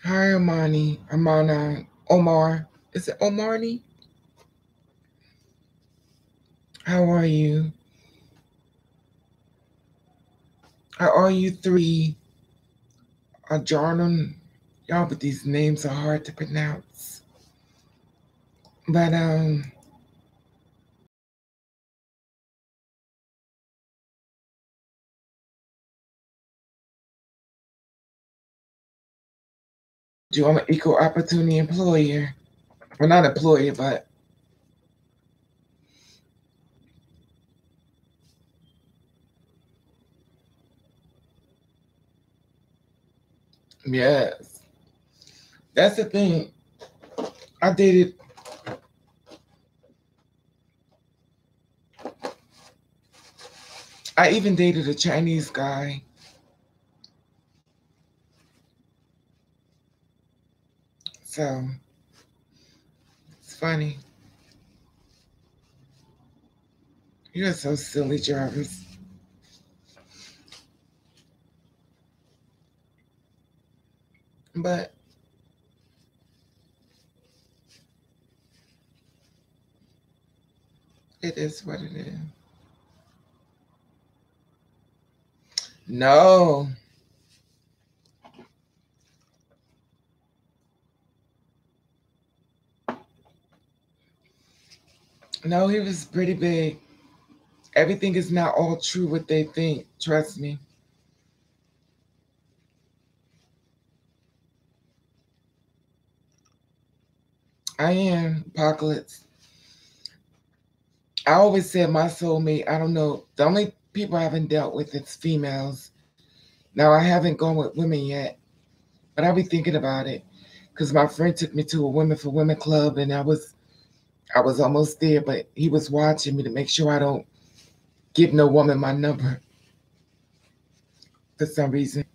A: Hi, Amani. Amana. Omar. Is it Omarni? How are you? How are you three? Jarnum. Y'all, but these names are hard to pronounce. But I'm an equal opportunity employer. Well, not employer, but yes. That's the thing. I dated I even dated a Chinese guy. So it's funny. You're so silly, Jarvis. But it is what it is. No. No, he was pretty big. Everything is not all true what they think. Trust me. I am Apocalypse. I always said my soulmate, I don't know. The only people I haven't dealt with is females. Now I haven't gone with women yet, but I'll be thinking about it. Because my friend took me to a Women for Women club and I was almost there, but he was watching me to make sure I don't give no woman my number for some reason.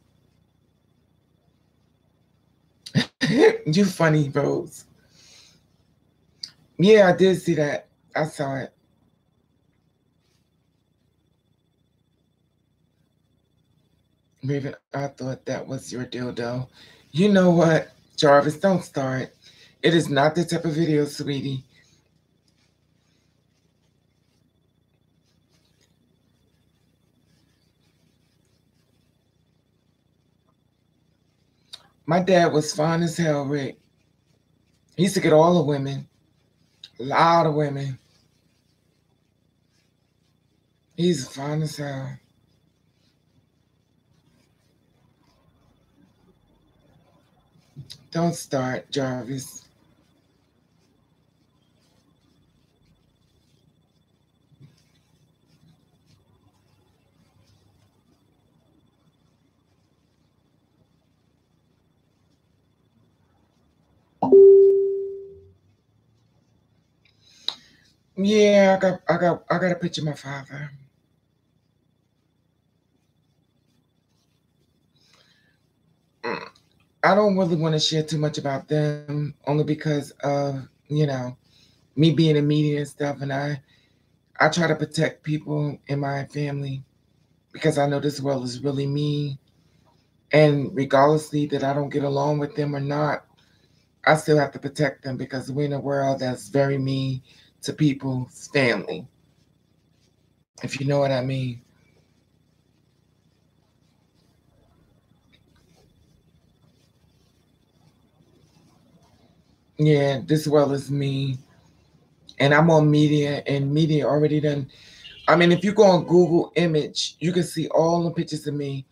A: You funny, Rose. Yeah, I did see that. I saw it. Raven, I thought that was your dildo. You know what, Jarvis? Don't start. It is not the type of video, sweetie. My dad was fine as hell, Rick. He used to get all the women, a lot of women. He's fine as hell. Don't start, Jarvis. Yeah, I got a picture of my father. Mm, I don't really want to share too much about them, only because of me being in media and stuff, and I try to protect people in my family because I know this world is really mean, and regardlessly that I don't get along with them or not, I still have to protect them because we're in a world that's very mean to people's family, if you know what I mean. Yeah, this world is mean, and I'm on media, and media already done. I mean, if you go on Google image, you can see all the pictures of me.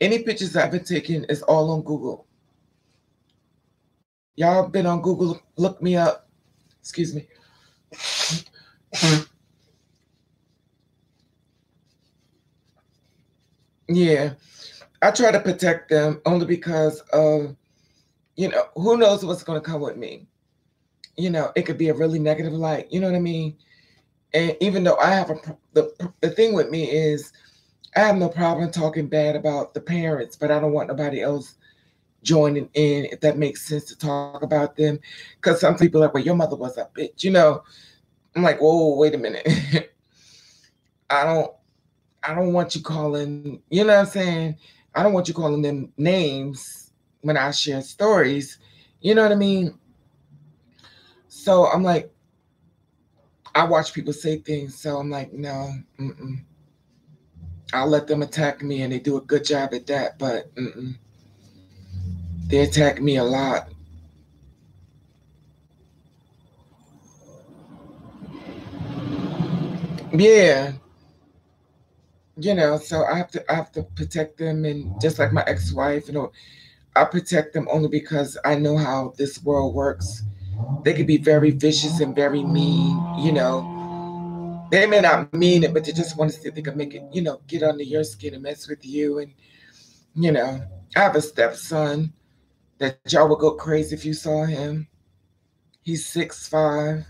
A: Any pictures I've ever taken is all on Google. Y'all been on Google, look me up. Excuse me. Yeah, I try to protect them only because of, who knows what's going to come with me. It could be a really negative light. You know what I mean? And even though I have the thing with me is I have no problem talking bad about the parents, but I don't want nobody else joining in, if that makes sense, to talk about them. Because some people are like, well, your mother was a bitch. I'm like, whoa, wait a minute. I don't I don't want you calling, you know what I'm saying? I don't want you calling them names when I share stories. You know what I mean? So I'm like, I watch people say things, so I'm like, no, mm-mm. I'll let them attack me, and they do a good job at that, but they attack me a lot. Yeah, so I have to protect them, and just like my ex-wife, I protect them only because I know how this world works. They can be very vicious and very mean. They may not mean it, but they just want to see if they can make it, get under your skin and mess with you. And you know, I have a stepson that y'all would go crazy if you saw him. He's 6'5".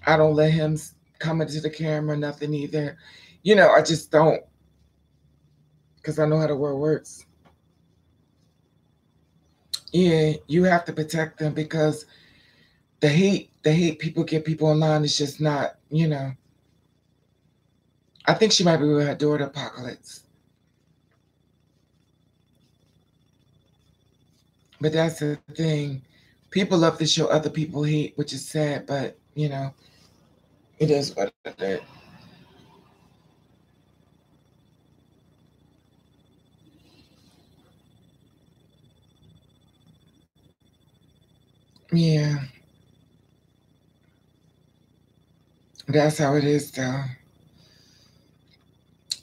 A: I don't let him come into the camera, nothing either. I just don't, because I know how the world works. Yeah, you have to protect them because the hate people get people online is just not. I think she might be with her daughter, Apocalypse. But that's the thing. People love to show other people hate, which is sad, but it is what it is. Yeah, that's how it is, though.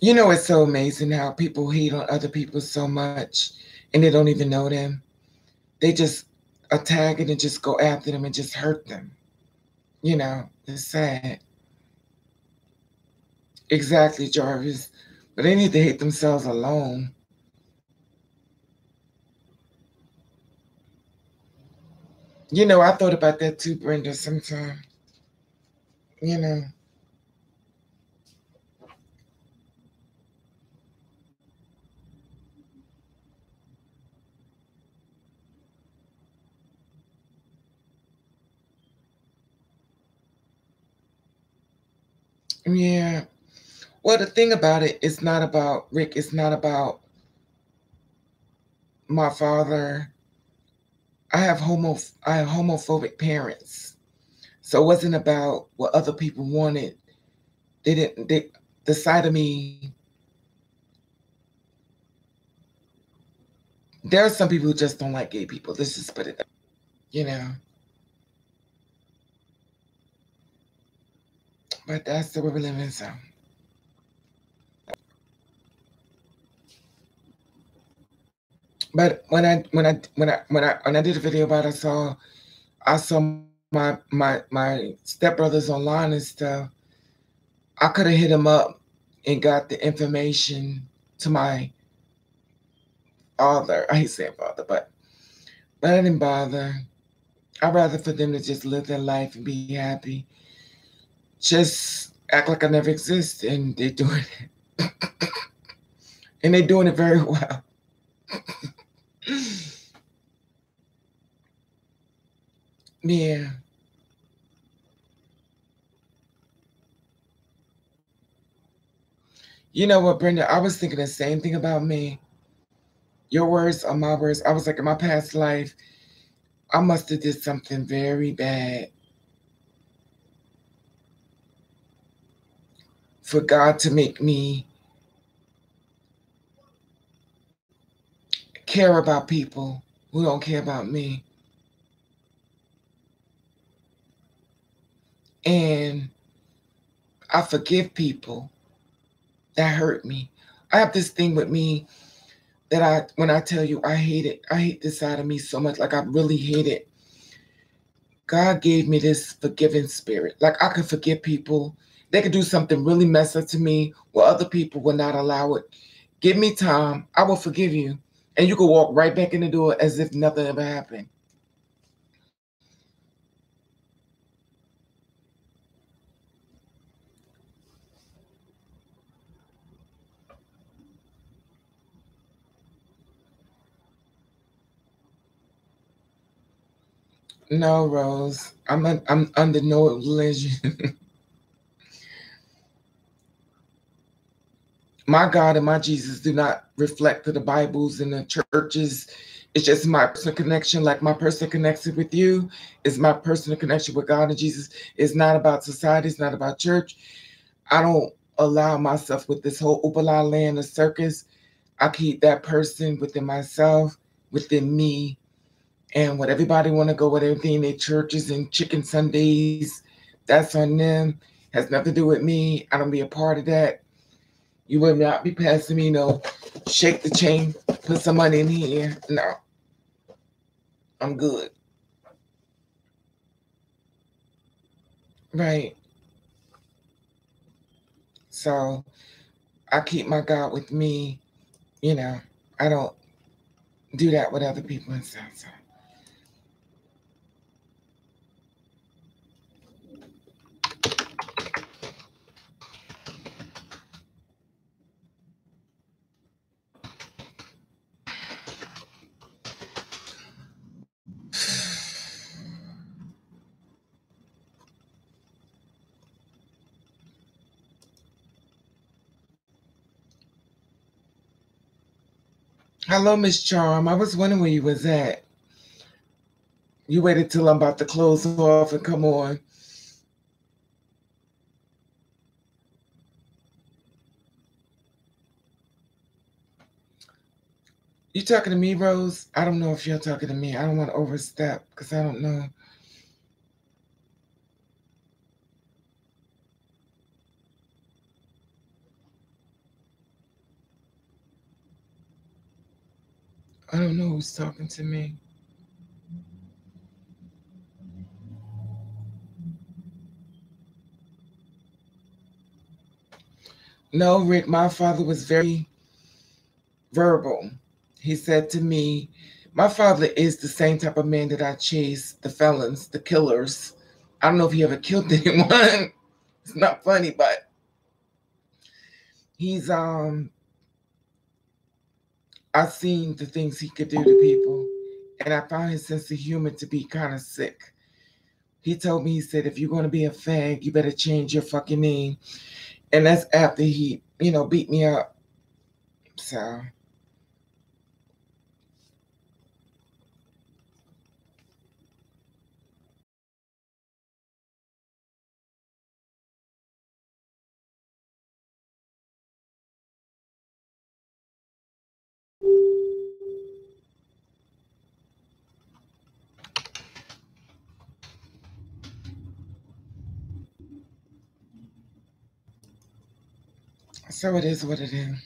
A: It's so amazing how people hate on other people so much and they don't even know them. They just attack it and just go after them and just hurt them. It's sad. Exactly, Jarvis. But they need to hate themselves alone. I thought about that too, Brenda, sometime. You know, Yeah. Well, the thing about it, it's not about Rick. It's not about my father. I have homophobic parents, so it wasn't about what other people wanted. They didn't. The side of me. There are some people who just don't like gay people. Let's just put it that, you know. But that's the way we live in. So, but when I did a video about it, I saw my stepbrothers online and stuff. I could have hit him up and got the information to my father. I hate saying father, but I didn't bother. I'd rather for them to just live their life and be happy. Just act like I never exist, and they're doing it, and they're doing it very well. Yeah. You know what, Brenda? I was thinking the same thing about me. Your words are my words. I was like, in my past life, I must have did something very bad for God to make me care about people who don't care about me. And I forgive people that hurt me. I have this thing with me that when I tell you I hate it, I hate this side of me so much. Like, I really hate it. God gave me this forgiving spirit. Like, I could forgive people. They could do something really messed up to me where other people will not allow it. Give me time. I will forgive you. And you can walk right back in the door as if nothing ever happened. No, Rose. I'm under no illusion. My God and my Jesus do not reflect to the Bibles and the churches. It's just my personal connection. Like, my personal connection with you is my personal connection with God and Jesus. It's not about society. It's not about church. I don't allow myself with this whole Oopala land of circus. I keep that person within myself, within me, and what everybody want to go with everything, their churches and chicken Sundays, that's on them. Has nothing to do with me. I don't be a part of that. You will not be passing me no shake the chain, put some money in here. No, I'm good. Right. So I keep my God with me. You know, I don't do that with other people and stuff. So. Hello, Miss Charm. I was wondering where you was at. You waited till I'm about to close off and come on. You talking to me, Rose? I don't know if you're talking to me. I don't want to overstep because I don't know. I don't know who's talking to me. No, Rick, my father was very verbal. He said to me, my father is the same type of man that I chase, the felons, the killers. I don't know if he ever killed anyone. It's not funny, but he's I've seen the things he could do to people, and I found his sense of humor to be kind of sick. He told me, he said, if you're going to be a fag, you better change your fucking name. and that's after he, beat me up. So so it is what it is.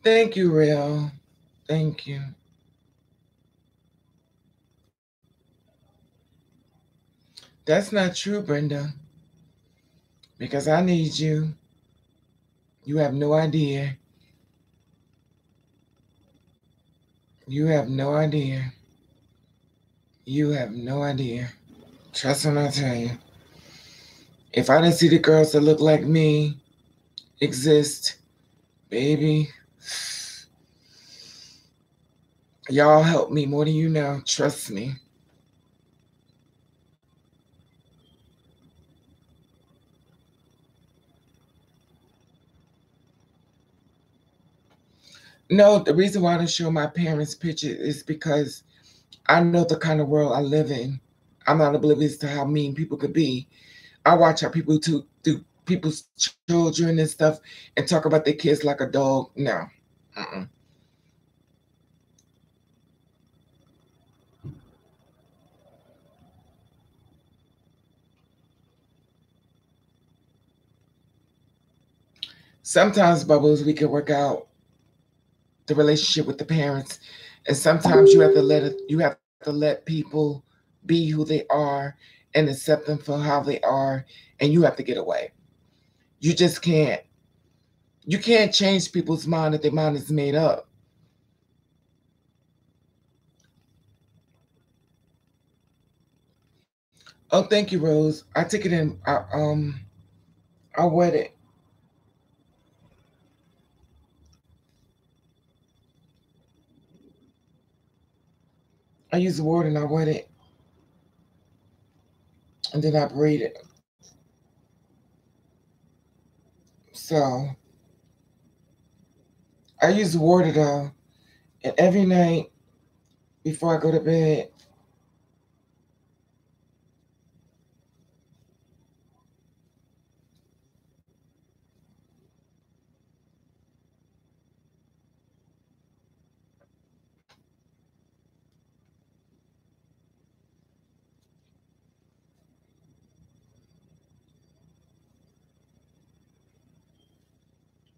A: Thank you, Real. Thank you. That's not true, Brenda, because I need you. You have no idea. You have no idea. You have no idea. Trust when I tell you. If I didn't see the girls that look like me exist, baby, y'all help me more than you know. Trust me. No, the reason why I don't show my parents' picture is because I know the kind of world I live in. I'm not oblivious to how mean people could be. I watch how people do people's children and stuff and talk about their kids like a dog. No. Uh-uh. Sometimes, Bubbles, we can work out the relationship with the parents, and sometimes you have to let people be who they are and accept them for how they are, and you have to get away. You just can't. You can't change people's mind if their mind is made up. Oh, thank you, Rose. I took it in. I wet it. I use the water and I wet it, and then I braid it. So I use the water though, and every night before I go to bed,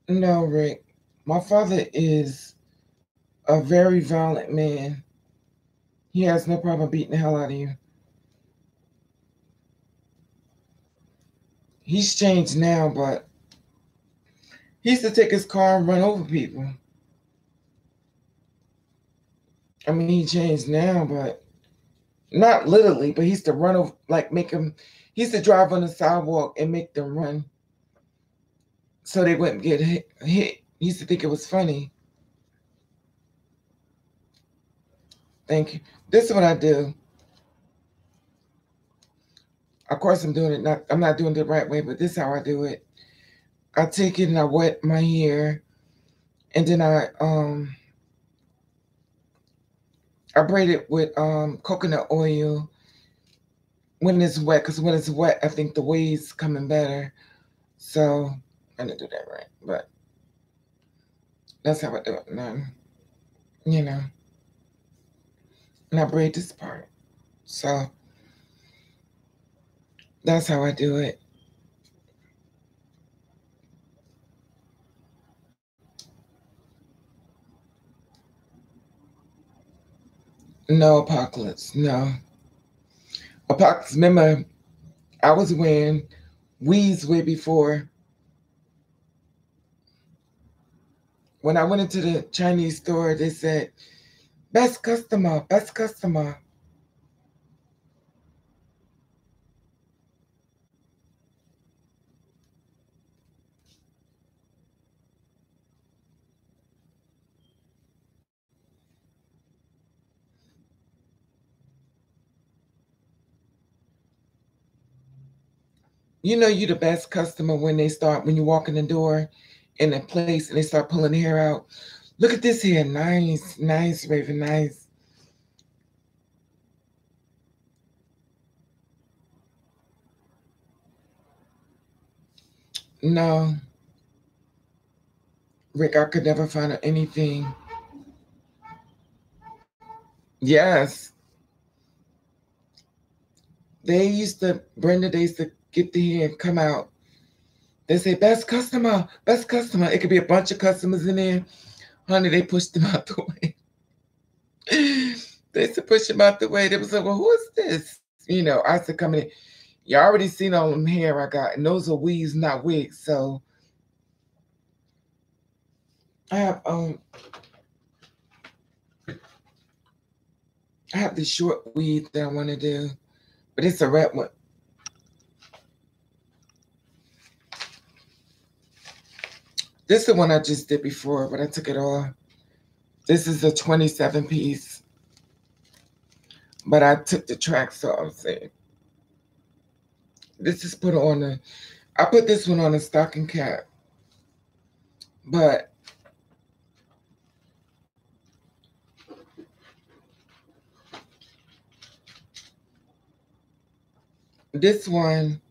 A: no, Rick, my father is a very violent man. He has no problem beating the hell out of you. He's changed now, but he used to take his car and run over people. I mean, he changed now, but not literally, but he used to run over, like make them, he used to drive on the sidewalk and make them run so they wouldn't get hit. He used to think it was funny. Thank you. This is what I do. Of course, I'm not doing it the right way, but this is how I do it. I take it and I wet my hair, and then I braid it with coconut oil when it's wet, because when it's wet, I think the wave's coming better. So I didn't do that right, but that's how I do it. Now, you know, and I braid this part. So that's how I do it. No apocalypse. No apocalypse. Remember, I was wearing weeds way before. When I went into the Chinese store, they said, best customer, best customer. You know you the best customer when you walk in the door in a place and they start pulling the hair out. Look at this hair. Nice, nice, Raven, nice. No, Rick, I could never find anything. Yes. Brenda, they used to get the hair and come out. They say, best customer, best customer. It could be a bunch of customers in there. Honey, they pushed them out the way. They used to push them out the way. They was like, well, who is this? I used to come in. You already seen all them hair I got, and those are weaves, not wigs. So I have I have the short weave that I want to do, but it's a red one. This is the one I just did before, but I took it off. This is a 27 piece, but I took the tracks off. See, this is put on a. I put this one on a stocking cap, but this one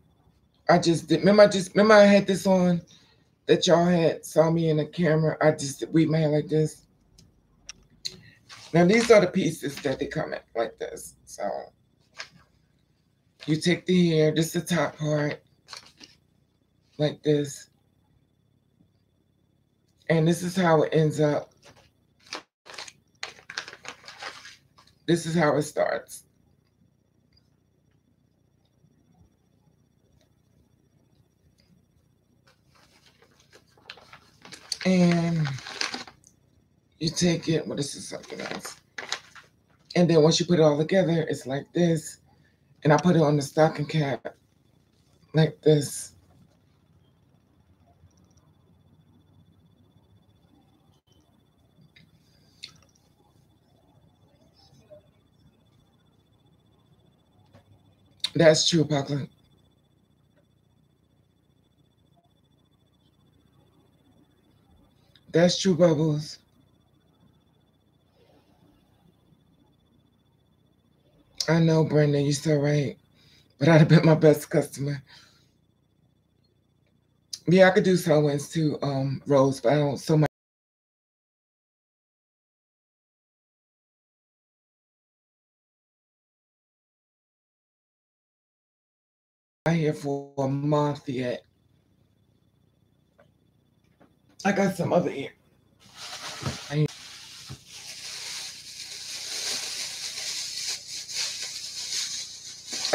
A: I just did. Remember I had this on that y'all had saw me in the camera. I just weave my hair like this. Now these are the pieces that they come in like this. So you take the hair, this is the top part, like this. And this is how it ends up. This is how it starts. And you take it, well, this is something else. And then once you put it all together, it's like this. And I put it on the stocking cap, like this. That's true, Parkland. That's true, Bubbles. I know, Brenda, you're so right. But I'd have been my best customer. Yeah, I could do sew-ins too, Rose, but I don't so much. I here for a month yet. I got some other ear.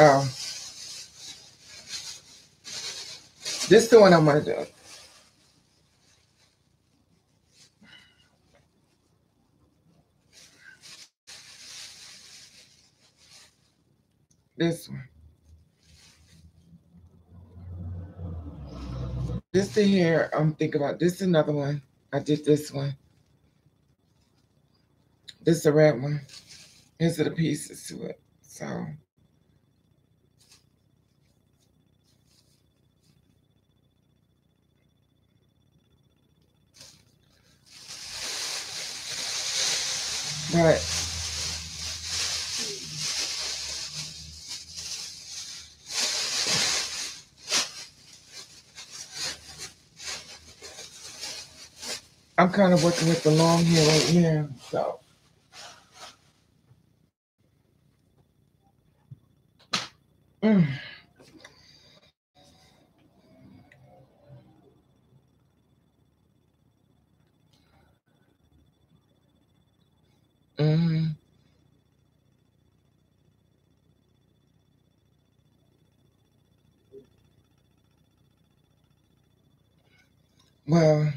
A: Oh, this is the one I'm gonna do. This one. This the hair I'm thinking about. This is another one. I did this one. This is the red one. These are the pieces to it. So but I'm kind of working with the long hair right here. So mm, mm, well,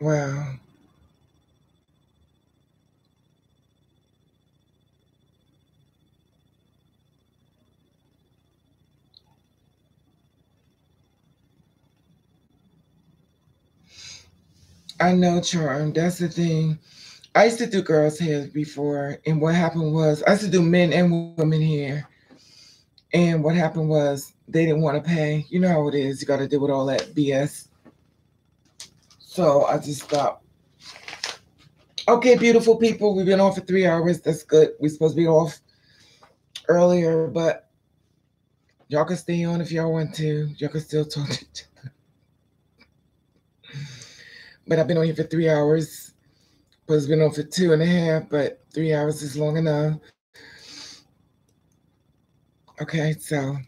A: well, I know, Charm. That's the thing. I used to do girls' hair before, and what happened was I used to do men and women hair. And what happened was they didn't want to pay. You know how it is. You got to deal with all that BS. So I just stopped. Okay, beautiful people. We've been on for 3 hours. That's good. We're supposed to be off earlier, but y'all can stay on if y'all want to. Y'all can still talk to each other. But I've been on here for 3 hours. But it's been on for 2.5, but 3 hours is long enough. Okay, so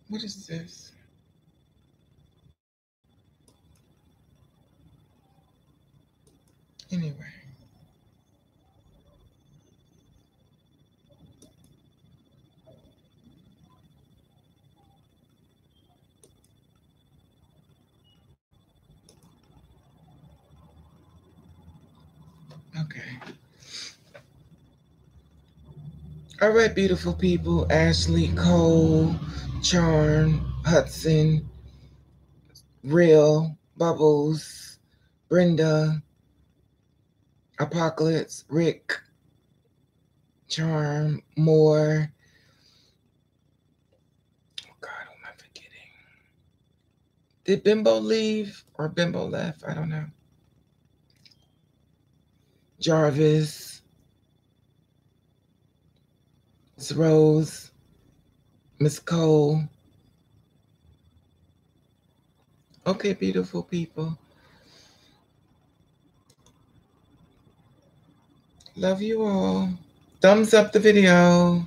A: what is this? Anyway. Okay. All right, beautiful people. Ashley, Cole, Charm, Hudson, Real, Bubbles, Brenda, Apocalypse, Rick, Charm, Moore. Oh God, who am I forgetting? Did Bimbo leave or Bimbo left? I don't know. Jarvis, Miss Rose, Miss Cole. Okay, beautiful people. Love you all. Thumbs up the video.